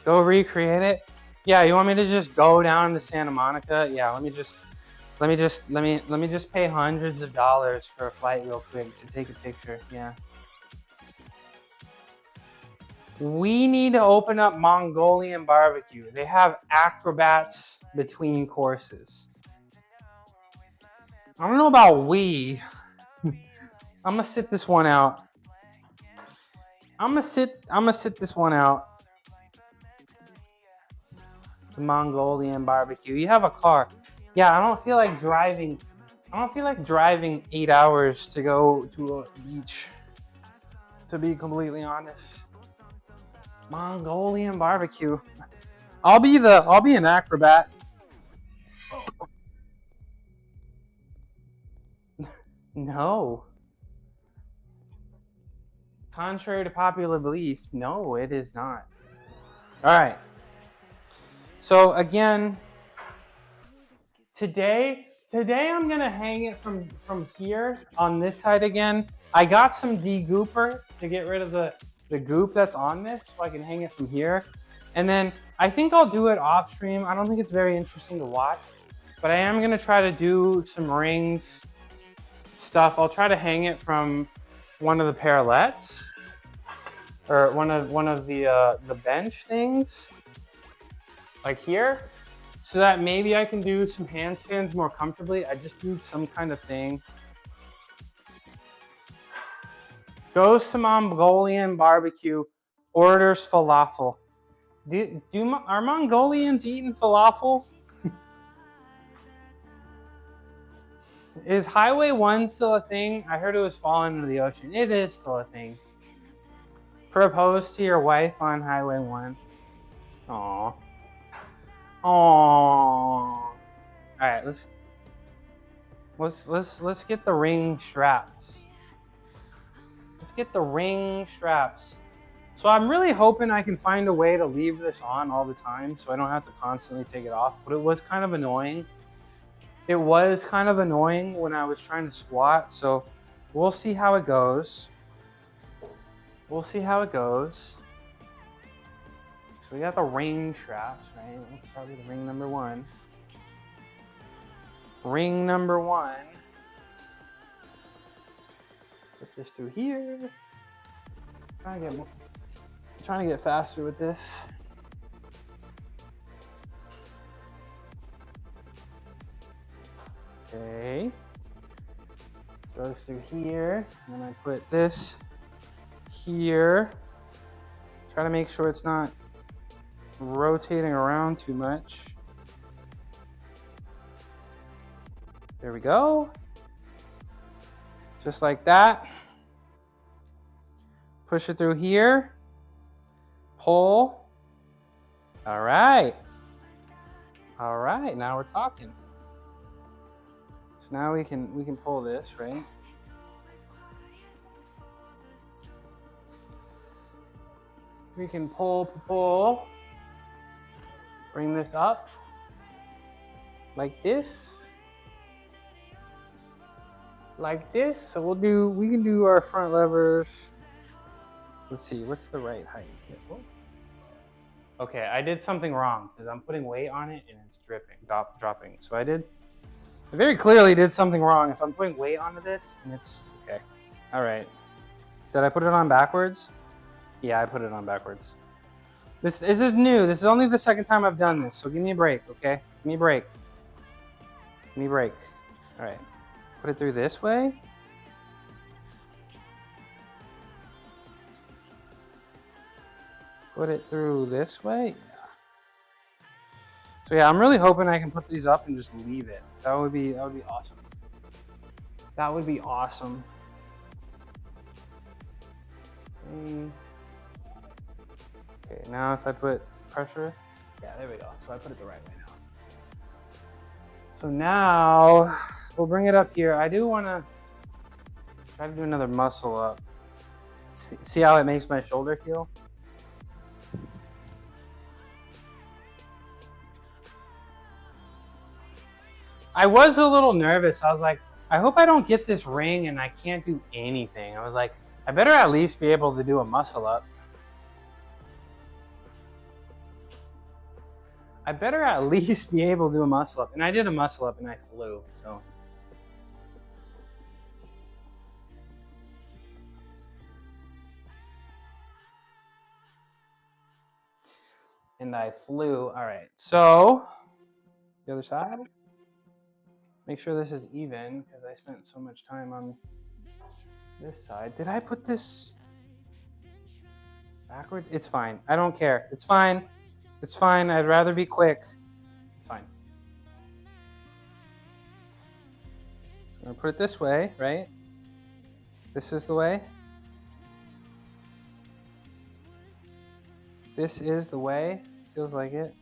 S2: Go recreate it. Yeah, you want me to just go down to Santa Monica? Yeah, let me just pay hundreds of dollars for a flight real quick to take a picture. Yeah. We need to open up Mongolian barbecue. They have acrobats between courses. I don't know about we. I'm gonna sit this one out. I'm gonna sit this one out. The Mongolian barbecue. You have a car. Yeah, I don't feel like driving 8 hours to go to a beach. To be completely honest. Mongolian barbecue. I'll be an acrobat. No. Contrary to popular belief, no, it is not. All right. So again, today I'm gonna hang it from here on this side again. I got some degooper to get rid of the goop that's on this, so I can hang it from here. And then I think I'll do it off stream. I don't think it's very interesting to watch, but I am gonna try to do some rings stuff. I'll try to hang it from one of the parallettes or one of the bench things, like here, so that maybe I can do some handstands more comfortably. I just need some kind of thing. Goes to Mongolian barbecue, orders falafel. Are Mongolians eating falafel? Is Highway 1 still a thing? I heard it was falling into the ocean. It is still a thing. Propose to your wife on Highway 1. Aww. Aww. All right, let's get the ring straps. Let's get the ring straps. So I'm really hoping I can find a way to leave this on all the time so I don't have to constantly take it off, but it was kind of annoying. It was kind of annoying when I was trying to squat, so we'll see how it goes. We'll see how it goes. So we got the ring straps, right? Let's start with ring number 1. Ring number 1. Put this through here. Trying to get faster with this. Okay. Goes through here, and then I put this here. Try to make sure it's not rotating around too much. There we go. Just like that. Push it through here. Pull. All right. All right, now we're talking. So now we can pull this, right? We can pull. Bring this up like this. Like this. So we can do our front levers. Let's see, what's the right height? Okay, I did something wrong because I'm putting weight on it and it's dropping. So I very clearly did something wrong if I'm putting weight onto this and it's, okay. All right. Did I put it on backwards? Yeah, I put it on backwards. This is new. This is only the second time I've done this, so give me a break, okay? Give me a break. Give me a break. All right. Put it through this way. Put it through this way. Yeah. So yeah, I'm really hoping I can put these up and just leave it. That would be awesome. That would be awesome. Okay, now if I put pressure, yeah, there we go. So I put it the right way now. So now we'll bring it up here. I do want to try to do another muscle up. See how it makes my shoulder feel? I was a little nervous. I was like, I hope I don't get this ring and I can't do anything. I was like, I better at least be able to do a muscle up. I better at least be able to do a muscle up. And I did a muscle up and I flew, so. And I flew. All right, so the other side. Make sure this is even because I spent so much time on this side. Did I put this backwards? It's fine. I don't care. It's fine. It's fine. I'd rather be quick. It's fine. I'm going to put it this way, right? This is the way. This is the way. Feels like it.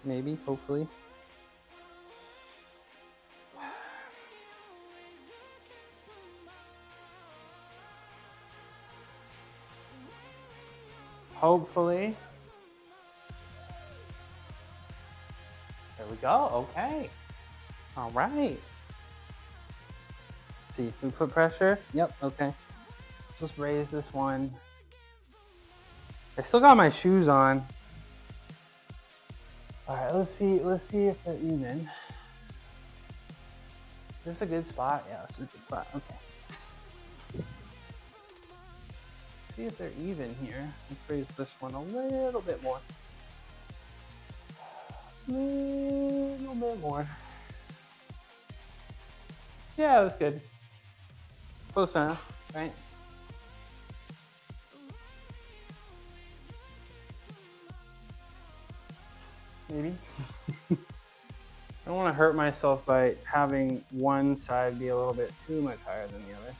S2: Maybe, hopefully. Hopefully. There we go. Okay. All right. Let's see, we put pressure. Yep. Okay. Let's just raise this one. I still got my shoes on. All right, let's see if they're even. Is this a good spot? Yeah, this is a good spot. Okay. See if they're even here. Let's raise this one a little bit more. Little bit more. Yeah, that's good. Close enough, right? Maybe. I don't want to hurt myself by having one side be a little bit too much higher than the other.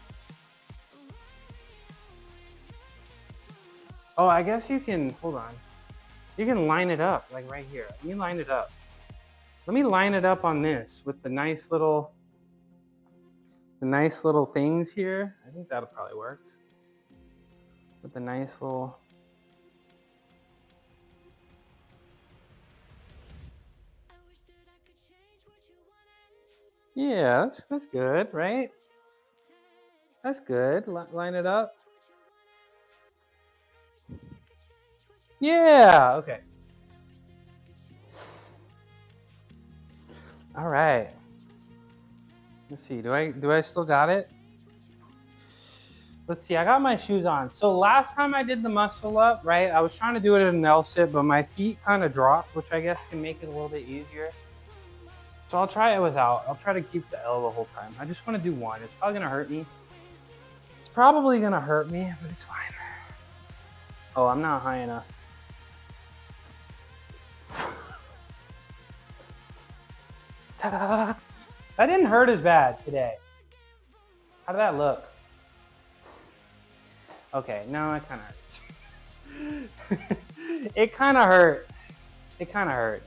S2: Oh, I guess you can, hold on. You can line it up, like right here. Let me line it up. Let me line it up on this with the nice little things here. I think that'll probably work. With the nice little. Yeah, that's good, right? That's good. Line it up. Yeah, okay. All right. Let's see. Do I still got it? Let's see. I got my shoes on. So last time I did the muscle up, right? I was trying to do it in an L sit, but my feet kind of dropped, which I guess can make it a little bit easier. So I'll try it without. I'll try to keep the L the whole time. I just want to do one. It's probably gonna hurt me. It's probably gonna hurt me, but it's fine. Oh, I'm not high enough. Ta-da! That didn't hurt as bad today. How did that look? Okay, no, it kind of hurts. It kind of hurt. It kind of hurt.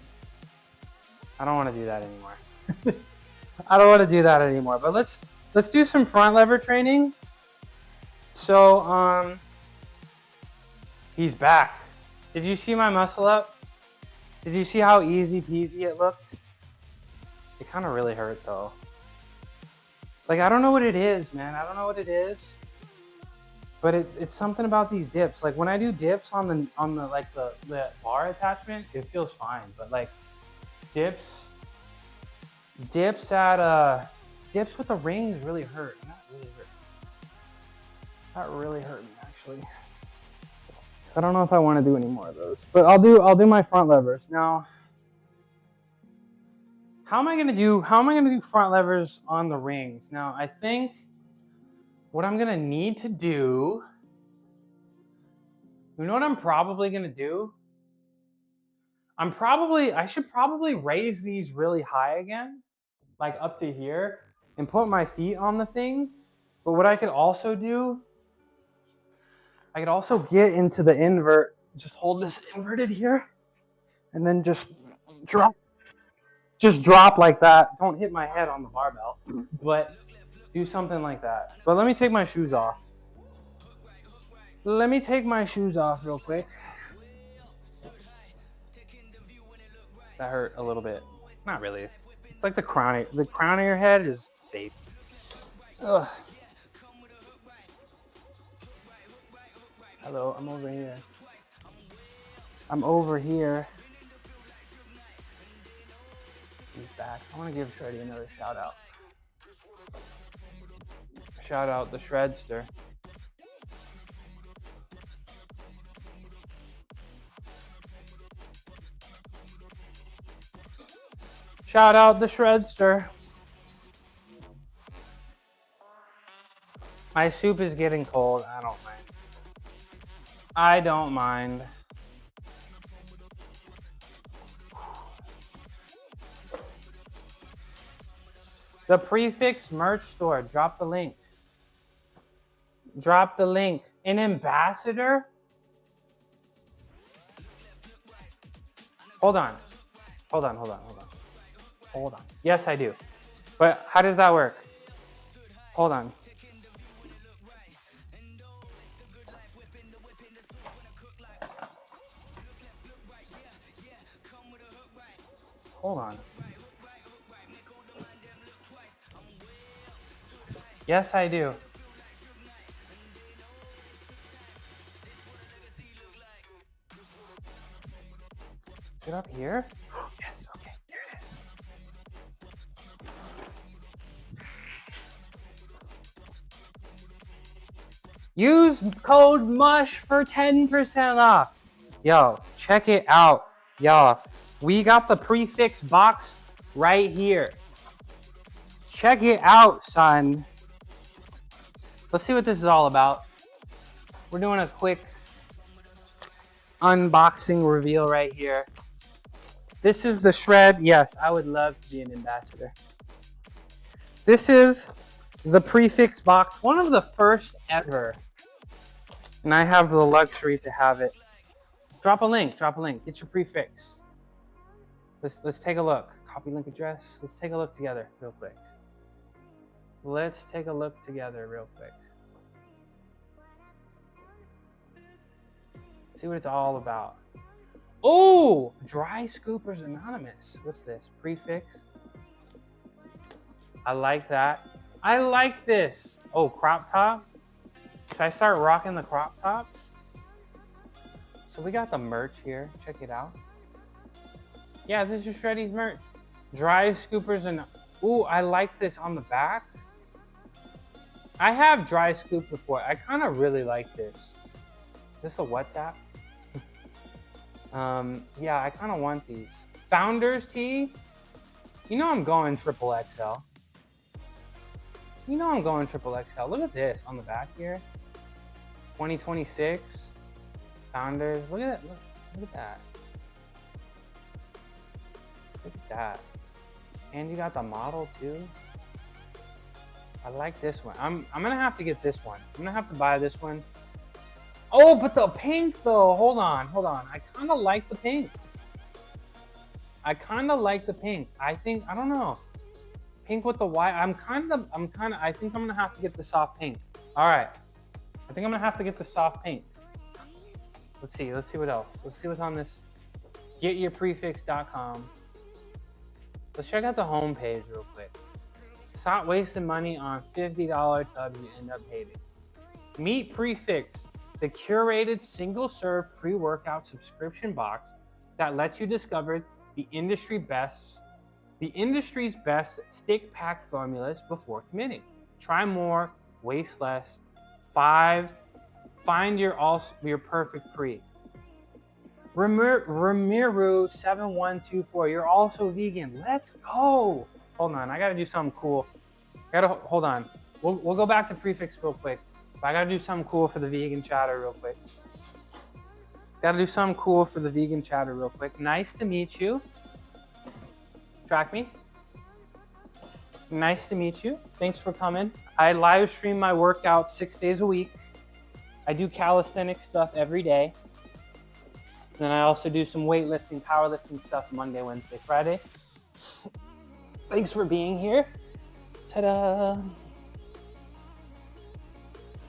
S2: I don't want to do that anymore. I don't want to do that anymore. But let's do some front lever training. So he's back. Did you see my muscle up? Did you see how easy peasy it looked? It kind of really hurt though. Like, I don't know what it is, man. I don't know what it is. But it's something about these dips. Like when I do dips on the like the bar attachment, it feels fine. But like dips with the rings really hurt. Not really hurt. That really hurt me actually. I don't know if I want to do any more of those. But I'll do my front levers. Now, how am I gonna do front levers on the rings? Now I think what I'm gonna need to do, you know what I'm probably gonna do? I should probably raise these really high again, like up to here, and put my feet on the thing. But what I could also do, I could also get into the invert, just hold this inverted here, and then just drop like that. Don't hit my head on the barbell, but do something like that. But let me take my shoes off. Let me take my shoes off real quick. That hurt a little bit. Not really. It's like the crown of your head is safe. Ugh. Hello, I'm over here. I'm over here. He's back. I want to give Shreddy another shout out. Shout out the Shredster. Shout out the Shredster. My soup is getting cold. I don't mind. I don't mind. The Prefix merch store. Drop the link. Drop the link. An ambassador? Hold on. Hold on. Yes, I do. But how does that work? Hold on. Hold on. Yes, I do. Get up here. Yes, okay, there it is. Use code MUSH for 10% off. Yo, check it out. Y'all, we got the prefix box right here. Check it out, son. Let's see what this is all about. We're doing a quick unboxing reveal right here. This is the Shred. Yes, I would love to be an ambassador. This is the prefix box, one of the first ever. And I have the luxury to have it. Drop a link, get your prefix. Let's take a look. Copy link address. Let's take a look together real quick. See what it's all about. Oh, Dry Scoopers Anonymous. What's this? Prefix. I like that. I like this. Oh, crop top. Should I start rocking the crop tops? So we got the merch here. Check it out. Yeah, this is Shreddy's merch. Dry Scoopers and ooh, I like this on the back. I have dry scoop before. I kind of really like this. Is this a WhatsApp? Yeah, I kind of want these. Founders tee. You know I'm going triple XL. Look at this on the back here. 2026. Founders. Look at that. Look at that. Look at that. And you got the model too. I like this one. I'm gonna have to get this one. I'm gonna have to buy this one. Oh, but the pink though. Hold on. I kind of like the pink. I think, I don't know. Pink with the white. I think I'm gonna have to get the soft pink. All right. I think I'm gonna have to get the soft pink. Let's see what else. Let's see what's on this. Getyourprefix.com. Let's check out the homepage real quick. Stop wasting money on $50 tubs you end up hating. Meet Prefix, the curated single-serve pre-workout subscription box that lets you discover the industry's best stick pack formulas before committing. Try more, waste less. Find your perfect pre. Ramiru7124, you're also vegan. Let's go. Hold on, I gotta do something cool. Hold on. We'll go back to Prefix real quick. But I gotta do something cool for the vegan chatter real quick. Nice to meet you. Track me. Nice to meet you. Thanks for coming. I live stream my workouts 6 days a week. I do calisthenics stuff every day. And then I also do some weightlifting, powerlifting stuff Monday, Wednesday, Friday. Thanks for being here. Ta-da.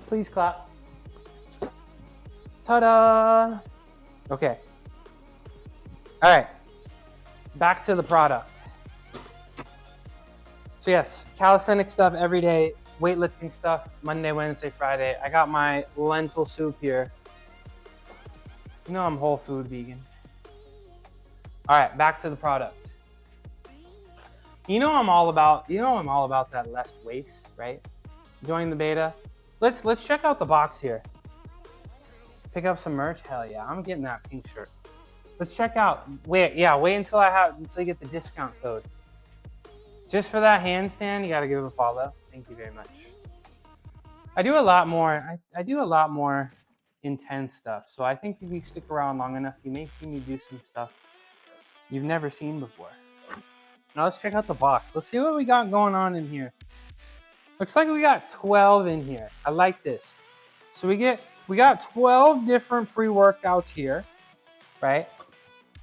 S2: Please clap. Ta-da. Okay. All right. Back to the product. So yes, calisthenics stuff every day, weightlifting stuff Monday, Wednesday, Friday. I got my lentil soup here. You know I'm whole food vegan. All right, back to the product. You know I'm all about that less waste, right? Join the beta. Let's check out the box here. Pick up some merch. Hell yeah, I'm getting that pink shirt. Let's check out. Wait until you get the discount code. Just for that handstand, you gotta give it a follow. Thank you very much. I do a lot more. I do a lot more intense stuff. So I think if you stick around long enough, you may see me do some stuff you've never seen before. Now let's check out the box. Let's see what we got going on in here. Looks like we got 12 in here. I like this. So we got 12 different pre-workouts here, right?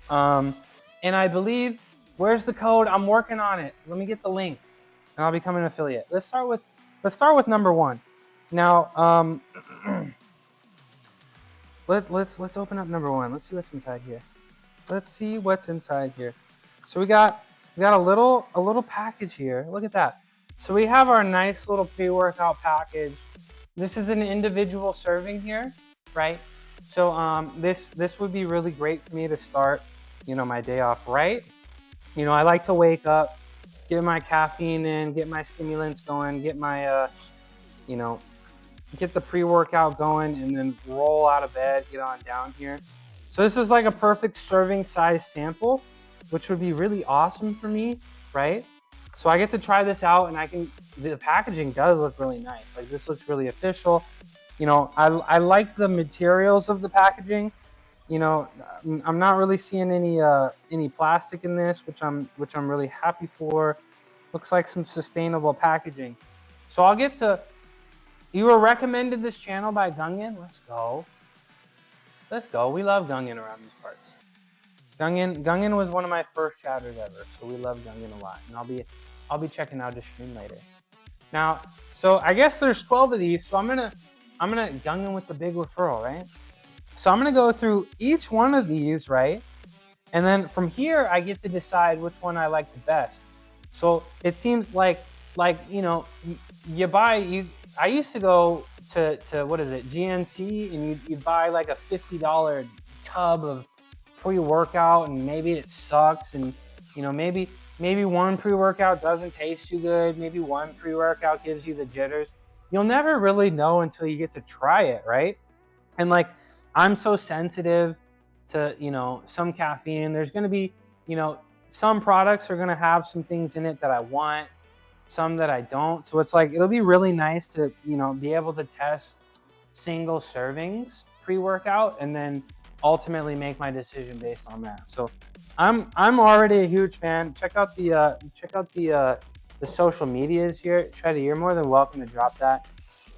S2: And I believe, where's the code? I'm working on it. Let me get the link and I'll become an affiliate. Let's start with number one. Now, let's open up number one. Let's see what's inside here. So we got a little package here. Look at that. So we have our nice little pre-workout package. This is an individual serving here, right? So this would be really great for me to start my day off right. I like to wake up, get my caffeine in, get my stimulants going, get my, get the pre-workout going, and then roll out of bed, get on down here. So this is like a perfect serving size sample, which would be really awesome for me, right? So I get to try this out, and the packaging does look really nice. Like, this looks really official. I like the materials of the packaging. I'm not really seeing any plastic in this, which I'm really happy for. Looks like some sustainable packaging. So I'll get to. You were recommended this channel by Gungan. Let's go. Let's go. We love Gungan around these parts. Gungan was one of my first chatters ever, so we love Gungan a lot, and I'll be checking out his stream later. Now, so I guess there's 12 of these, so I'm gonna Gungan with the big referral, right? So I'm gonna go through each one of these, right? And then from here, I get to decide which one I like the best. So it seems like you buy. I used to go to what is it, GNC, and you'd buy like a $50 tub of pre-workout, and maybe it sucks, and maybe one pre-workout doesn't taste too good, maybe one pre-workout gives you the jitters. You'll never really know until you get to try it, right? And like, I'm so sensitive to some caffeine. There's going to be some products are going to have some things in it that I want, some that I don't. So it's like, it'll be really nice to be able to test single servings pre-workout, and then ultimately make my decision based on that. So I'm already a huge fan. Check out the social medias here. Shreddy, you're more than welcome to drop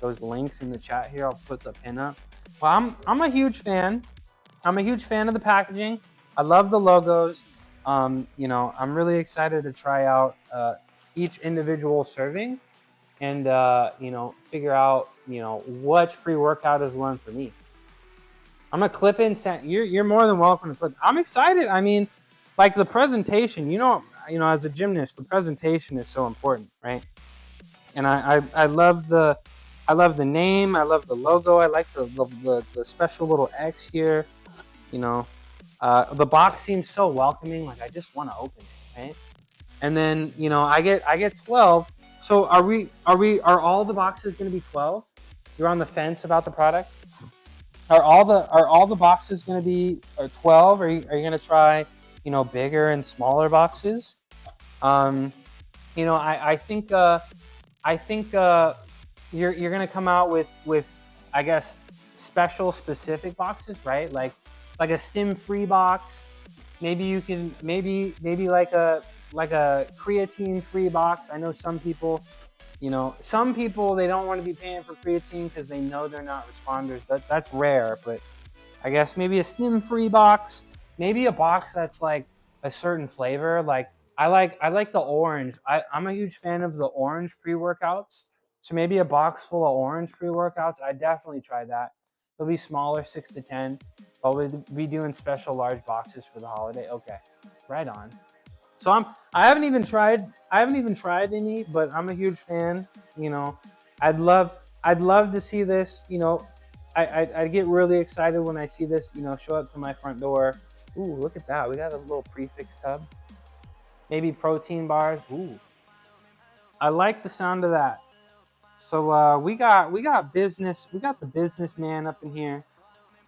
S2: those links in the chat here. I'll put the pin up. Well, I'm a huge fan. I'm a huge fan of the packaging. I love the logos. I'm really excited to try out each individual serving, and figure out which pre-workout is one for me. I'm gonna clip in. You're more than welcome to clip. I'm excited. I mean, like, the presentation. As a gymnast, the presentation is so important, right? And I love the name. I love the logo. I like the special little X here. The box seems so welcoming. Like, I just want to open it, right? And then I get 12. So are all the boxes going to be 12? You're on the fence about the product. Are all the boxes going to be 12? Are you going to try bigger and smaller boxes? I think you're going to come out with I guess special specific boxes, right? Like a stim free box. Maybe you can maybe like a creatine free box. I know some people they don't want to be paying for creatine because they know they're not responders. That's rare, but I guess maybe a stim free box, maybe a box that's like a certain flavor. Like I like the orange. I'm a huge fan of the orange pre-workouts. So maybe a box full of orange pre-workouts. I definitely try that. They'll be smaller, 6 to 10. But we'll be doing special large boxes for the holiday. Okay, right on. So I haven't even tried any, but I'm a huge fan. I'd love to see this. I get really excited when I see this. Show up to my front door. Ooh, look at that. We got a little prefix tub. Maybe protein bars. Ooh, I like the sound of that. So we got business. We got the businessman up in here.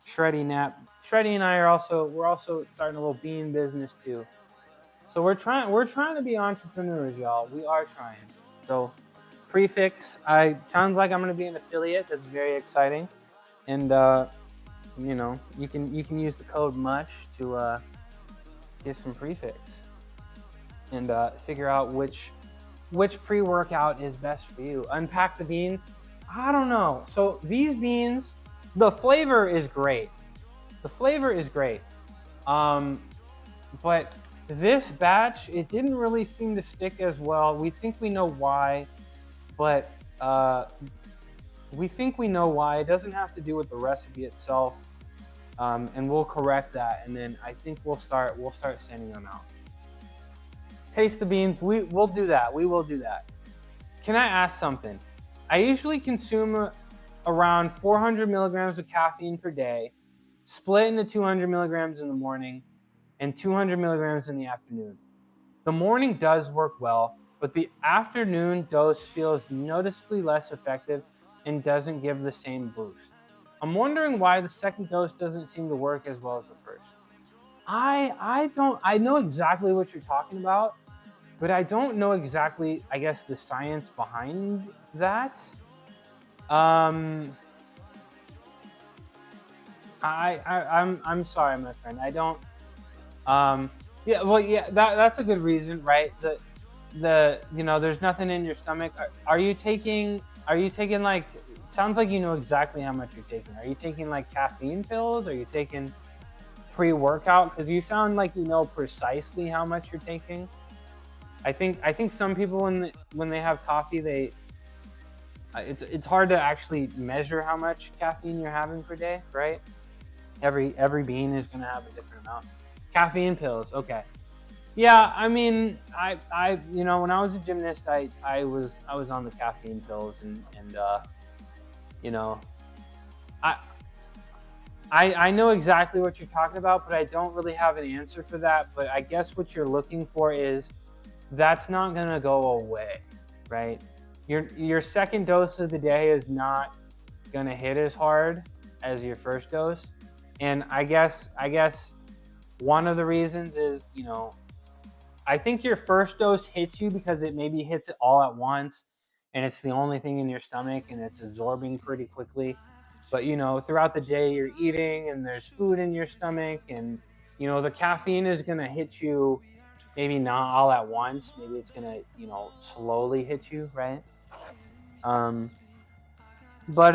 S2: Shreddy Nap. Shreddy and I we're also starting a little bean business too. So we're trying to be entrepreneurs, y'all. We are trying. So prefix, sounds like I'm gonna be an affiliate. That's very exciting. And you can use the code MUSH to get some prefix and figure out which pre-workout is best for you. Unpack the beans. I don't know. So these beans, the flavor is great. But this batch, it didn't really seem to stick as well. We think we know why, but we think we know why. It doesn't have to do with the recipe itself, and we'll correct that. And then I think we'll start sending them out. Taste the beans. We'll do that. We will do that. Can I ask something? I usually consume around 400 milligrams of caffeine per day, split into 200 milligrams in the morning. and 200 milligrams in the afternoon. The morning does work well, but the afternoon dose feels noticeably less effective and doesn't give the same boost. I'm wondering why the second dose doesn't seem to work as well as the first. I know exactly what you're talking about, but I don't know exactly, I guess, the science behind that. I'm sorry, my friend. I don't. Yeah. Well, yeah. That's a good reason, right? There's nothing in your stomach. Are you taking? Are you taking like? Sounds like you know exactly how much you're taking. Are you taking like caffeine pills? Are you taking pre-workout? Because you sound like you know precisely how much you're taking. I think some people when they have coffee, it's hard to actually measure how much caffeine you're having per day, right? Every bean is going to have a different amount. Caffeine pills, okay. Yeah, I mean, I when I was a gymnast, I was on the caffeine pills, and you know, I I know exactly what you're talking about, but I don't really have an answer for that. But I guess what you're looking for is that's not gonna go away, right? Your second dose of the day is not gonna hit as hard as your first dose, and I guess one of the reasons is I think your first dose hits you because it maybe hits it all at once, and it's the only thing in your stomach, and it's absorbing pretty quickly. But throughout the day you're eating, and there's food in your stomach, and the caffeine is gonna hit you maybe not all at once. Maybe it's gonna slowly hit you, right? Um, but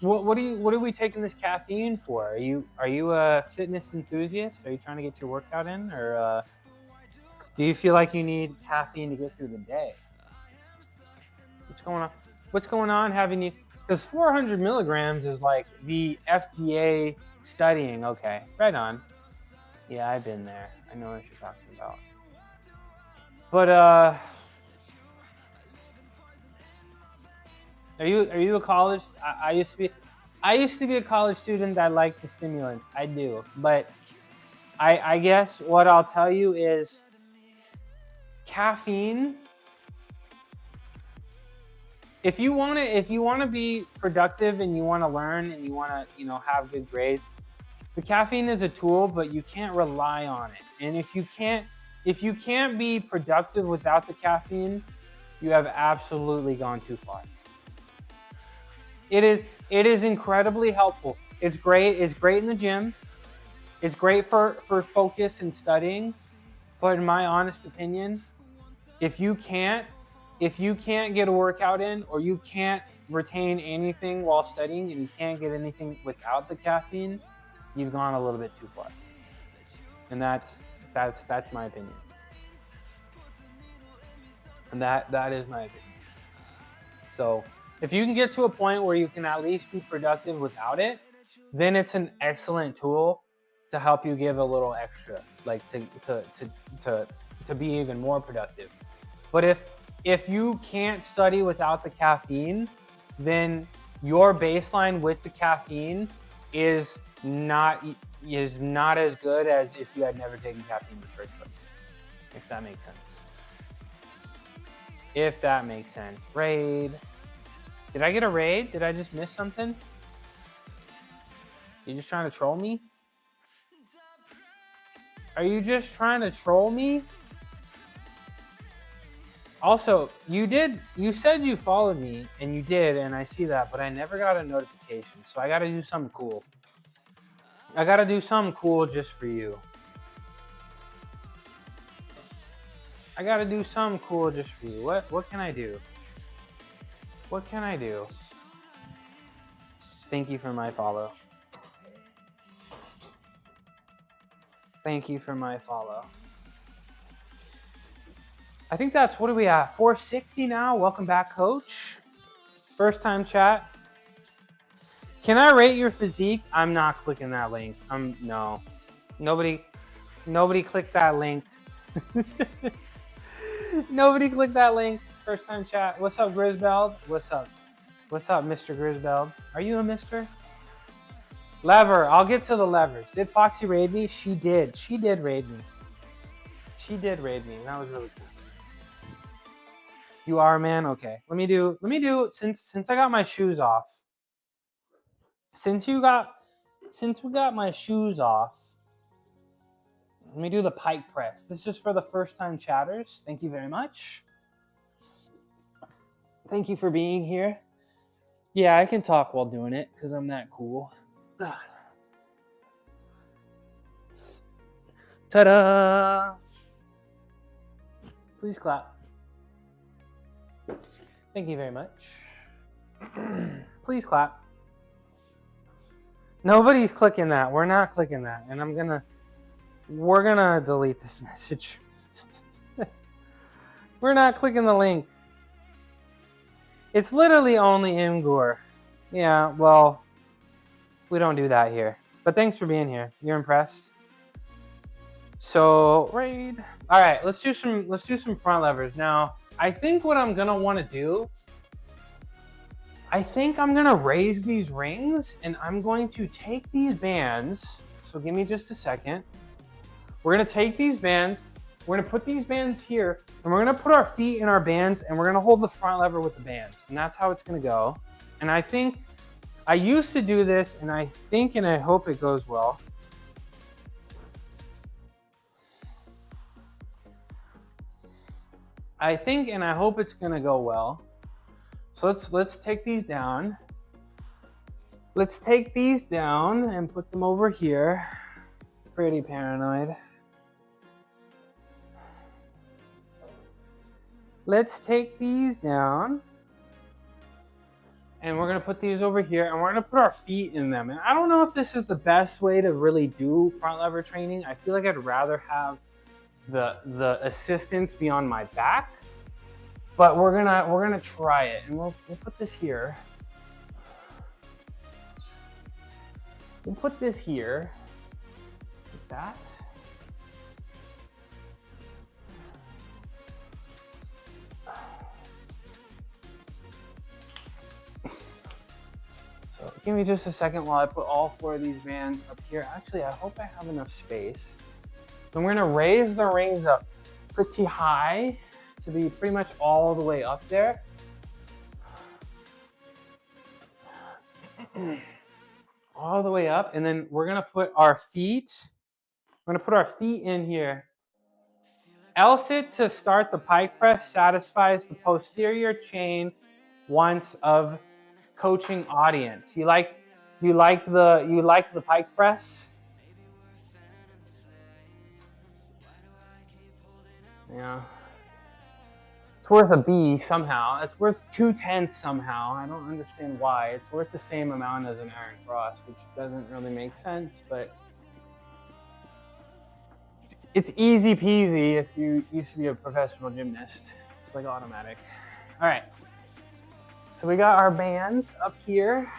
S2: what are we taking this caffeine for? Are you a fitness enthusiast? Are you trying to get your workout in, or do you feel like you need caffeine to get through the day? What's going on? What's going on having you? Because 400 milligrams is like the FDA studying. Okay, right on. Yeah, I've been there. I know what you're talking about. But are you a college? I used to be a college student that liked the stimulants. I do, but I guess what I'll tell you is caffeine. If you want to be productive, and you want to learn, and you want to have good grades, the caffeine is a tool, but you can't rely on it. And if you can't be productive without the caffeine, you have absolutely gone too far. It is incredibly helpful. It's great in the gym. It's great for focus and studying. But in my honest opinion, if you can't get a workout in, or you can't retain anything while studying, and you can't get anything without the caffeine, you've gone a little bit too far. And that's my opinion. And that is my opinion. So if you can get to a point where you can at least be productive without it, then it's an excellent tool to help you give a little extra, like to be even more productive. But if you can't study without the caffeine, then your baseline with the caffeine is not as good as if you had never taken caffeine in the first place. If that makes sense. Raid. Did I get a raid? Did I just miss something? You just trying to troll me? Are you just trying to troll me? Also, you said you followed me, and you did, and I see that, but I never got a notification, so I gotta do something cool. I gotta do something cool just for you. I gotta do something cool just for you. What can I do? What can I do? Thank you for my follow. Thank you for my follow. I think that's, what are we at? 460 now. Welcome back, coach. First time chat. Can I rate your physique? I'm not clicking that link. No. Nobody clicked that link. Nobody clicked that link. First time chat. What's up, Grisbeld? What's up? What's up, Mr. Grisbeld? Are you a mister? Lever. I'll get to the levers. Did Foxy raid me? She did. She did raid me. She did raid me. That was really cool. You are a man? Okay. Let me do since I got my shoes off. Since we got my shoes off, let me do the pike press. This is for the first time chatters. Thank you very much. Thank you for being here. Yeah, I can talk while doing it because I'm that cool. Ta-da! Please clap. Thank you very much. Please clap. Nobody's clicking that. We're not clicking that. And we're gonna delete this message. We're not clicking the link. It's literally only Imgur. Yeah, well, we don't do that here. But thanks for being here. You're impressed? So, raid. All right, let's do some front levers. Now, I think what I'm gonna want to do, I think I'm gonna raise these rings and I'm going to take these bands. So give me just a second. We're gonna take these bands, we're gonna put these bands here, and we're gonna put our feet in our bands and we're gonna hold the front lever with the bands. And that's how it's gonna go. And I think, I used to do this and I think and I hope it goes well. I think and I hope it's gonna go well. So let's take these down. Let's take these down and put them over here. Pretty paranoid. Let's take these down. And we're gonna put these over here and we're gonna put our feet in them. And I don't know if this is the best way to really do front lever training. I feel like I'd rather have the assistance be on my back. But we're gonna try it, and we'll put this here. We'll put this here, like that. So give me just a second while I put all 4 of these bands up here. Actually, I hope I have enough space. And we're gonna raise the rings up pretty high to be pretty much all the way up there. All the way up, and then we're gonna put our feet, in here. L-sit to start the pike press satisfies the posterior chain once of coaching audience. You like the pike press? Yeah. It's worth a B somehow. It's worth 2/10 somehow. I don't understand why. It's worth the same amount as an Aaron Cross, which doesn't really make sense, but it's easy peasy if you used to be a professional gymnast. It's like automatic. All right. So we got our bands up here.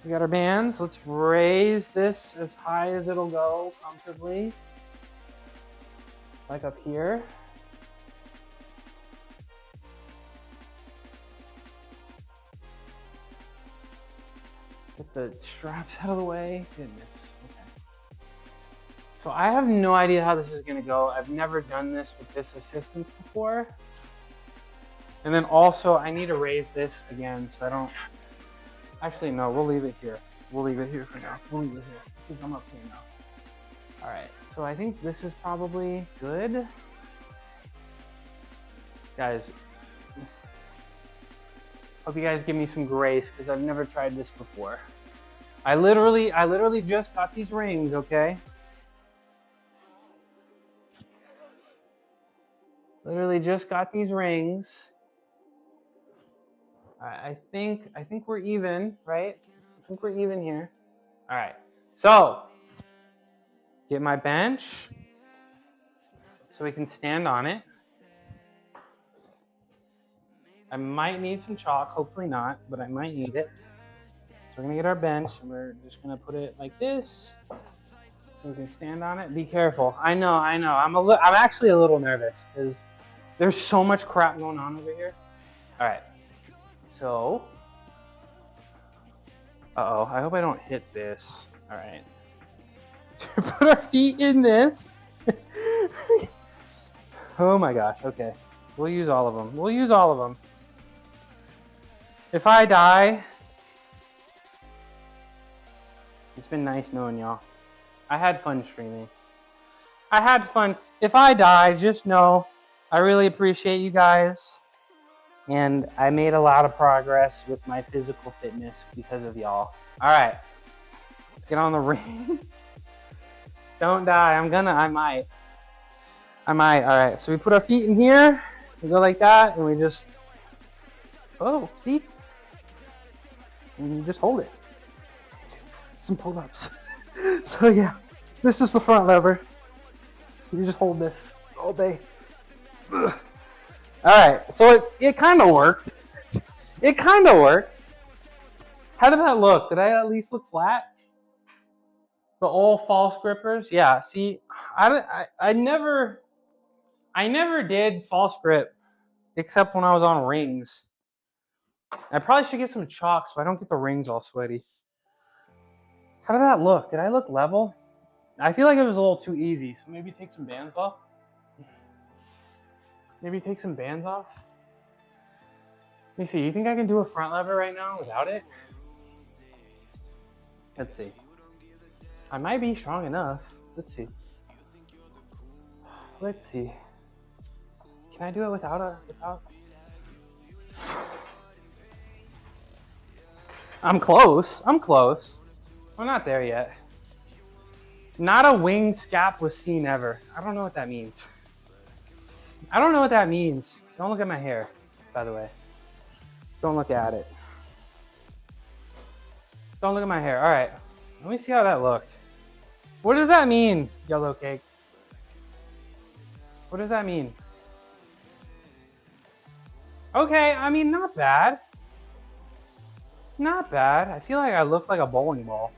S2: We got our bands. Let's raise this as high as it'll go comfortably. Like up here. Get the straps out of the way. Goodness. Okay. So I have no idea how this is going to go. I've never done this with this assistance before. And then also I need to raise this again so I don't... Actually, no, we'll leave it here. We'll leave it here for now. We'll leave it here because I'm up here now. All right. So I think this is probably good. Guys, hope you guys give me some grace because I've never tried this before. I literally just got these rings, okay? Literally just got these rings. I think we're even, right? I think we're even here. All right. So, get my bench so we can stand on it. I might need some chalk, hopefully not, but I might need it. So we're gonna get our bench and we're just gonna put it like this so we can stand on it. Be careful. I know. I'm actually a little nervous because there's so much crap going on over here. All right. So, Uh-oh, I hope I don't hit this. All right. Put our feet in this. Oh my gosh, okay. We'll use all of them. We'll use all of them. If I die, it's been nice knowing y'all. I had fun streaming. I had fun. If I die, just know I really appreciate you guys. And I made a lot of progress with my physical fitness because of y'all. All right, let's get on the ring. Don't die. I might. All right, so we put our feet in here. We go like that, and we just, oh, see? And you just hold it. Some pull-ups. So yeah, this is the front lever. You just hold this all day. Ugh. All right, so it kind of worked. It kind of works. How did that look? Did I at least look flat? The old false grippers? Yeah, see, I never did false grip except when I was on rings. I probably should get some chalk so I don't get the rings all sweaty. How did that look? Did I look level? I feel like it was a little too easy, so maybe take some bands off. Maybe take some bands off. Let me see, you think I can do a front lever right now without it? Let's see. I might be strong enough. Let's see. Let's see. Can I do it without? I'm close. I'm not there yet. Not a winged scap was seen ever. I don't know what that means. Don't look at my hair, by the way. Don't look at it. Don't look at my hair. All right. Let me see how that looked. What does that mean, yellow cake? What does that mean? Okay, I mean, not bad. Not bad. I feel like I look like a bowling ball.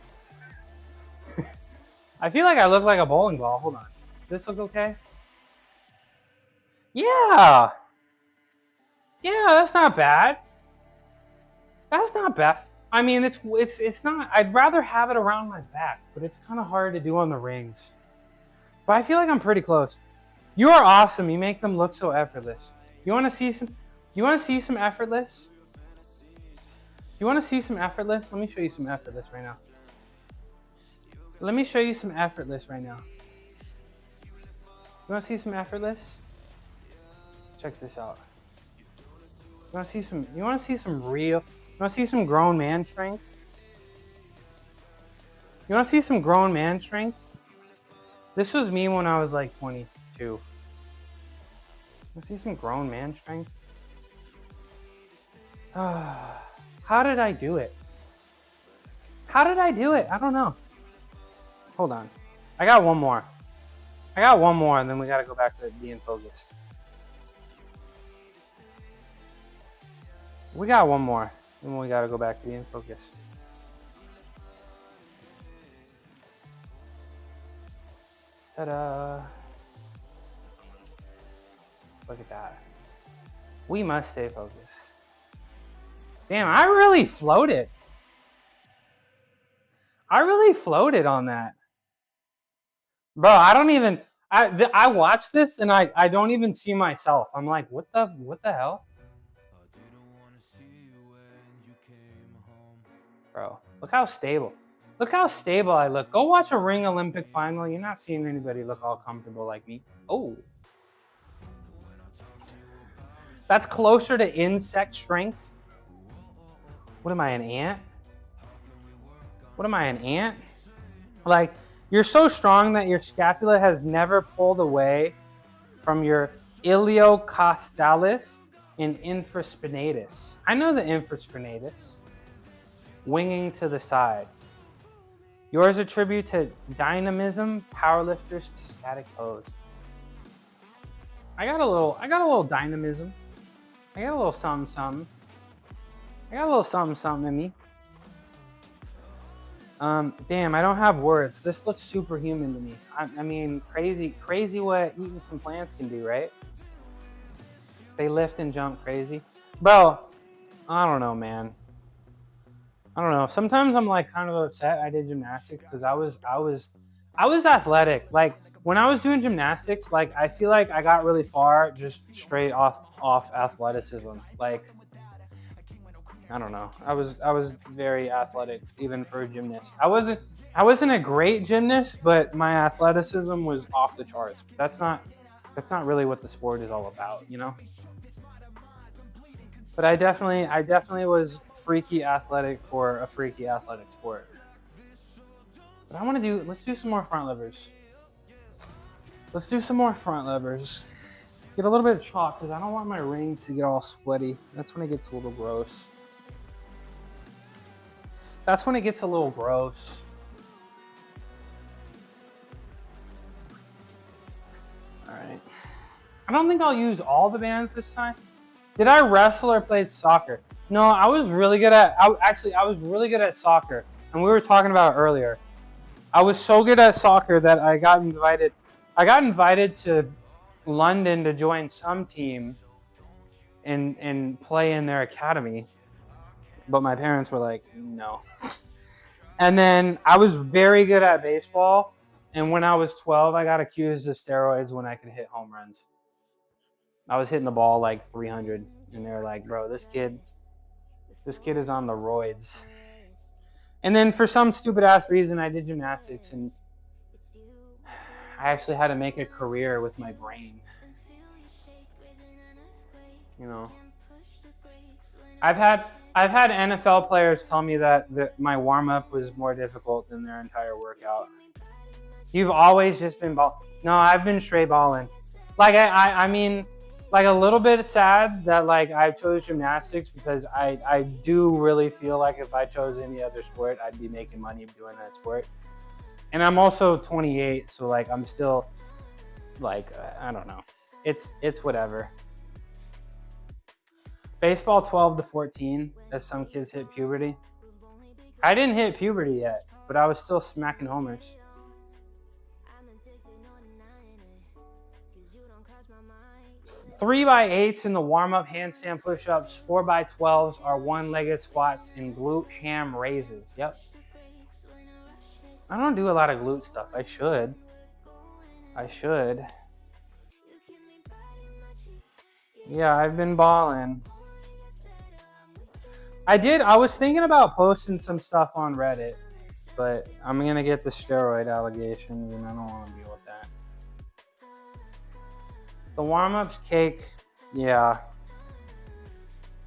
S2: Hold on. This look okay? Yeah. Yeah, that's not bad. I mean, it's not. I'd rather have it around my back, but it's kind of hard to do on the rings. But I feel like I'm pretty close. You are awesome. You make them look so effortless. You want to see some effortless? You want to see some effortless? Let me show you some effortless right now. You want to see some effortless? Check this out. You want to see some grown man strength? This was me when I was like 22. You want to see some grown man strength? How did I do it? I don't know. Hold on. I got one more, and then we gotta go back to being focused. We got one more, and we gotta go back to being focused. Ta-da! Look at that. We must stay focused. Damn, I really floated on that. Bro, I watched this and I don't even see myself. I'm like, what the hell? Bro, look how stable I look. Go watch a ring Olympic final. You're not seeing anybody look all comfortable like me. Oh. That's closer to insect strength. What am I, an ant? Like, you're so strong that your scapula has never pulled away from your iliocostalis and infraspinatus. I know the infraspinatus. Winging to the side. Yours attribute to dynamism, powerlifters to static pose. I got a little dynamism. I got a little something in me. Damn, I don't have words. This looks superhuman to me. I mean, crazy what eating some plants can do, right? They lift and jump crazy. Bro, I don't know, man. I don't know. Sometimes I'm like kind of upset I did gymnastics because I was athletic. Like when I was doing gymnastics, like I feel like I got really far just straight off athleticism. Like I don't know. I was very athletic even for a gymnast. I wasn't a great gymnast, but my athleticism was off the charts. That's not really what the sport is all about, you know? But I definitely was freaky athletic for a freaky athletic sport. But let's do some more front levers. Let's do some more front levers. Get a little bit of chalk because I don't want my rings to get all sweaty. That's when it gets a little gross. That's when it gets a little gross. All right. I don't think I'll use all the bands this time. Did I wrestle or played soccer? No, I was really good at, I was really good at soccer. And we were talking about it earlier. I was so good at soccer that I got invited to London to join some team and play in their academy. But my parents were like, no. And then I was very good at baseball. And when I was 12, I got accused of steroids when I could hit home runs. I was hitting the ball like 300, and they were like, bro, this kid is on the roids. And then for some stupid ass reason, I did gymnastics, and I actually had to make a career with my brain. You know, I've had NFL players tell me that my warm up was more difficult than their entire workout. You've always just been ball. No, I've been straight balling. Like I mean, like a little bit sad that like I chose gymnastics because I do really feel like if I chose any other sport, I'd be making money doing that sport. And I'm also 28, so like I'm still like I don't know. It's whatever. Baseball 12 to 14, as some kids hit puberty. I didn't hit puberty yet, but I was still smacking homers. 3x8s in the warm-up handstand push-ups, 4x12s are one-legged squats and glute ham raises. Yep. I don't do a lot of glute stuff. I should. Yeah, I've been balling. I was thinking about posting some stuff on Reddit, but I'm going to get the steroid allegations and I don't want to deal with that. The warm-up's cake, yeah.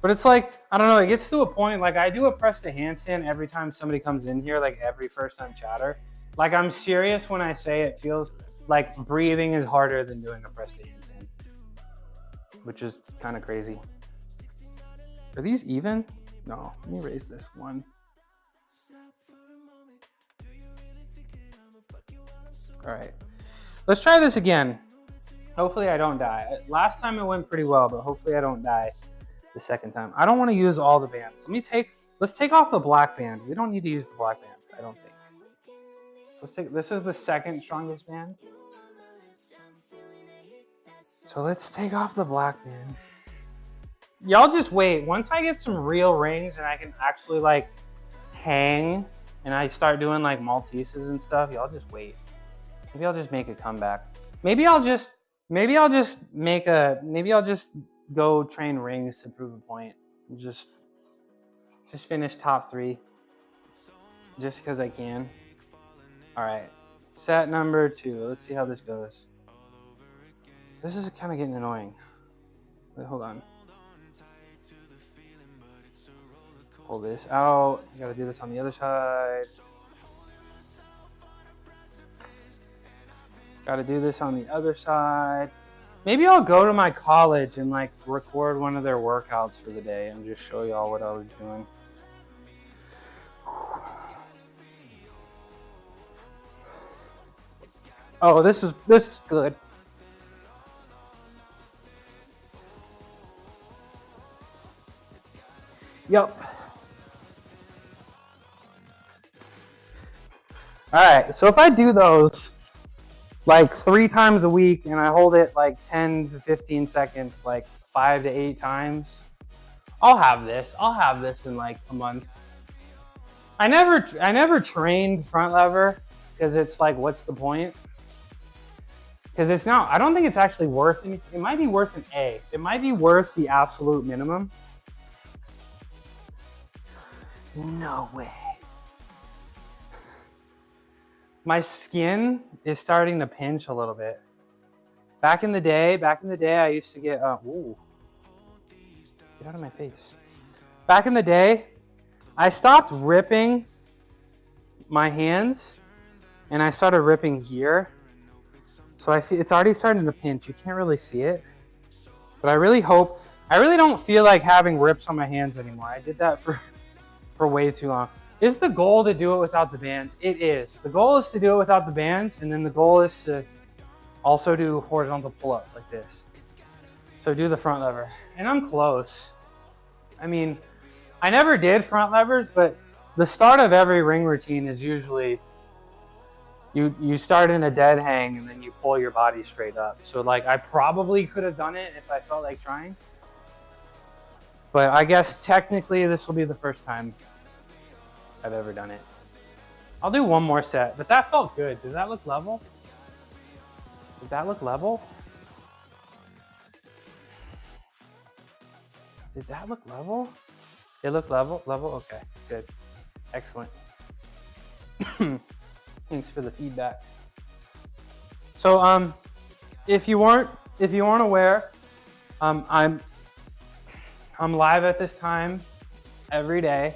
S2: But it's like, I don't know, it gets to a point, like I do a press to handstand every time somebody comes in here, like every first time chatter. Like I'm serious when I say it feels like breathing is harder than doing a press to handstand, which is kind of crazy. Are these even? No, let me raise this one. All right, let's try this again. Hopefully I don't die. Last time it went pretty well, but hopefully I don't die the second time. I don't want to use all the bands. Let's take off the black band. We don't need to use the black band, I don't think. This is the second strongest band. So let's take off the black band. Y'all just wait. Once I get some real rings and I can actually like hang and I start doing like Malteses and stuff, y'all just wait. Maybe I'll just make a comeback. Maybe I'll just go train rings to prove a point. Just finish top 3. Just because I can. All right. Set number 2. Let's see how this goes. This is kind of getting annoying. Wait, hold on. Pull this out. I gotta do this on the other side. Gotta do this on the other side. Maybe I'll go to my college and like record one of their workouts for the day and just show y'all what I was doing. Oh, this is good. Yep. All right, so if I do those like 3 times a week and I hold it like 10 to 15 seconds, like 5 to 8 times, I'll have this in like a month. I never trained front lever because it's like, what's the point? Because it's not, I don't think it's actually worth anything. It might be worth an A. It might be worth the absolute minimum. No way. My skin is starting to pinch a little bit. Back in the day, I used to get, ooh, get out of my face. Back in the day, I stopped ripping my hands and I started ripping here. So I feel it's already starting to pinch. You can't really see it, but I really don't feel like having rips on my hands anymore. I did that for way too long. Is the goal to do it without the bands? It is. The goal is to do it without the bands, and then the goal is to also do horizontal pull-ups like this. So do the front lever, and I'm close. I mean, I never did front levers, but the start of every ring routine is usually you start in a dead hang and then you pull your body straight up. So like I probably could have done it if I felt like trying. But I guess technically this will be the first time I've ever done it. I'll do one more set, but that felt good. Does that look level? Did that look level? Did that look level? It looked level? Level? Okay, good. Excellent. Thanks for the feedback. So if you weren't aware, I'm live at this time every day.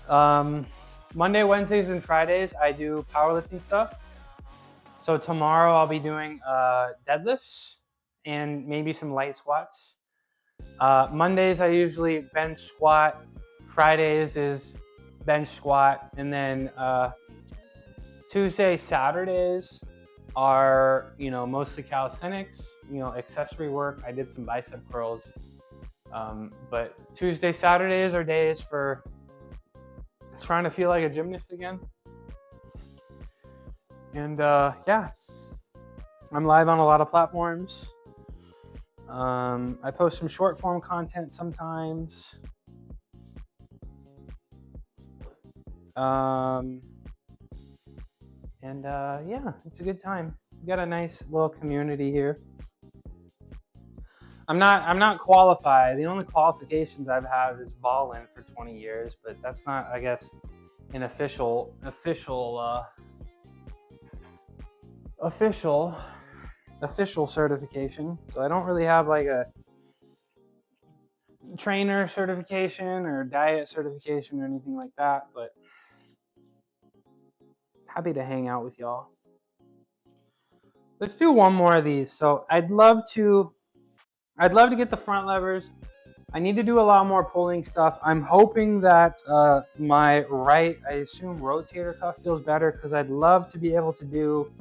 S2: Monday, Wednesdays, and Fridays I do powerlifting stuff. So tomorrow I'll be doing deadlifts and maybe some light squats. Mondays I usually bench squat. Fridays is bench squat, and then Tuesday, Saturdays are mostly calisthenics, accessory work. I did some bicep curls, but Tuesday, Saturdays are days for trying to feel like a gymnast again. And yeah, I'm live on a lot of platforms. I post some short form content sometimes. Yeah, it's a good time. We got a nice little community here. I'm not qualified. The only qualifications I've had is balling for 20 years, but that's not, I guess, an official certification. So I don't really have like a trainer certification or diet certification or anything like that, but happy to hang out with y'all. Let's do one more of these. So I'd love to get the front levers. I need to do a lot more pulling stuff. I'm hoping that my right, I assume rotator cuff feels better, because I'd love to be able to do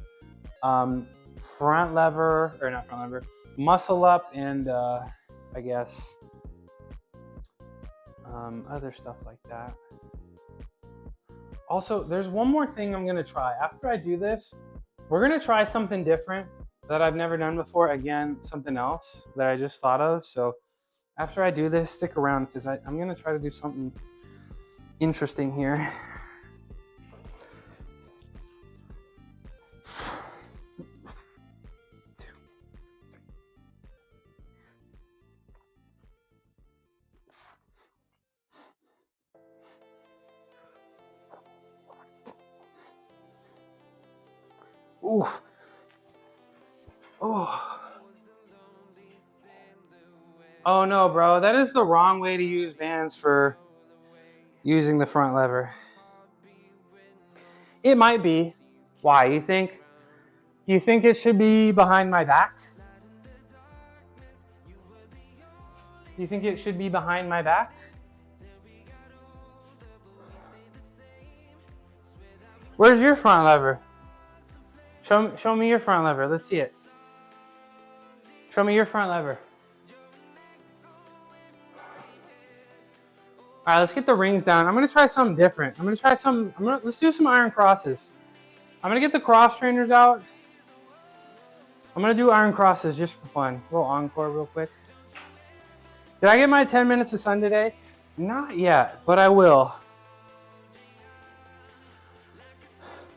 S2: muscle up, and I guess other stuff like that. Also, there's one more thing I'm gonna try. After I do this, we're gonna try something different that I've never done before. Again, something else that I just thought of. So after I do this, stick around, because I'm gonna try to do something interesting here. Ooh. Oh. Oh no, bro. That is the wrong way to use bands for using the front lever. It might be. Why? You think it should be behind my back? You think it should be behind my back? Where's your front lever? Show me your front lever. Let's see it. Show me your front lever. All right, let's get the rings down. I'm gonna try something different. Let's do some iron crosses. I'm gonna get the cross trainers out. I'm gonna do iron crosses just for fun. A little encore real quick. Did I get my 10 minutes of sun today? Not yet, but I will.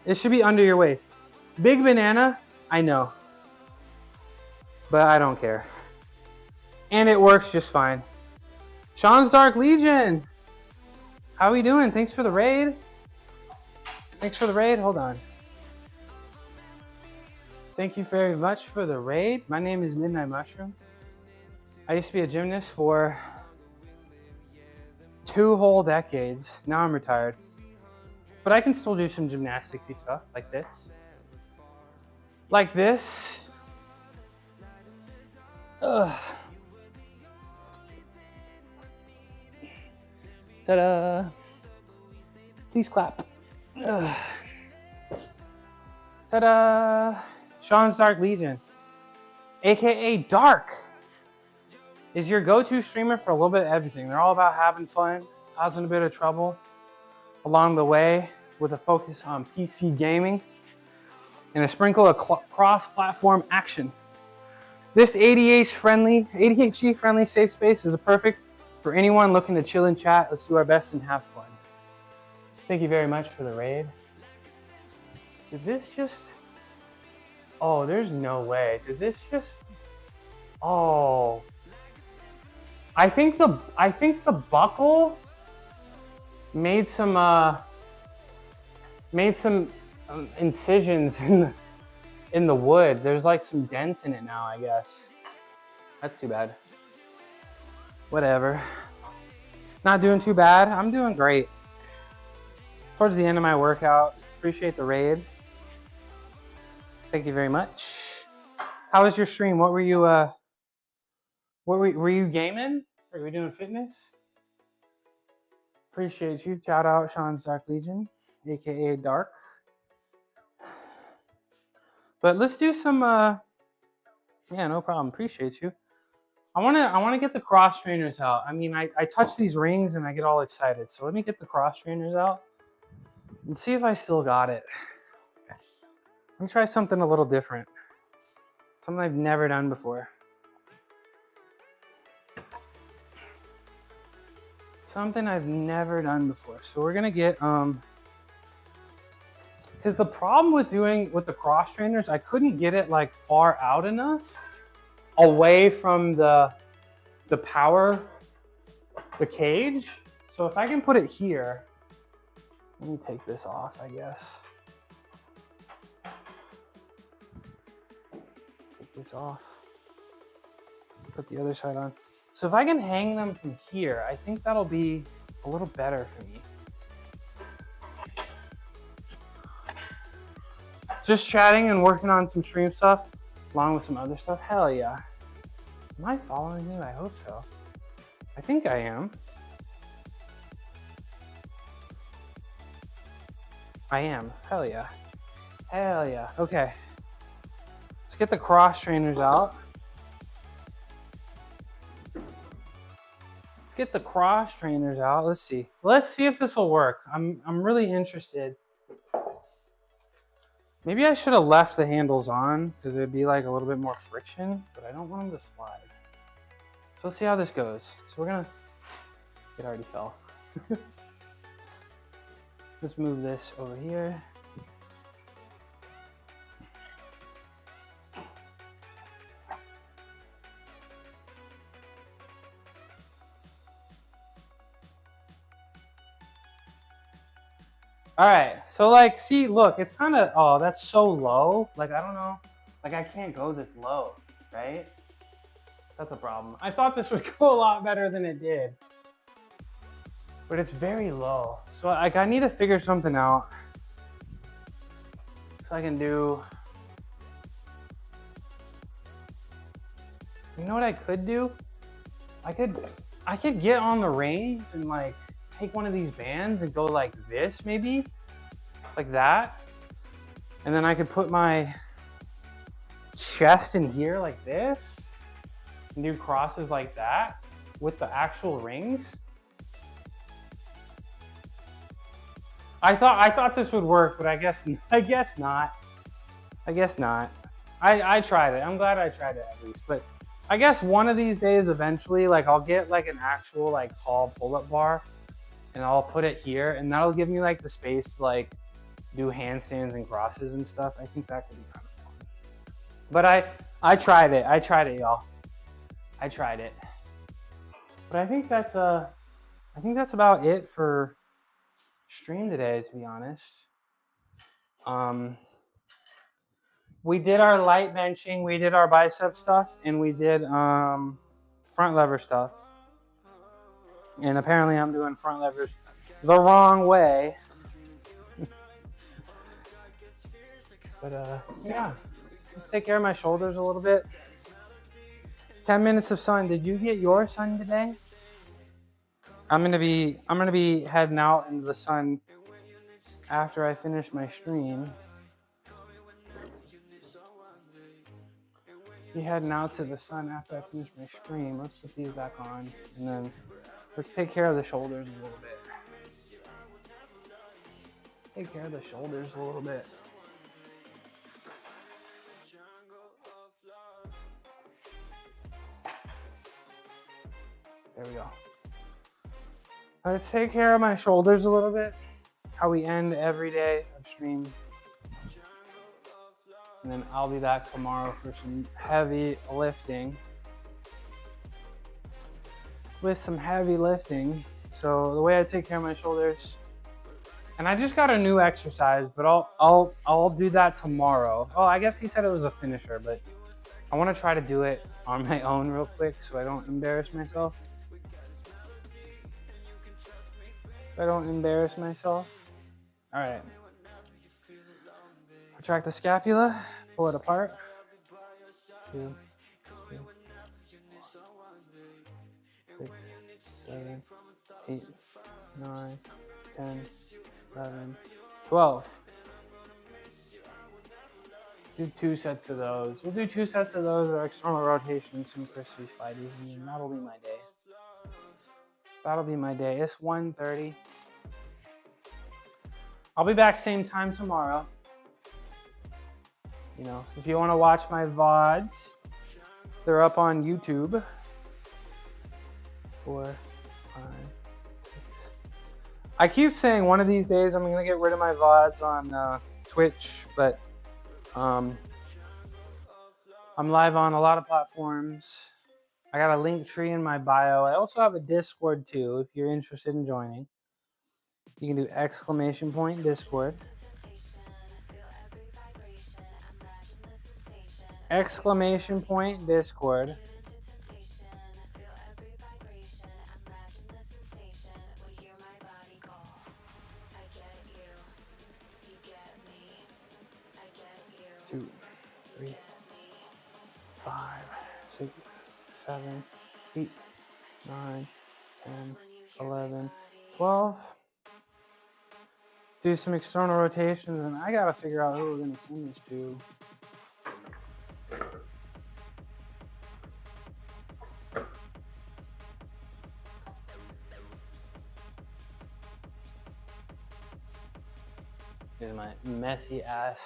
S2: It should be under your waist. Big banana, I know. But I don't care. And it works just fine. Sean's Dark Legion. How are we doing? Thanks for the raid. Thanks for the raid. Hold on. Thank you very much for the raid. My name is Midnight Mushroom. I used to be a gymnast for 2 whole decades. Now I'm retired. But I can still do some gymnastics-y stuff like this. Like this. Ugh. Ta-da. Please clap. Ugh. Ta-da. Sean's Dark Legion, aka Dark, is your go-to streamer for a little bit of everything. They're all about having fun, causing a bit of trouble along the way, with a focus on PC gaming and a sprinkle of cross-platform action. This ADHD-friendly safe space is perfect for anyone looking to chill and chat. Let's do our best and have fun. Thank you very much for the raid. Did this just... Oh, there's no way. Did this just... Oh. I think the buckle made some incisions in the wood. There's like some dents in it now, I guess. That's too bad. Whatever. Not doing too bad. I'm doing great. Towards the end of my workout. Appreciate the raid. Thank you very much. How was your stream? What were you were you gaming? Were you doing fitness? Appreciate you. Shout out Sean's Dark Legion, aka Dark. But let's do some yeah, no problem. Appreciate you. I wanna get the cross trainers out. I mean, I touch these rings and I get all excited. So let me get the cross trainers out and see if I still got it. Let me try something a little different. Something I've never done before. Something I've never done before. So we're gonna get, because the problem with doing with the cross trainers, I couldn't get it like far out enough away from the cage. So if I can put it here, let me take this off, I guess. This off, put the other side on. So if I can hang them from here, I think that'll be a little better for me. Just chatting and working on some stream stuff along with some other stuff. Hell yeah. Am I following you? I hope so. I think I am. I am. Hell yeah. Hell yeah. Okay. Let's get the cross trainers out. Let's get the cross trainers out. Let's see. Let's see if this will work. I'm really interested. Maybe I should have left the handles on because it'd be like a little bit more friction, but I don't want them to slide. So let's see how this goes. So we're gonna, it already fell. Let's move this over here. All right, so like, see, look, it's kind of, oh, that's so low. Like, I don't know, like I can't go this low, right? That's a problem. I thought this would go a lot better than it did, but it's very low. So like, I need to figure something out. So I can do, you know what I could do? I could get on the rings and like, take one of these bands and go like this, maybe like that, and then I could put my chest in here like this and do crosses like that with the actual rings. I thought this would work, but I guess not. I tried it. I'm glad I tried it at least, but I guess one of these days eventually, like I'll get like an actual like tall pull-up bar and I'll put it here and that'll give me like the space to like do handstands and crosses and stuff. I think that could be kind of fun. But I tried it. Y'all. I tried it. But I think that's about it for stream today, to be honest. We did our light benching, we did our bicep stuff, and we did front lever stuff. And apparently I'm doing front levers the wrong way. But yeah, let's take care of my shoulders a little bit. 10 minutes of sun. Did you get your sun today? I'm gonna be heading out into the sun after I finish my stream. Be heading out to the sun after I finish my stream. Let's put these back on and then let's take care of the shoulders a little bit. Take care of the shoulders a little bit. There we go. Let's take care of my shoulders a little bit. How we end every day of stream. And then I'll be back tomorrow for some heavy lifting. So the way I take care of my shoulders, and I just got a new exercise, but I'll do that tomorrow. Oh, I guess he said it was a finisher, but I want to try to do it on my own real quick so I don't embarrass myself. All right. Retract the scapula, pull it apart. 2, 3, 4, 6, 7, 8, 9, 10, 11, 12. Do 2 sets of those. We'll do 2 sets of those or external rotation, some crispy spideys, and that'll be my day. It's 1:30. I'll be back same time tomorrow. You know, if you want to watch my VODs, they're up on YouTube. 4, 5, 6. I keep saying one of these days I'm gonna get rid of my VODs on Twitch, but I'm live on a lot of platforms. I got a link tree in my bio. I also have a Discord too, if you're interested in joining. You can do !Discord. !Discord. Two, 3, 5, 6, 7, 8, 9, 10, 11, 12. Do some external rotations, and I gotta figure out who we're gonna send this to. This is my messy ass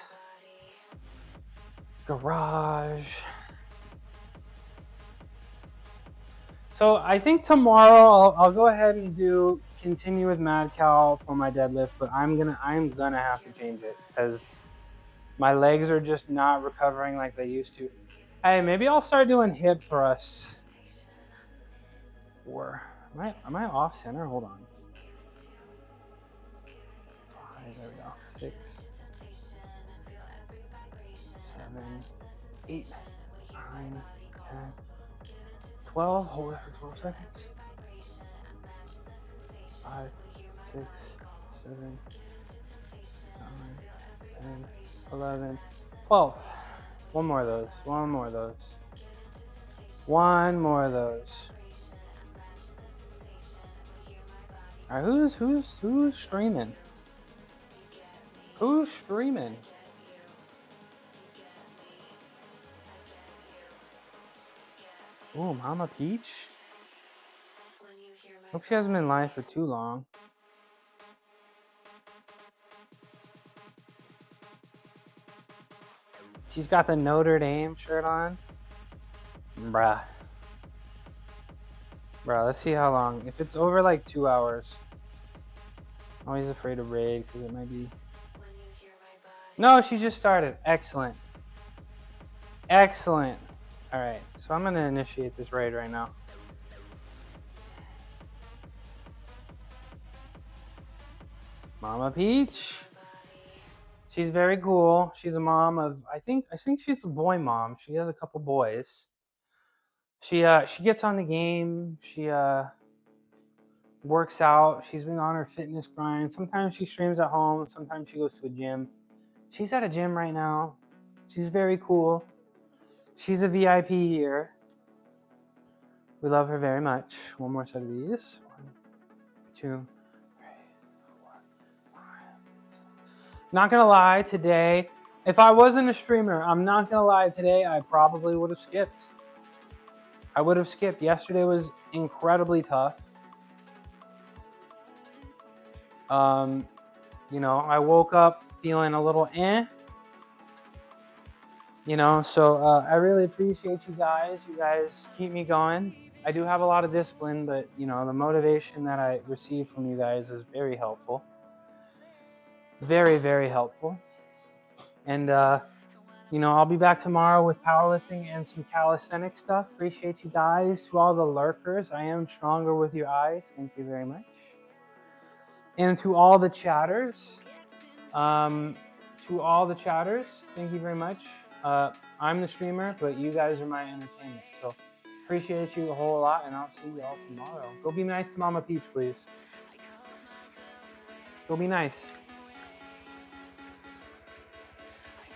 S2: garage. So I think tomorrow I'll go ahead and continue with mad cow for my deadlift, but I'm gonna have to change it because my legs are just not recovering like they used to. Hey, maybe I'll start doing hip thrusts. Or am I off center? Hold on. 5, there we go. 6, 7, 8, 9, 10, 12. Hold it for 12 seconds. 5, 6, 7, 9, 10, 11, 12. One more of those. All right, who's streaming? Oh, Mama Peach. Hope she hasn't been live for too long. She's got the Notre Dame shirt on. Bruh. Bruh, let's see how long. If it's over like 2 hours. I'm always afraid of raid because it might be. No, she just started. Excellent. Excellent. Alright, so I'm going to initiate this raid right now. Mama Peach. She's very cool. She's a mom of, I think she's a boy mom. She has a couple boys. She gets on the game. She works out. She's been on her fitness grind. Sometimes she streams at home. Sometimes she goes to a gym. She's at a gym right now. She's very cool. She's a VIP here. We love her very much. One more set of these. 1, 2, 3, 4, 5. Not gonna lie, today, if I wasn't a streamer, I'm not gonna lie, today I probably would have skipped. I would have skipped. Yesterday was incredibly tough. You know, I woke up feeling a little you know, so I really appreciate you guys. You guys keep me going. I do have a lot of discipline, but you know, the motivation that I receive from you guys is very helpful. Very, very helpful. And you know, I'll be back tomorrow with powerlifting and some calisthenics stuff. Appreciate you guys. To all the lurkers, I am stronger with your eyes. Thank you very much. And to all the chatters, thank you very much. I'm the streamer, but you guys are my entertainment. So appreciate you a whole lot, and I'll see y'all tomorrow. Go be nice to Mama Peach, please. Go be nice.